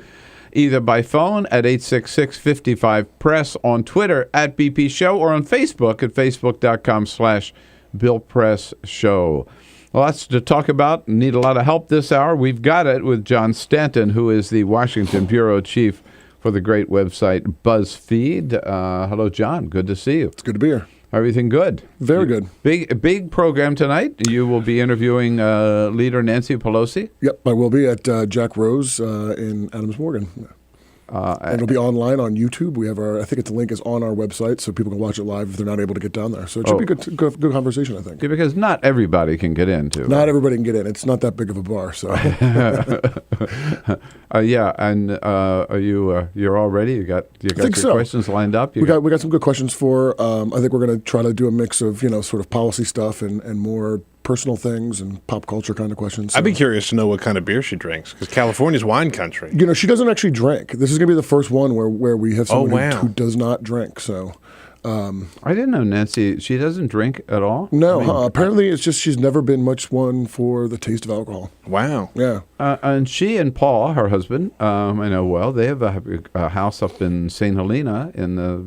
either by phone at 866-55-PRESS, on Twitter at BP Show, or on Facebook at facebook.com/BillPressShow. Lots to talk about. Need a lot of help this hour. We've got it with John Stanton, who is the Washington bureau chief for the great website Buzzfeed. Hello, John. Good to see you. It's good to be here. Everything good? Very good. Big program tonight. You will be interviewing Leader Nancy Pelosi. Yep, I will be at Jack Rose in Adams Morgan. And it'll be online on YouTube. We have I think the link is on our website, so people can watch it live if they're not able to get down there. So it should be good conversation, I think. Yeah, because not everybody can get in, too. Not everybody can get in. It's not that big of a bar, so. Yeah, and you're all ready? You got your questions lined up? We got some good questions for. I think we're going to try to do a mix of sort of policy stuff and more personal things and pop culture kind of questions. So. I'd be curious to know what kind of beer she drinks, because California's wine country. She doesn't actually drink. This is going to be the first one where we have someone who does not drink. So. I didn't know Nancy. She doesn't drink at all? No. Apparently, it's just she's never been much one for the taste of alcohol. Wow. Yeah. And she and Paul, her husband, I know well, they have a house up in St. Helena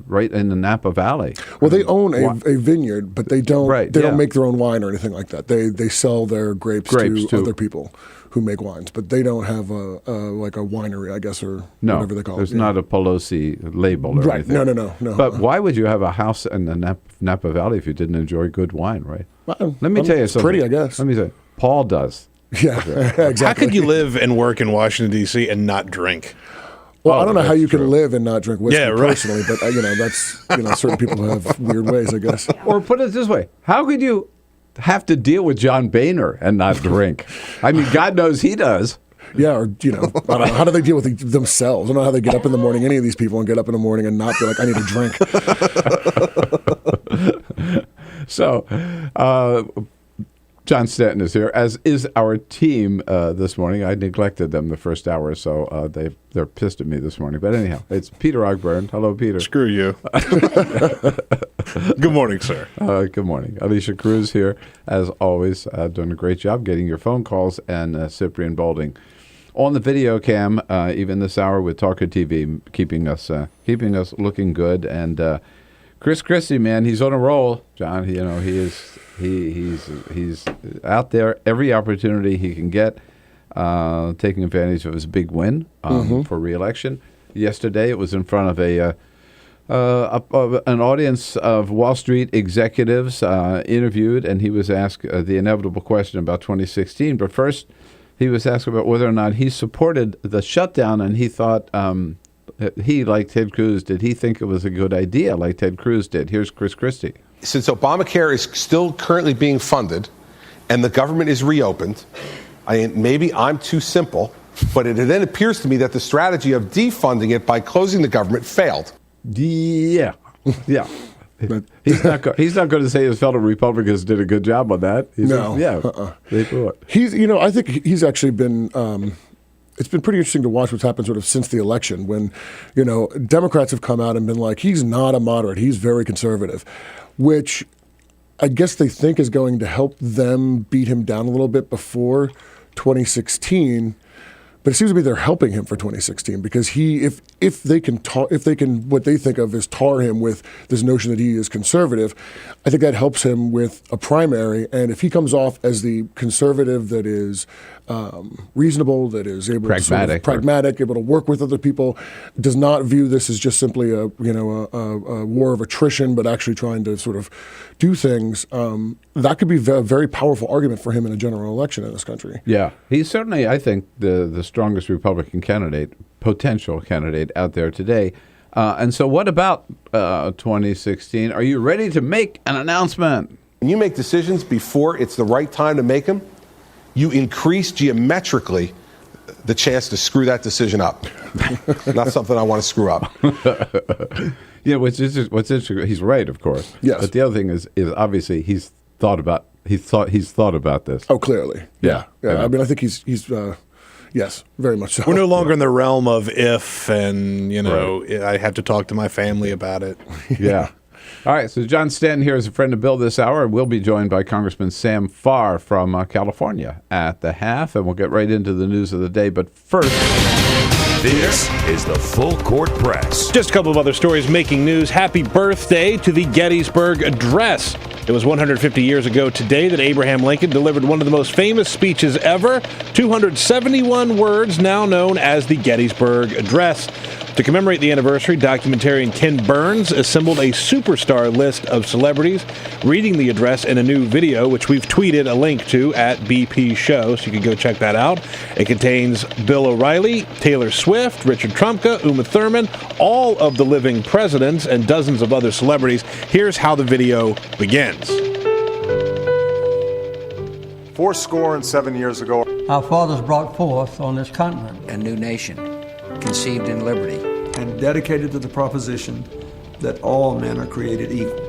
right in the Napa Valley. Well, they own a vineyard, but they don't. Right, they don't make their own wine or anything like that. They sell their grapes to other people who make wines, but they don't have a winery, I guess, or whatever they call it. There's not a Pelosi label or anything. No. But why would you have a house in the Napa Valley if you didn't enjoy good wine, right? Let me tell you something. It's pretty, I guess. Let me say, Paul does. Yeah, exactly. How could you live and work in Washington, D.C. and not drink? Well, I don't know how you can live and not drink whiskey personally, but that's certain people have weird ways, I guess. Or put it this way: how could you have to deal with John Boehner and not drink? I mean, God knows he does. Yeah, or I don't know, how do they deal with themselves? I don't know how they get up in the morning. Any of these people and get up in the morning and not be like, I need a drink. So, John Stanton is here, as is our team this morning. I neglected them the first hour, so they're pissed at me this morning. But anyhow, it's Peter Ogburn. Hello, Peter. Screw you. Good morning, sir. Good morning. Alicia Cruz here, as always, doing a great job getting your phone calls, and Cyprian Balding on the video cam, even this hour with TawkrTV, keeping us looking good. And Chris Christie, man, he's on a roll. John, he's out there every opportunity he can get, taking advantage of his big win for re-election. Yesterday, it was in front of an audience of Wall Street executives interviewed, and he was asked the inevitable question about 2016. But first, he was asked about whether or not he supported the shutdown, and he thought he, like Ted Cruz, did he think it was a good idea like Ted Cruz did? Here's Chris Christie. Since Obamacare is still currently being funded and the government is reopened, maybe I'm too simple, but it then appears to me that the strategy of defunding it by closing the government failed. Yeah. He's not going to his fellow Republicans did a good job on that. They blew it. I think he's actually been. It's been pretty interesting to watch what's happened sort of since the election, when Democrats have come out and been like, he's not a moderate, he's very conservative, which I guess they think is going to help them beat him down a little bit before 2016. But it seems to be they're helping him for 2016 because if they can what they think of as tar him with this notion that he is conservative, I think that helps him with a primary. And if he comes off as the conservative that is reasonable, that is able pragmatic, able to work with other people, does not view this as just simply a war of attrition, but actually trying to sort of do things, that could be a very powerful argument for him in a general election in this country. Yeah, he's certainly, I think, the strongest Republican potential candidate out there today. And so what about 2016? Are you ready to make an announcement? When you make decisions before it's the right time to make them, you increase geometrically the chance to screw that decision up. Not something I want to screw up. Yeah, what's interesting, he's right, of course. Yes. But the other thing is obviously he's thought about this. Oh, clearly. Yeah. I mean, I think he's yes, very much so. We're no longer in the realm of if and, I have to talk to my family about it. Yeah. All right, so John Stanton here is a friend of Bill this hour. We'll be joined by Congressman Sam Farr from California at the half, and we'll get right into the news of the day. But first, this is the Full Court Press. Just a couple of other stories making news. Happy birthday to the Gettysburg Address. It was 150 years ago today that Abraham Lincoln delivered one of the most famous speeches ever, 271 words, now known as the Gettysburg Address. To commemorate the anniversary, documentarian Ken Burns assembled a superstar list of celebrities reading the address in a new video, which we've tweeted a link to at BP Show, so you can go check that out. It contains Bill O'Reilly, Taylor Swift, Richard Trumka, Uma Thurman, all of the living presidents, and dozens of other celebrities. Here's how the video begins. 77 years ago, our fathers brought forth on this continent a new nation, conceived in liberty, and dedicated to the proposition that all men are created equal.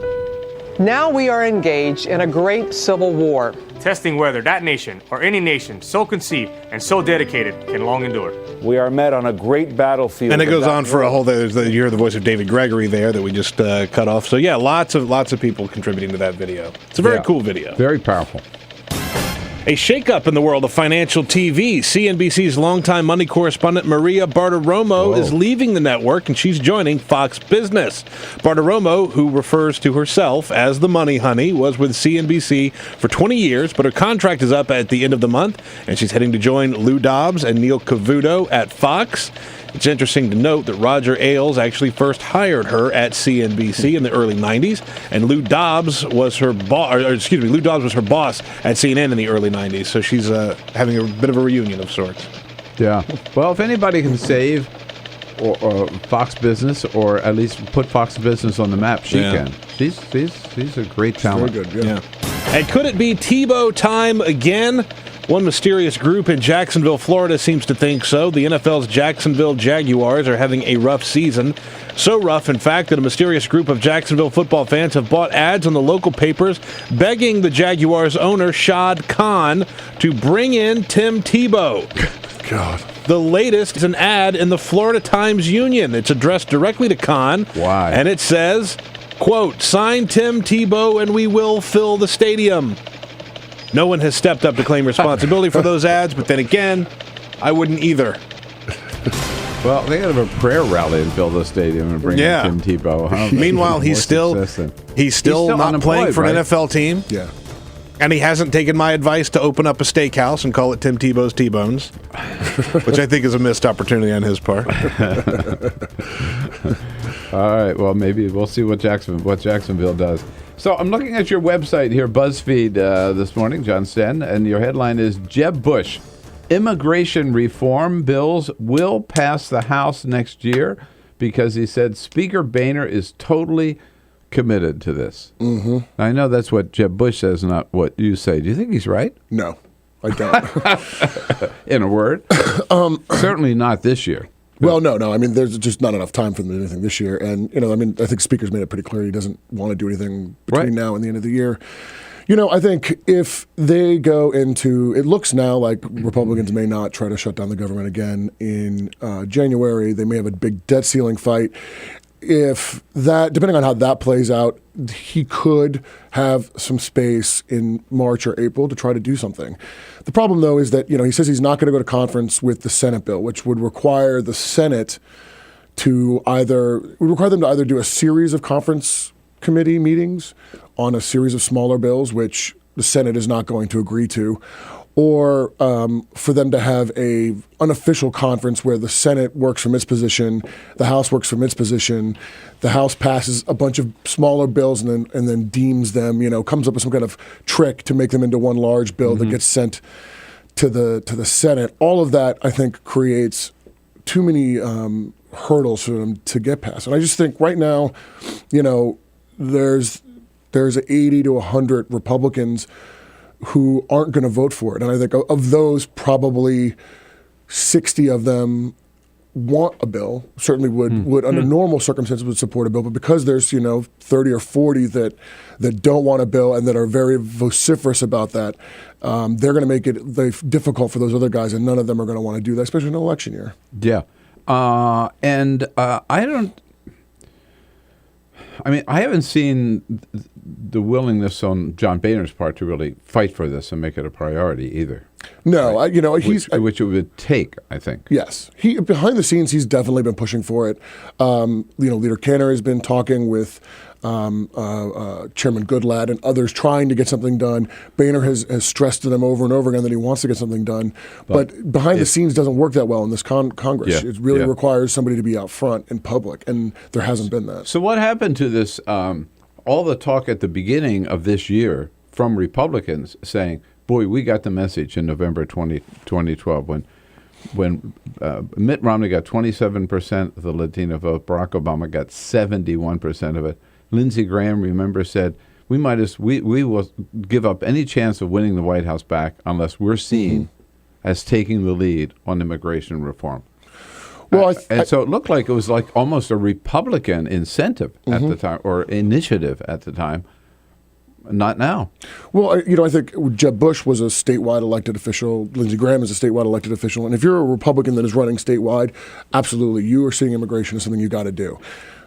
Now we are engaged in a great civil war, testing whether that nation or any nation so conceived and so dedicated can long endure. We are met on a great battlefield. And it goes on for a whole day. You hear the voice of David Gregory there that we just cut off. So yeah, lots of people contributing to that video. It's a very cool video. Very powerful. A shakeup in the world of financial TV. CNBC's longtime money correspondent Maria Bartiromo is leaving the network, and she's joining Fox Business. Bartiromo, who refers to herself as the Money Honey, was with CNBC for 20 years, but her contract is up at the end of the month, and she's heading to join Lou Dobbs and Neil Cavuto at Fox. It's interesting to note that Roger Ailes actually first hired her at CNBC in the early 90s, and Lou Dobbs was her boss at CNN in the early 90s, so she's having a bit of a reunion of sorts. Yeah. Well, if anybody can save or Fox Business, or at least put Fox Business on the map, she can. She's a great talent. Very good, yeah. And could it be Tebow time again? One mysterious group in Jacksonville, Florida seems to think so. The NFL's Jacksonville Jaguars are having a rough season. So rough, in fact, that a mysterious group of Jacksonville football fans have bought ads on the local papers begging the Jaguars owner, Shad Khan, to bring in Tim Tebow. God. The latest is an ad in the Florida Times-Union. It's addressed directly to Khan. Why? And it says, quote, "Sign Tim Tebow and we will fill the stadium." No one has stepped up to claim responsibility for those ads, but then again, I wouldn't either. Well, they got to have a prayer rally and fill the stadium and bring in Tim Tebow. Huh? Meanwhile, he's still not playing for an NFL team. Yeah. And he hasn't taken my advice to open up a steakhouse and call it Tim Tebow's T-Bones, which I think is a missed opportunity on his part. All right. Well, maybe we'll see what Jacksonville does. So I'm looking at your website here, Buzzfeed, this morning, John Stanton, and your headline is Jeb Bush. Immigration reform bills will pass the House next year because he said Speaker Boehner is totally committed to this. Mm-hmm. I know that's what Jeb Bush says, not what you say. Do you think he's right? No, I don't. In a word? Certainly not this year. Well, no. I mean, there's just not enough time for him to do anything this year. And, I think Speaker's made it pretty clear he doesn't want to do anything between now and the end of the year. I think if they go into, it looks now like Republicans may not try to shut down the government again in January. They may have a big debt ceiling fight. if that, depending on how that plays out, he could have some space in March or April to try to do something. The problem, though, is that he says he's not going to go to conference with the Senate bill, which would require the Senate to either do a series of conference committee meetings on a series of smaller bills, which the Senate is not going to agree to, or for them to have a unofficial conference where the Senate works from its position, the House works from its position, the House passes a bunch of smaller bills and then deems them, comes up with some kind of trick to make them into one large bill that gets sent to the Senate. All of that, I think, creates too many hurdles for them to get past. And I just think right now, there's 80 to 100 Republicans who aren't going to vote for it. And I think of those, probably 60 of them want a bill, certainly would under normal circumstances would support a bill. But because there's, 30 or 40 that don't want a bill and that are very vociferous about that, they're going to make it difficult for those other guys, and none of them are going to want to do that, especially in an election year. Yeah. I haven't seen the willingness on John Boehner's part to really fight for this and make it a priority either. No, which it would take, I think. Yes, behind the scenes, he's definitely been pushing for it. Leader Cantor has been talking with Chairman Goodlatte and others trying to get something done. Boehner has stressed to them over and over again that he wants to get something done. But behind the scenes doesn't work that well in this Congress. Yeah, it really requires somebody to be out front in public, and there hasn't been that. So what happened to this, all the talk at the beginning of this year from Republicans saying, boy, we got the message in November 2012 when Mitt Romney got 27% of the Latino vote, Barack Obama got 71% of it. Lindsey Graham, remember, said, we will give up any chance of winning the White House back unless we're seen as taking the lead on immigration reform. Well, so it looked like it was like almost a Republican incentive at the time, or initiative at the time. Not now. Well, I think Jeb Bush was a statewide elected official. Lindsey Graham is a statewide elected official. And if you're a Republican that is running statewide, absolutely, you are seeing immigration as something you got to do.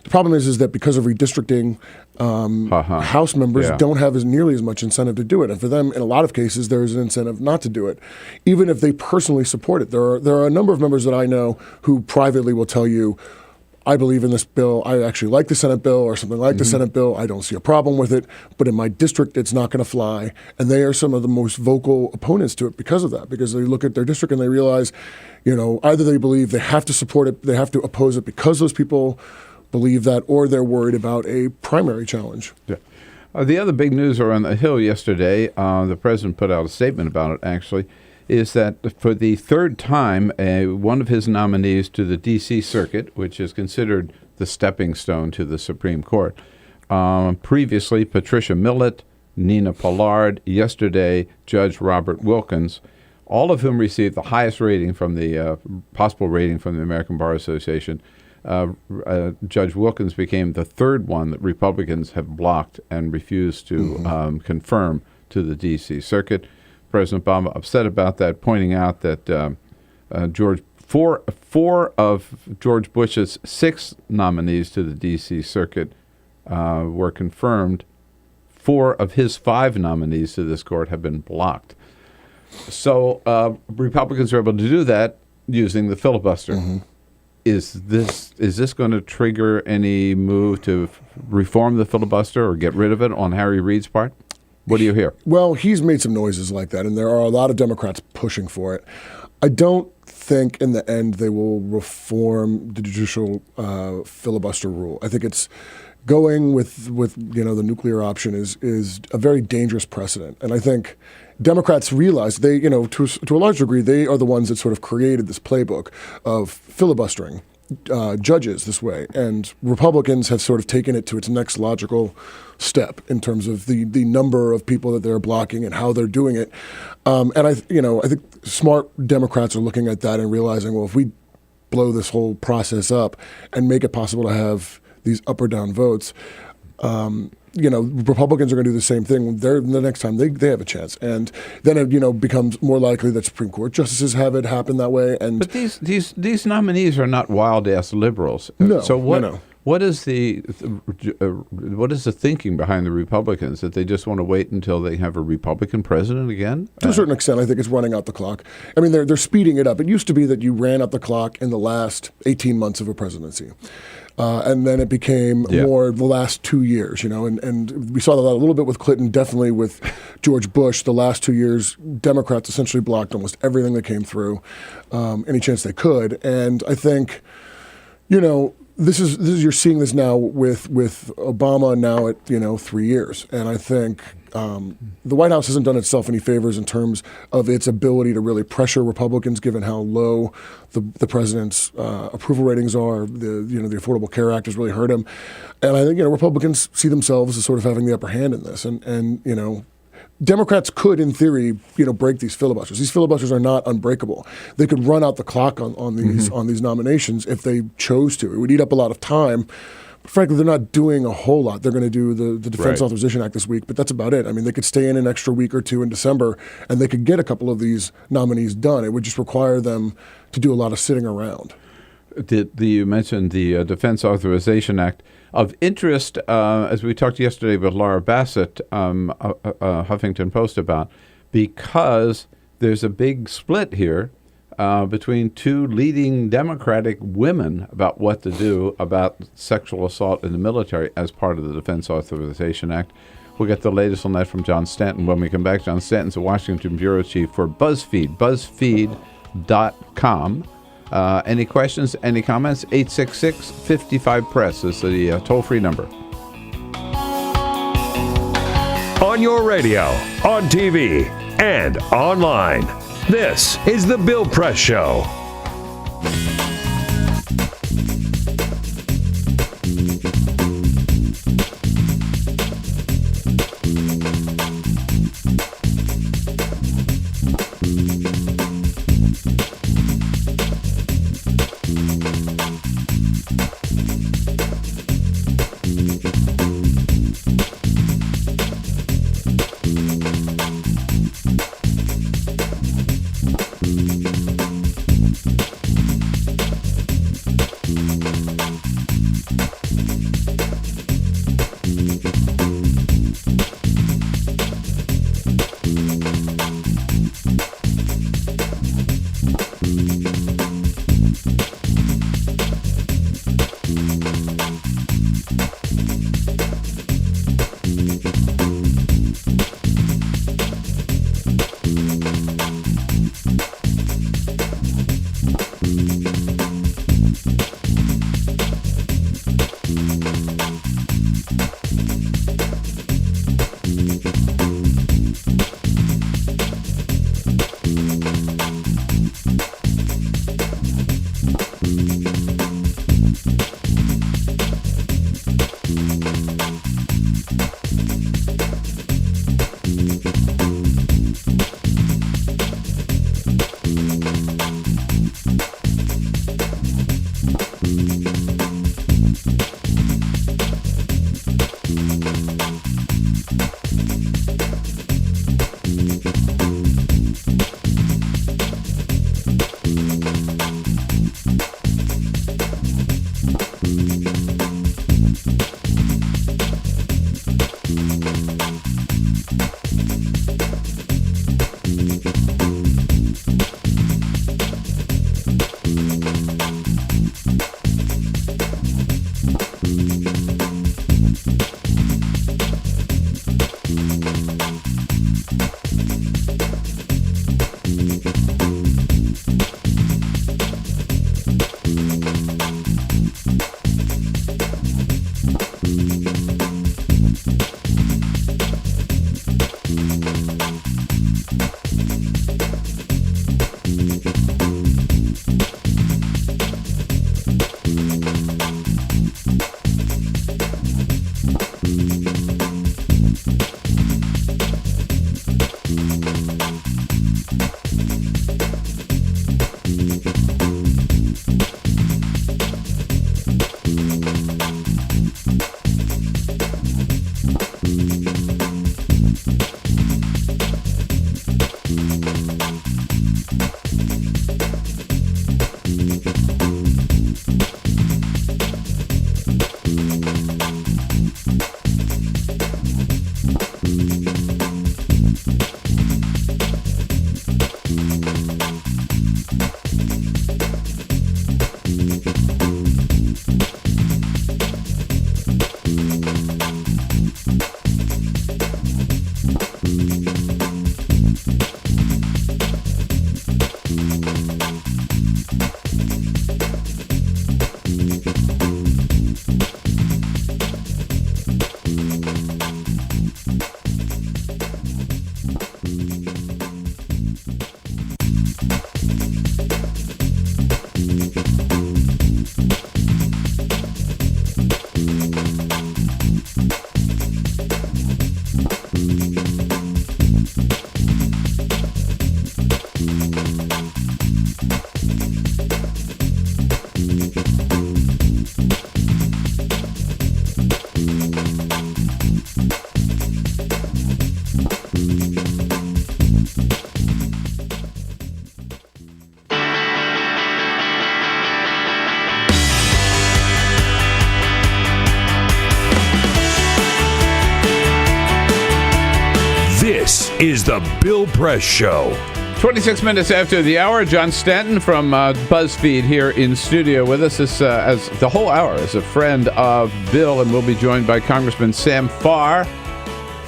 The problem is that because of redistricting, House members don't have nearly as much incentive to do it. And for them, in a lot of cases, there is an incentive not to do it, even if they personally support it. There are a number of members that I know who privately will tell you, I believe in this bill. I actually like the Senate bill or something like the Senate bill. I don't see a problem with it. But in my district, it's not going to fly. And they are some of the most vocal opponents to it because of that, because they look at their district and they realize, either they believe they have to support it, they have to oppose it because those people believe that, or they're worried about a primary challenge. Yeah. The other big news around the Hill yesterday, the president put out a statement about it, actually, is that for the third time, one of his nominees to the D.C. Circuit, which is considered the stepping stone to the Supreme Court, previously Patricia Millett, Nina Pollard, yesterday Judge Robert Wilkins, all of whom received the highest rating from the possible rating from the American Bar Association. Judge Wilkins became the third one that Republicans have blocked and refused to confirm to the D.C. Circuit. President Obama upset about that, pointing out that four of George Bush's 6 nominees to the D.C. Circuit were confirmed. 4 of his 5 nominees to this court have been blocked. So Republicans are able to do that using the filibuster. Is this going to trigger any move to reform the filibuster or get rid of it on Harry Reid's part? What do you hear? Well, he's made some noises like that, and there are a lot of Democrats pushing for it. I don't think in the end they will reform the judicial filibuster rule. I think it's going with the nuclear option is a very dangerous precedent, and I think Democrats realize they, to a large degree, they are the ones that sort of created this playbook of filibustering judges this way, and Republicans have sort of taken it to its next logical step in terms of the number of people that they're blocking and how they're doing it. And I think smart Democrats are looking at that and realizing, well, if we blow this whole process up and make it possible to have these up or down votes, Republicans are going to do the same thing. The next time they have a chance, and then it becomes more likely that Supreme Court justices have it happen that way. And but these nominees are not wild ass liberals. No, so What is the thinking behind the Republicans, that they just want to wait until they have a Republican president again? To a certain extent, I think it's running out the clock. I mean, they're speeding it up. It used to be that you ran out the clock in the last 18 months of a presidency. And then it became more the last 2 years, and we saw that a little bit with Clinton, definitely with George Bush. The last 2 years, Democrats essentially blocked almost everything that came through, any chance they could. And I think, this is you're seeing this now with Obama now at 3 years, and I think the White House hasn't done itself any favors in terms of its ability to really pressure Republicans, given how low the president's approval ratings are. The Affordable Care Act has really hurt him, and I think Republicans see themselves as sort of having the upper hand in this, and Democrats could, in theory, break these filibusters. These filibusters are not unbreakable. They could run out the clock on these nominations if they chose to. It would eat up a lot of time. But frankly, they're not doing a whole lot. They're going to do the Defense Authorization Act this week, but that's about it. I mean, they could stay in an extra week or two in December, and they could get a couple of these nominees done. It would just require them to do a lot of sitting around. You mentioned the Defense Authorization Act. Of interest, as we talked yesterday with Laura Bassett, Huffington Post about, because there's a big split here between two leading Democratic women about what to do about sexual assault in the military as part of the Defense Authorization Act. We'll get the latest on that from John Stanton when we come back. John Stanton's a Washington bureau chief for Buzzfeed, buzzfeed.com. Any questions, any comments? 866-55-PRESS is the toll-free number. On your radio, on TV, and online. This is The Bill Press Show. is the Bill Press Show. 26 minutes after the hour, John Stanton from Buzzfeed here in studio with us as the whole hour as a friend of Bill, and we'll be joined by Congressman Sam Farr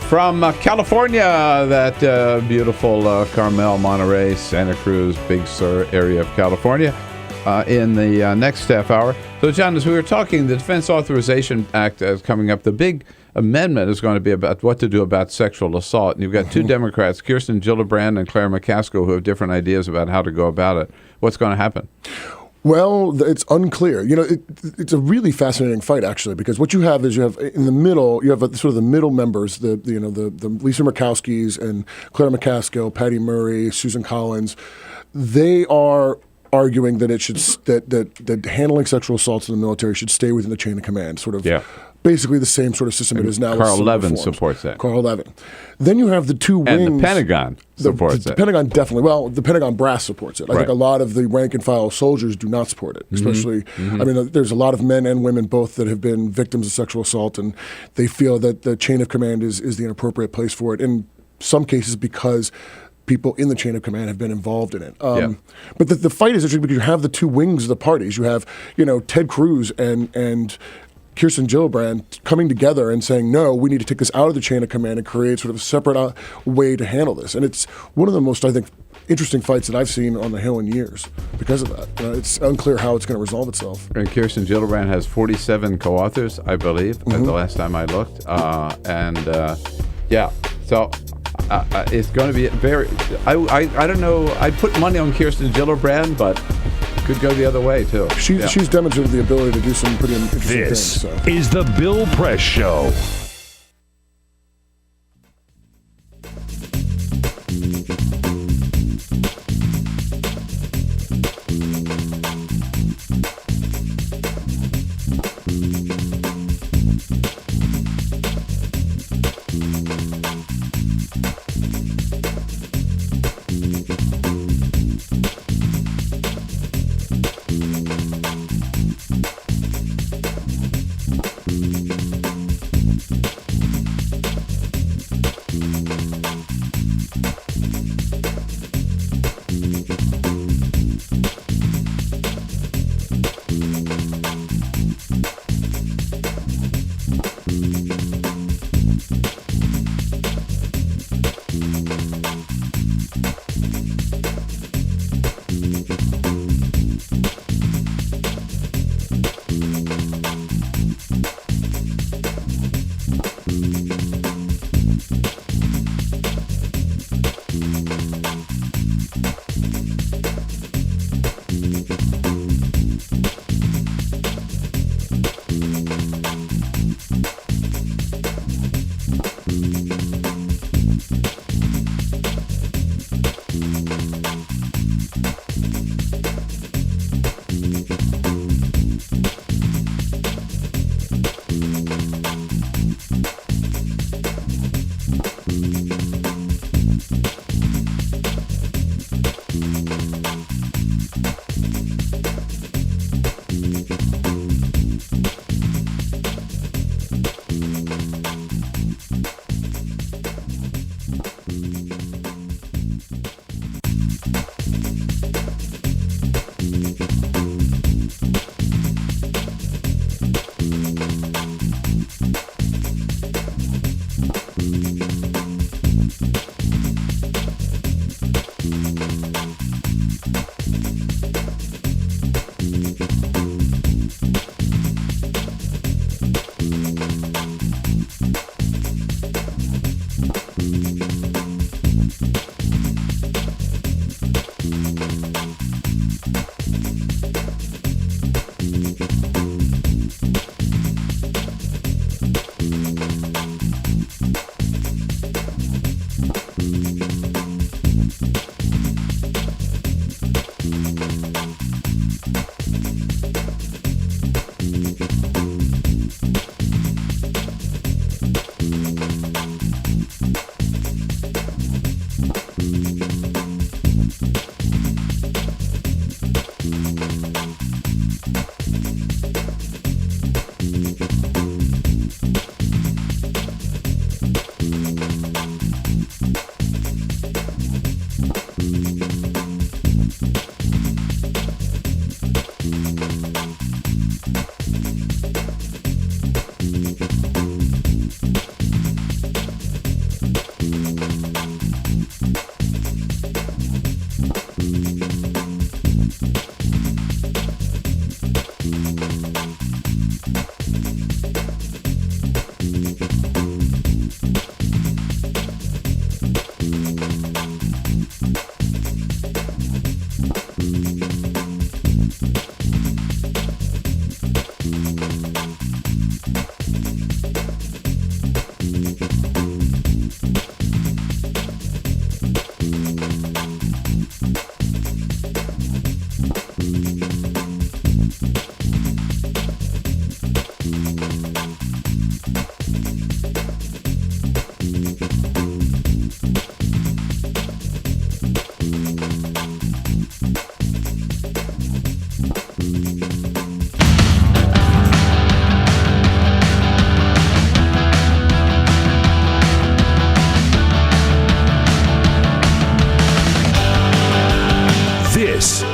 from California, that beautiful Carmel, Monterey, Santa Cruz, Big Sur area of California, in the next half hour. So, John, as we were talking, the Defense Authorization Act is coming up. The big amendment is going to be about what to do about sexual assault. And you've got two Democrats, Kirsten Gillibrand and Claire McCaskill, who have different ideas about how to go about it. What's going to happen? Well, it's unclear. It's a really fascinating fight, actually, because what you have is in the middle, you have sort of the middle members, the Lisa Murkowskis and Claire McCaskill, Patty Murray, Susan Collins. They are arguing that that handling sexual assaults in the military should stay within the chain of command, sort of basically the same sort of system it is now. Carl Levin supports that. Carl Levin. Then you have the two wings. And the Pentagon supports it. The Pentagon definitely. Well, the Pentagon brass supports it. I think a lot of the rank and file soldiers do not support it, especially, I mean, there's a lot of men and women both that have been victims of sexual assault, and they feel that the chain of command is the inappropriate place for it. In some cases, because people in the chain of command have been involved in it. But the fight is interesting because you have the two wings of the parties. You have, Ted Cruz and Kirsten Gillibrand coming together and saying, no, we need to take this out of the chain of command and create sort of a separate way to handle this. And it's one of the most, I think, interesting fights that I've seen on the Hill in years because of that. It's unclear how it's going to resolve itself. And Kirsten Gillibrand has 47 co-authors, I believe, the last time I looked. So it's going to be very. I don't know. I put money on Kirsten Gillibrand, but could go the other way too. She's demonstrated the ability to do some pretty interesting things. This is the Bill Press Show.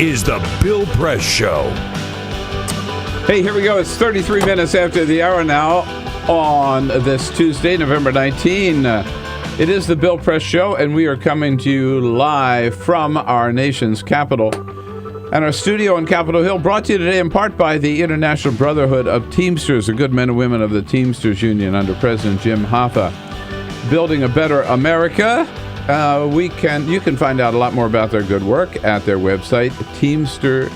is the Bill Press Show. Hey, here we go. It's 33 minutes after the hour now on this Tuesday, November 19. It is the Bill Press Show, and we are coming to you live from our nation's capital and our studio on Capitol Hill, brought to you today in part by the International Brotherhood of Teamsters, the good men and women of the Teamsters Union under President Jim Hoffa. Building a better America. You can find out a lot more about their good work at their website, teamster.org.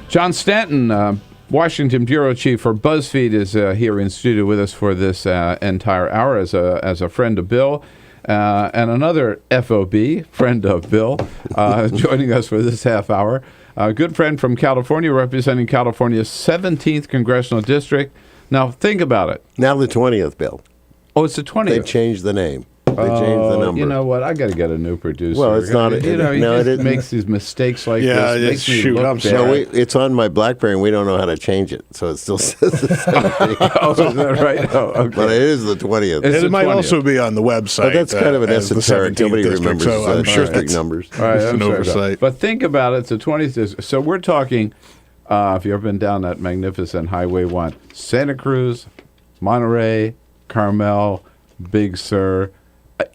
John Stanton, Washington bureau chief for Buzzfeed, is here in studio with us for this entire hour as a friend of Bill, and another FOB, friend of Bill, joining us for this half hour. A good friend from California, representing California's 17th congressional district. Now, think about it. Now the 20th, Bill. Oh, it's the 20th. They changed the name. They changed the number. You know what? I got to get a new producer. Well, it's not. He just makes these mistakes like yeah, this. Shoot, I'm sorry. No, it's on my BlackBerry, and we don't know how to change it, so it still says the same thing. Oh, is that right? Oh, okay. But it is the 20th. It might also be on the website. But that's kind of an esoteric. Nobody remembers I'm sure district numbers. All right, it's an oversight. But think about it. It's the 20th. So we're talking, if you've ever been down that magnificent Highway 1, Santa Cruz, Monterey, Carmel, Big Sur.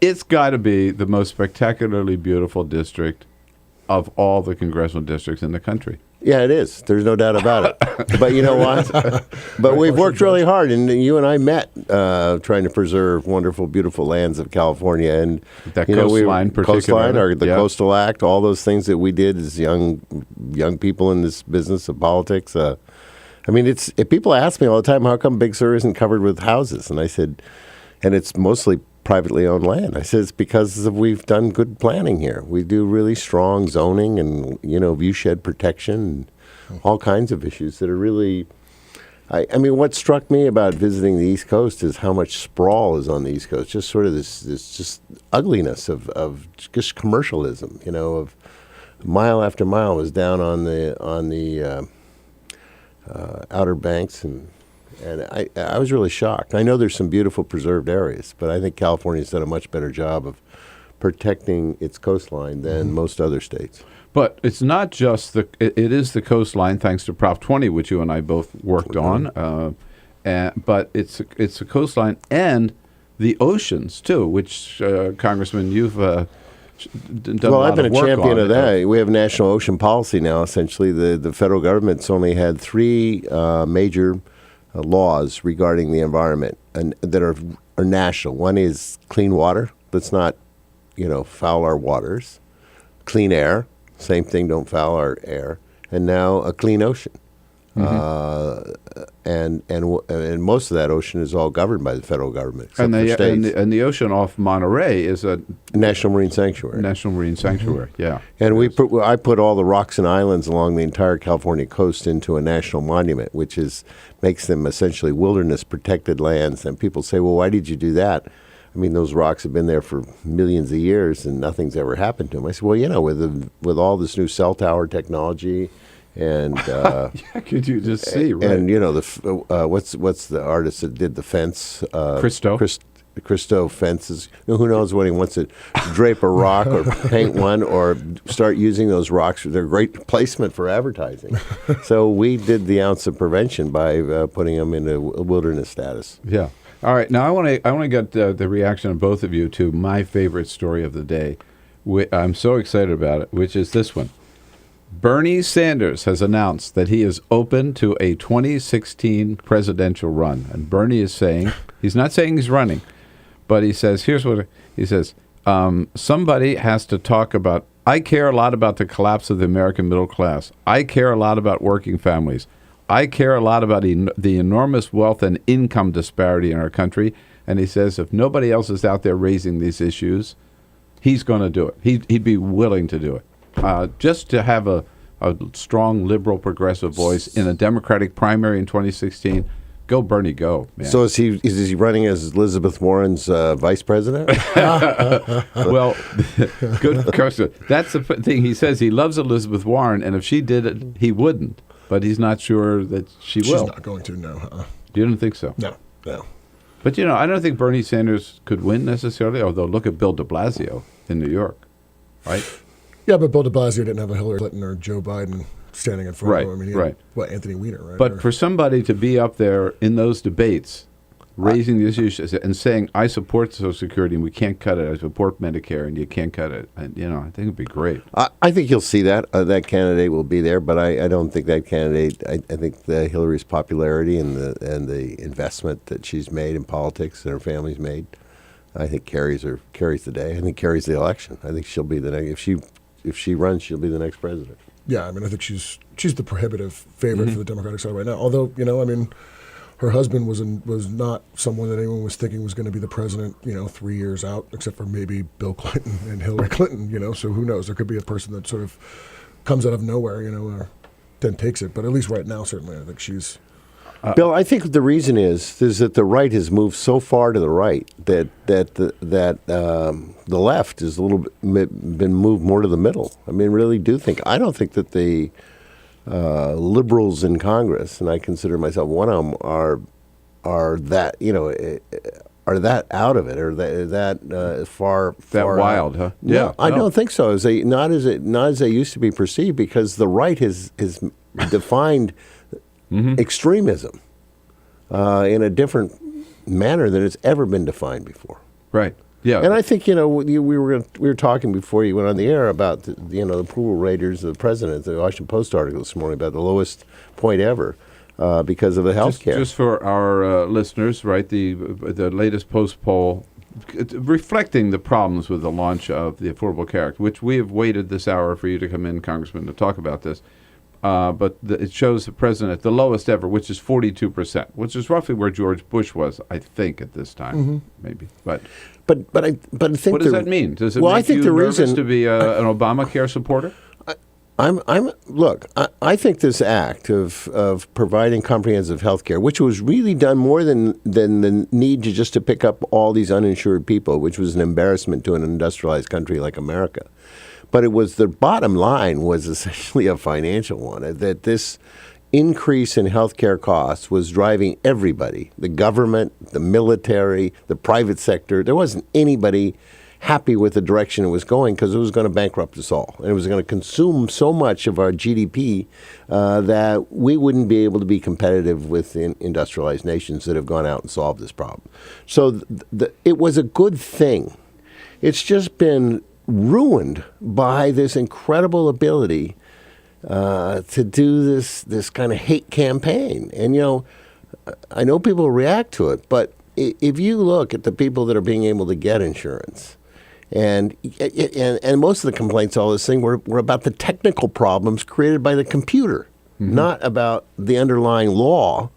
It's got to be the most spectacularly beautiful district of all the congressional districts in the country. Yeah, it is. There's no doubt about it. But you know what? But we've worked really hard, and you and I met trying to preserve wonderful, beautiful lands of California, and that coastline, or the Coastal Act, all those things that we did as young people in this business of politics. I mean, if people ask me all the time, how come Big Sur isn't covered with houses? And I said, and it's mostly privately owned land. I said it's because we've done good planning here. We do really strong zoning and viewshed protection and all kinds of issues that are really. I mean, what struck me about visiting the East Coast is how much sprawl is on the East Coast. Just sort of this just ugliness of just commercialism. Of mile after mile was down on the Outer Banks and I was really shocked. I know there's some beautiful preserved areas, but I think California's done a much better job of protecting its coastline than most other states. But it's not just it is the coastline, thanks to Prop 20, which you and I both worked on. But it's the coastline and the oceans too, which Congressman, you've done a lot I've been of a work champion on of that. We have national ocean policy now. Essentially, the federal government's only had three major laws regarding the environment and that are national. One is clean water. Let's not, foul our waters. Clean air. Same thing. Don't foul our air. And now a clean ocean. And most of that ocean is all governed by the federal government, except for states. And the ocean off Monterey is a national marine sanctuary. National marine sanctuary, yeah. And I put all the rocks and islands along the entire California coast into a national monument, which makes them essentially wilderness protected lands. And people say, well, why did you do that? I mean, those rocks have been there for millions of years, and nothing's ever happened to them. I said, well, with all this new cell tower technology. And could you just see? Right. And what's the artist that did the fence? Christo fences. Who knows when he wants to drape a rock or paint one or start using those rocks? They're great placement for advertising. So we did the ounce of prevention by putting them in a wilderness status. Yeah. All right. Now I want to get the reaction of both of you to my favorite story of the day. I'm so excited about it, which is this one. Bernie Sanders has announced that he is open to a 2016 presidential run. And Bernie is saying, he's not saying he's running, but he says, here's what he says. Somebody has to talk about, I care a lot about the collapse of the American middle class. I care a lot about working families. I care a lot about the enormous wealth and income disparity in our country. And he says, if nobody else is out there raising these issues, he's going to do it. He'd be willing to do it. Just to have a strong liberal progressive voice in a Democratic primary in 2016, go Bernie, go, man. So is he running as Elizabeth Warren's vice president? Well, good question. That's the thing. He says he loves Elizabeth Warren, and if she did it, he wouldn't. But he's not sure that she will. She's not going to, no. You don't think so? No. But, I don't think Bernie Sanders could win necessarily, although look at Bill de Blasio in New York, right? Yeah, but Bill de Blasio didn't have a Hillary Clinton or Joe Biden standing in front Right, of him. I mean, right. Anthony Weiner, right? But for somebody to be up there in those debates, raising these issues and saying, I support Social Security and we can't cut it, I support Medicare and you can't cut it, and, I think it'd be great. I think you'll see that. That candidate will be there, but I don't think that candidate, I think Hillary's popularity and the investment that she's made in politics and her family's made, I think carries the day. I think carries the election. I think she'll be the next, if she runs, she'll be the next president. Yeah, I mean, I think she's the prohibitive favorite for the Democratic side right now. Although, I mean, her husband was not someone that anyone was thinking was going to be the president, 3 years out, except for maybe Bill Clinton and Hillary Clinton, So who knows? There could be a person that sort of comes out of nowhere, or then takes it. But at least right now, certainly, I think she's. Bill, I think the reason is that the right has moved so far to the right that the left is a little bit been moved more to the middle. I mean, really do think. I don't think that the liberals in Congress, and I consider myself one of them, are that are that out of it, or that far wild, huh? No, I don't think so. Not as they used to be perceived, because the right has defined extremism in a different manner than it's ever been defined before. Right. Yeah. And I think we were talking before you went on the air about the approval ratings of the president. The Washington Post article this morning about the lowest point ever because of the health care. Just for our listeners, right? The latest Post poll reflecting the problems with the launch of the Affordable Care Act, which we have waited this hour for you to come in, Congressman, to talk about this. But it shows the president at the lowest ever, which is 42%, which is roughly where George Bush was, I think, at this time, maybe. But I think what does that mean? Does it I make think you the nervous reason to be an Obamacare supporter? I think this act of providing comprehensive health care, which was really done more than the need to pick up all these uninsured people, which was an embarrassment to an industrialized country like America. But it was, the bottom line was essentially a financial one, that this increase in healthcare costs was driving everybody, the government, the military, the private sector. There wasn't anybody happy with the direction it was going, because it was going to bankrupt us all. And it was going to consume so much of our GDP that we wouldn't be able to be competitive with industrialized nations that have gone out and solved this problem. So it was a good thing. It's just been ruined by this incredible ability to do this kind of hate campaign. And, I know people react to it, but if you look at the people that are being able to get insurance, and most of the complaints, all this thing, were about the technical problems created by the computer, not about the underlying law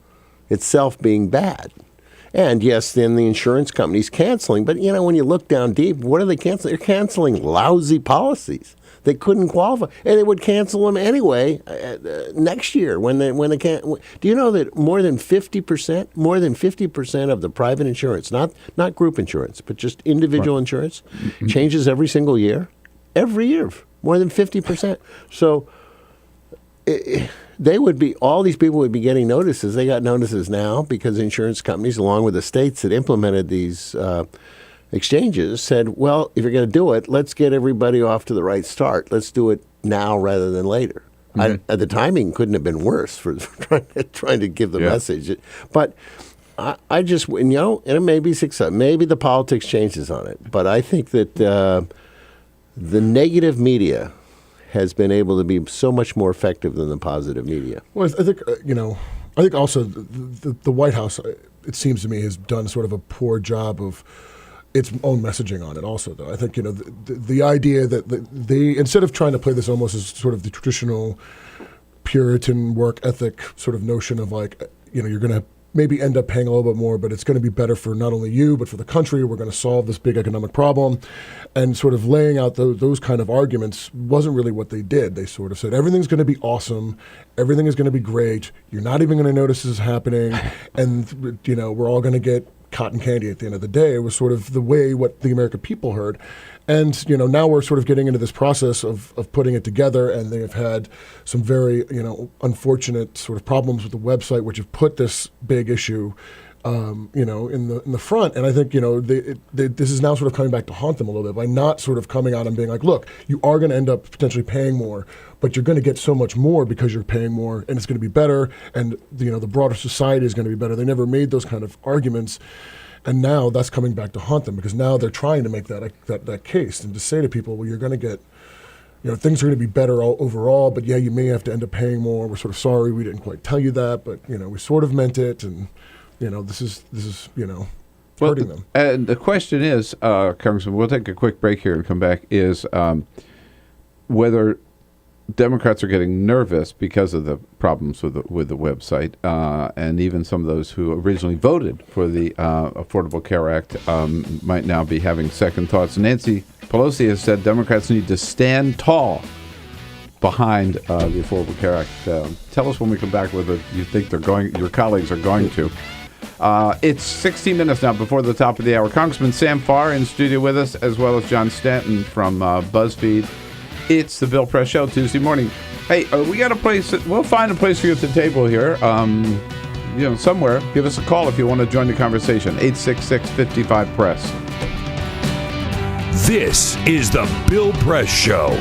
itself being bad. And yes, then the insurance company's canceling. But, when you look down deep, what are they canceling? They're canceling lousy policies. They couldn't qualify. And they would cancel them anyway next year when they can't. Do you know that more than 50% of the private insurance, not group insurance, but just individual insurance, changes every single year? Every year, more than 50%. So all these people would be getting notices. They got notices now because insurance companies, along with the states that implemented these exchanges, said, well, if you're going to do it, let's get everybody off to the right start. Let's do it now rather than later. The timing couldn't have been worse for trying to give the message. But I just, and it may be success. Maybe the politics changes on it. But I think that the negative media has been able to be so much more effective than the positive media. Well, I think I think also the White House, it seems to me, has done sort of a poor job of its own messaging on it. Also, though, I think the idea that they, instead of trying to play this almost as sort of the traditional Puritan work ethic sort of notion of like, you're going to maybe end up paying a little bit more, but it's going to be better for not only you, but for the country. We're going to solve this big economic problem. And sort of laying out those kind of arguments wasn't really what they did. They sort of said, everything's going to be awesome. Everything is going to be great. You're not even going to notice this is happening. And, we're all going to get cotton candy at the end of the day. It was sort of the way what the American people heard. And, now we're sort of getting into this process of putting it together, and they have had some very, unfortunate sort of problems with the website, which have put this big issue in the front. And I think, this is now sort of coming back to haunt them a little bit by not sort of coming out and being like, look, you are going to end up potentially paying more, but you're going to get so much more because you're paying more, and it's going to be better, and the broader society is going to be better. They never made those kind of arguments, and now that's coming back to haunt them because now they're trying to make that case and to say to people, well, you're going to get, things are going to be better overall, but yeah, you may have to end up paying more. We're sort of sorry we didn't quite tell you that, but we sort of meant it, and this is hurting them. And the question is, Congressman, we'll take a quick break here and come back, is whether Democrats are getting nervous because of the problems with the website, and even some of those who originally voted for the Affordable Care Act might now be having second thoughts. Nancy Pelosi has said Democrats need to stand tall behind the Affordable Care Act. Tell us when we come back whether you think your colleagues are going to. It's 16 minutes now before the top of the hour. Congressman Sam Farr in studio with us, as well as John Stanton from Buzzfeed. It's the Bill Press Show Tuesday morning. Hey, we got a place. We'll find a place for you at the table here. Somewhere. Give us a call if you want to join the conversation. 866-55-PRESS. This is the Bill Press Show.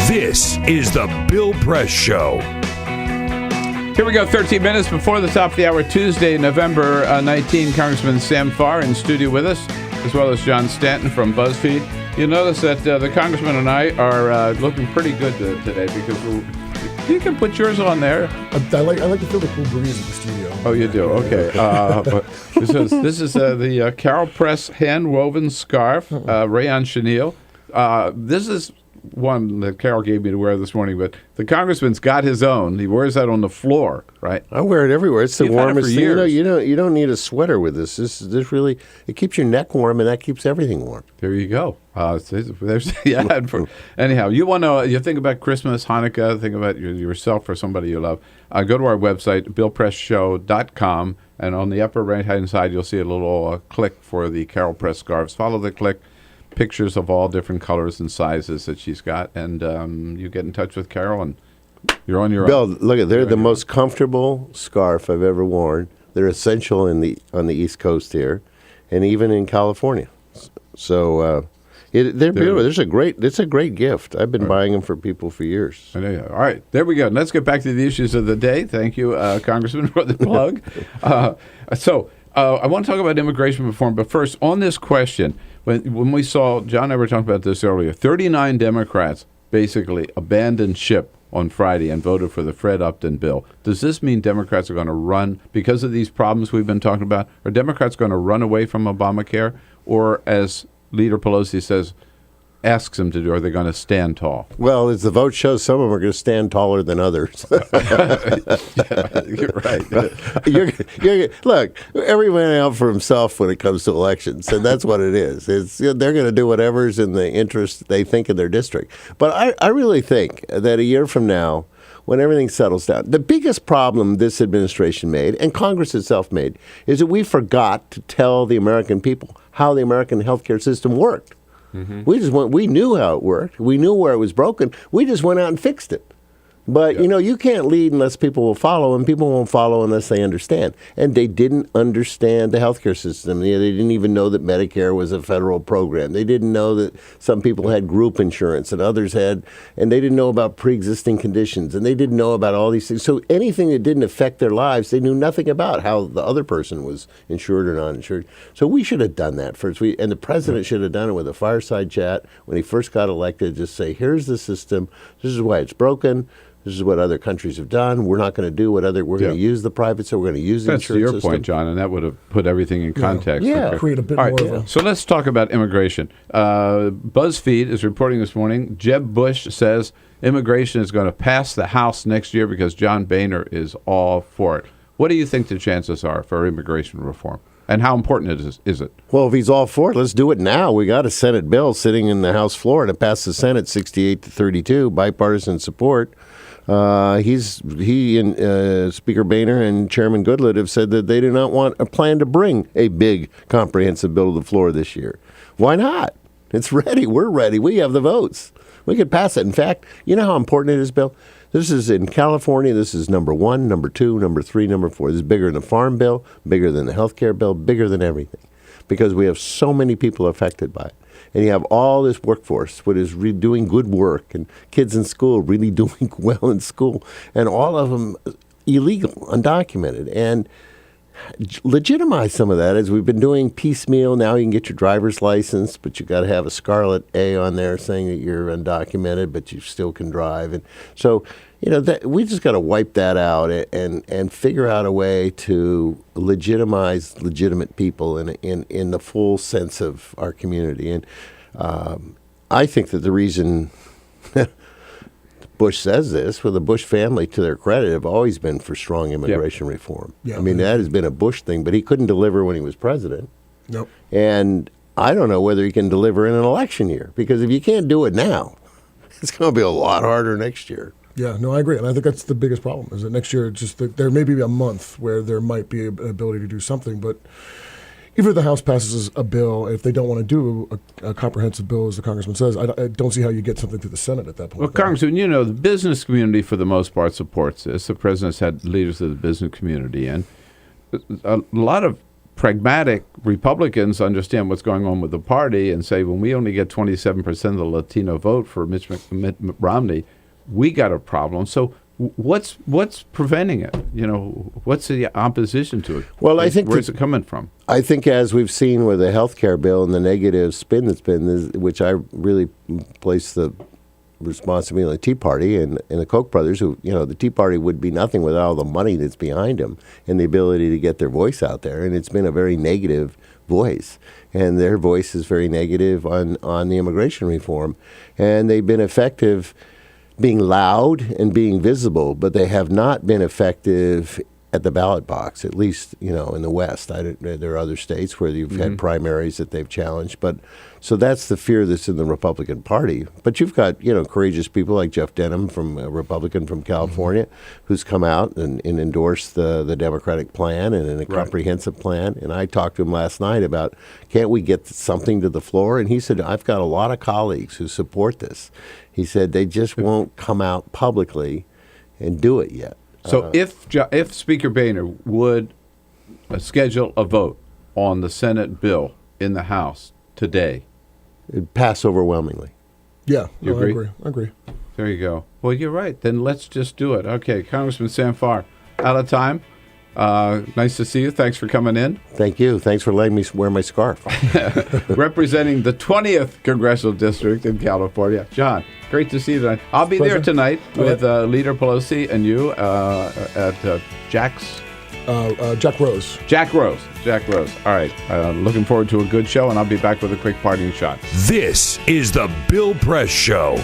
This is the Bill Press Show. Here we go, 13 minutes before the top of the hour, Tuesday, November 19. Congressman Sam Farr in studio with us, as well as John Stanton from Buzzfeed. You notice that the Congressman and I are looking pretty good today because you can put yours on there. I like to feel the cool breeze of the studio. Oh, you do? Okay. But this is the Carol Press hand-woven scarf, rayon chenille. This is one that Carol gave me to wear this morning, but the Congressman's got his own. He wears that on the floor, right? I wear it everywhere. It's the You've had it warmest for thing. years. You don't need a sweater with this. This really, it keeps your neck warm, and that keeps everything warm. There you go. Anyhow, you think about Christmas, Hanukkah, think about yourself or somebody you love. Go to our website, BillPressShow.com, and on the upper right-hand side, you'll see a little click for the Carol Press scarves. Follow the click. Pictures of all different colors and sizes that she's got, and you get in touch with Carol, and you're on your Bill, own. look at they're the most comfortable scarf I've ever worn. They're essential on the East Coast here, and even in California. So they're beautiful. It's a great gift. I've been buying them for people for years. All right, there we go. Let's get back to the issues of the day. Thank you, Congressman, for the plug. I want to talk about immigration reform, but first, on this question, when we saw, John and I were talking about this earlier, 39 Democrats basically abandoned ship on Friday and voted for the Fred Upton bill. Does this mean Democrats are going to run, because of these problems we've been talking about, are Democrats going to run away from Obamacare? Or, as Leader Pelosi says, asks them to do, are they going to stand tall? Well, as the vote shows, some of them are going to stand taller than others. Yeah, you're right. Look, everyone out for himself when it comes to elections, and that's what it is. They're going to do whatever's in the interest they think in their district. But I really think that a year from now, when everything settles down, the biggest problem this administration made, and Congress itself made, is that we forgot to tell the American people how the American healthcare system worked. Mm-hmm. We knew how it worked. We knew where it was broken. We just went out and fixed it. But, you can't lead unless people will follow, and people won't follow unless they understand. And they didn't understand the healthcare system. They didn't even know that Medicare was a federal program. They didn't know that some people had group insurance and others had, and they didn't know about pre-existing conditions, and they didn't know about all these things. So anything that didn't affect their lives, they knew nothing about how the other person was insured or not insured. So we should have done that first. And the president should have done it with a fireside chat when he first got elected. Just say, here's the system. This is why it's broken. This is what other countries have done. We're not going to do what we're going to use the private, so we're going to use the insurance system. That's your point, John, and that would have put everything in context. Yeah, create a bit more of a... So let's talk about immigration. Buzzfeed is reporting this morning, Jeb Bush says immigration is going to pass the House next year because John Boehner is all for it. What do you think the chances are for immigration reform? And how important is it? Well, if he's all for it, let's do it now. We got a Senate bill sitting in the House floor, and it passed the Senate 68-32, bipartisan support. He and Speaker Boehner and Chairman Goodlatte have said that they do not want a plan to bring a big comprehensive bill to the floor this year. Why not? It's ready. We're ready. We have the votes. We could pass it. In fact, you know how important it is, Bill? This is in California. This is number 1, number 2, number 3, number 4. This is bigger than the farm bill, bigger than the health care bill, bigger than everything, because we have so many people affected by it. And you have all this workforce, what is doing good work, and kids in school really doing well in school, and all of them illegal, undocumented. And legitimize some of that, as we've been doing piecemeal. Now you can get your driver's license, but you got to have a scarlet A on there saying that you're undocumented, but you still can drive. And so, we just got to wipe that out and figure out a way to legitimize legitimate people in the full sense of our community. And I think that the reason Bush says this, the Bush family, to their credit, have always been for strong immigration reform. Yeah. I mean, that has been a Bush thing, but he couldn't deliver when he was president. Nope. And I don't know whether he can deliver in an election year, because if you can't do it now, it's going to be a lot harder next year. Yeah, no, I agree. And I think that's the biggest problem, is that next year, there may be a month where there might be an ability to do something, but even if the House passes a bill, if they don't want to do a comprehensive bill, as the Congressman says, I don't see how you get something through the Senate at that point. Well, Congressman, the business community for the most part supports this. The president's had leaders of the business community, and a lot of pragmatic Republicans understand what's going on with the party and say, when we only get 27% of the Latino vote for Mitt Romney, we got a problem. So What's preventing it? What's the opposition to it? Well, I think where's it coming from? I think, as we've seen with the health care bill and the negative spin that's been, which I really place the responsibility on the Tea Party and the Koch brothers, who, the Tea Party would be nothing without all the money that's behind them and the ability to get their voice out there. And it's been a very negative voice. And their voice is very negative on the immigration reform. And they've been effective being loud and being visible, but they have not been effective at the ballot box, at least, in the West. There are other states where you've had primaries that they've challenged. But so that's the fear that's in the Republican Party. But you've got, courageous people like Jeff Denham, a Republican from California, who's come out and endorsed the Democratic plan and a comprehensive plan. And I talked to him last night about, can't we get something to the floor? And he said, I've got a lot of colleagues who support this. He said they just won't come out publicly and do it yet. So if Speaker Boehner would schedule a vote on the Senate bill in the House today, it'd pass overwhelmingly. Yeah, you agree? I agree. There you go. Well, you're right. Then let's just do it. Okay, Congressman Sam Farr, out of time. Nice to see you. Thanks for coming in. Thank you. Thanks for letting me wear my scarf. Representing the 20th Congressional District in California. John, great to see you tonight. I'll be there tonight with Leader Pelosi and you at Jack's. Jack Rose. Jack Rose. All right. Looking forward to a good show, and I'll be back with a quick parting shot. This is the Bill Press Show.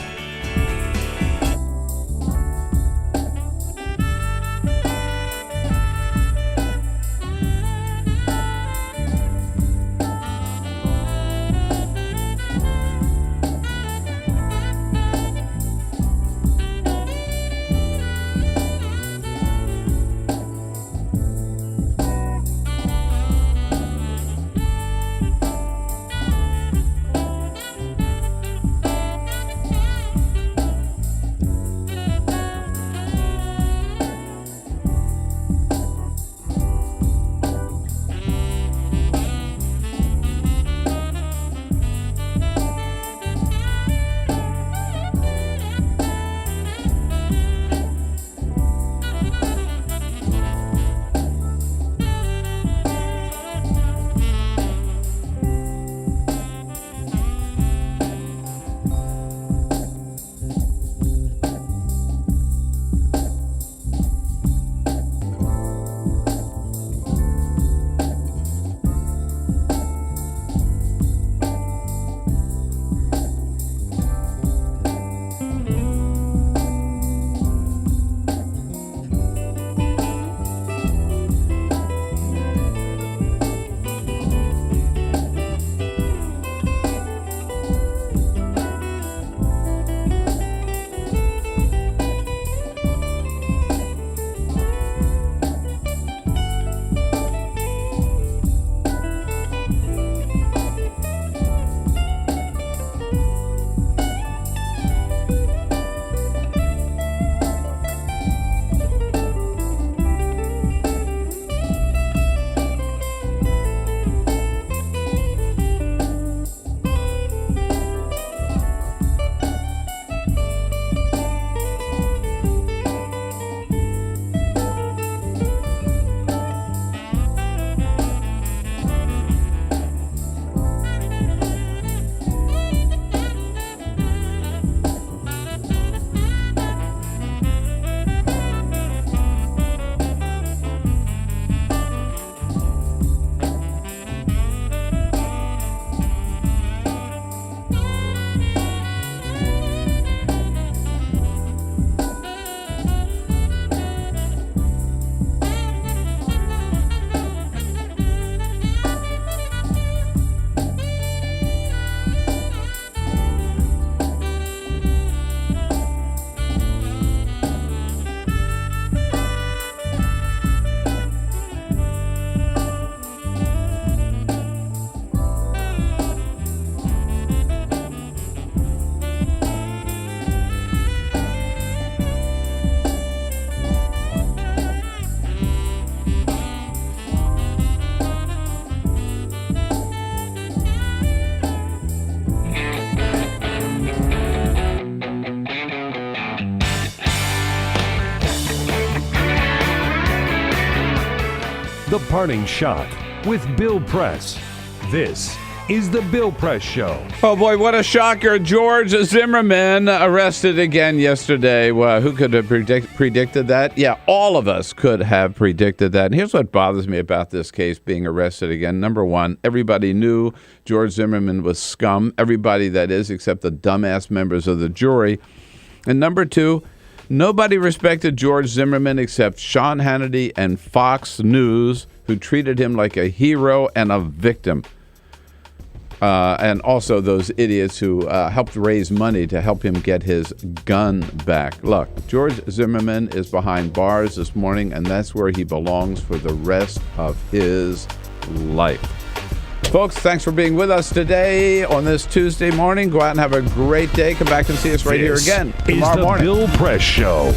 The Parting Shot with Bill Press. This is the Bill Press Show. Oh boy, what a shocker. George Zimmerman arrested again yesterday. Well, who could have predicted that? Yeah, all of us could have predicted that. And here's what bothers me about this case being arrested again. Number one, everybody knew George Zimmerman was scum. Everybody, that is, except the dumbass members of the jury. And number two, nobody respected George Zimmerman except Sean Hannity and Fox News, who treated him like a hero and a victim. And also those idiots who helped raise money to help him get his gun back. Look, George Zimmerman is behind bars this morning, and that's where he belongs for the rest of his life. Folks, thanks for being with us today on this Tuesday morning. Go out and have a great day. Come back and see us right here again tomorrow morning. This is the Bill Press Show.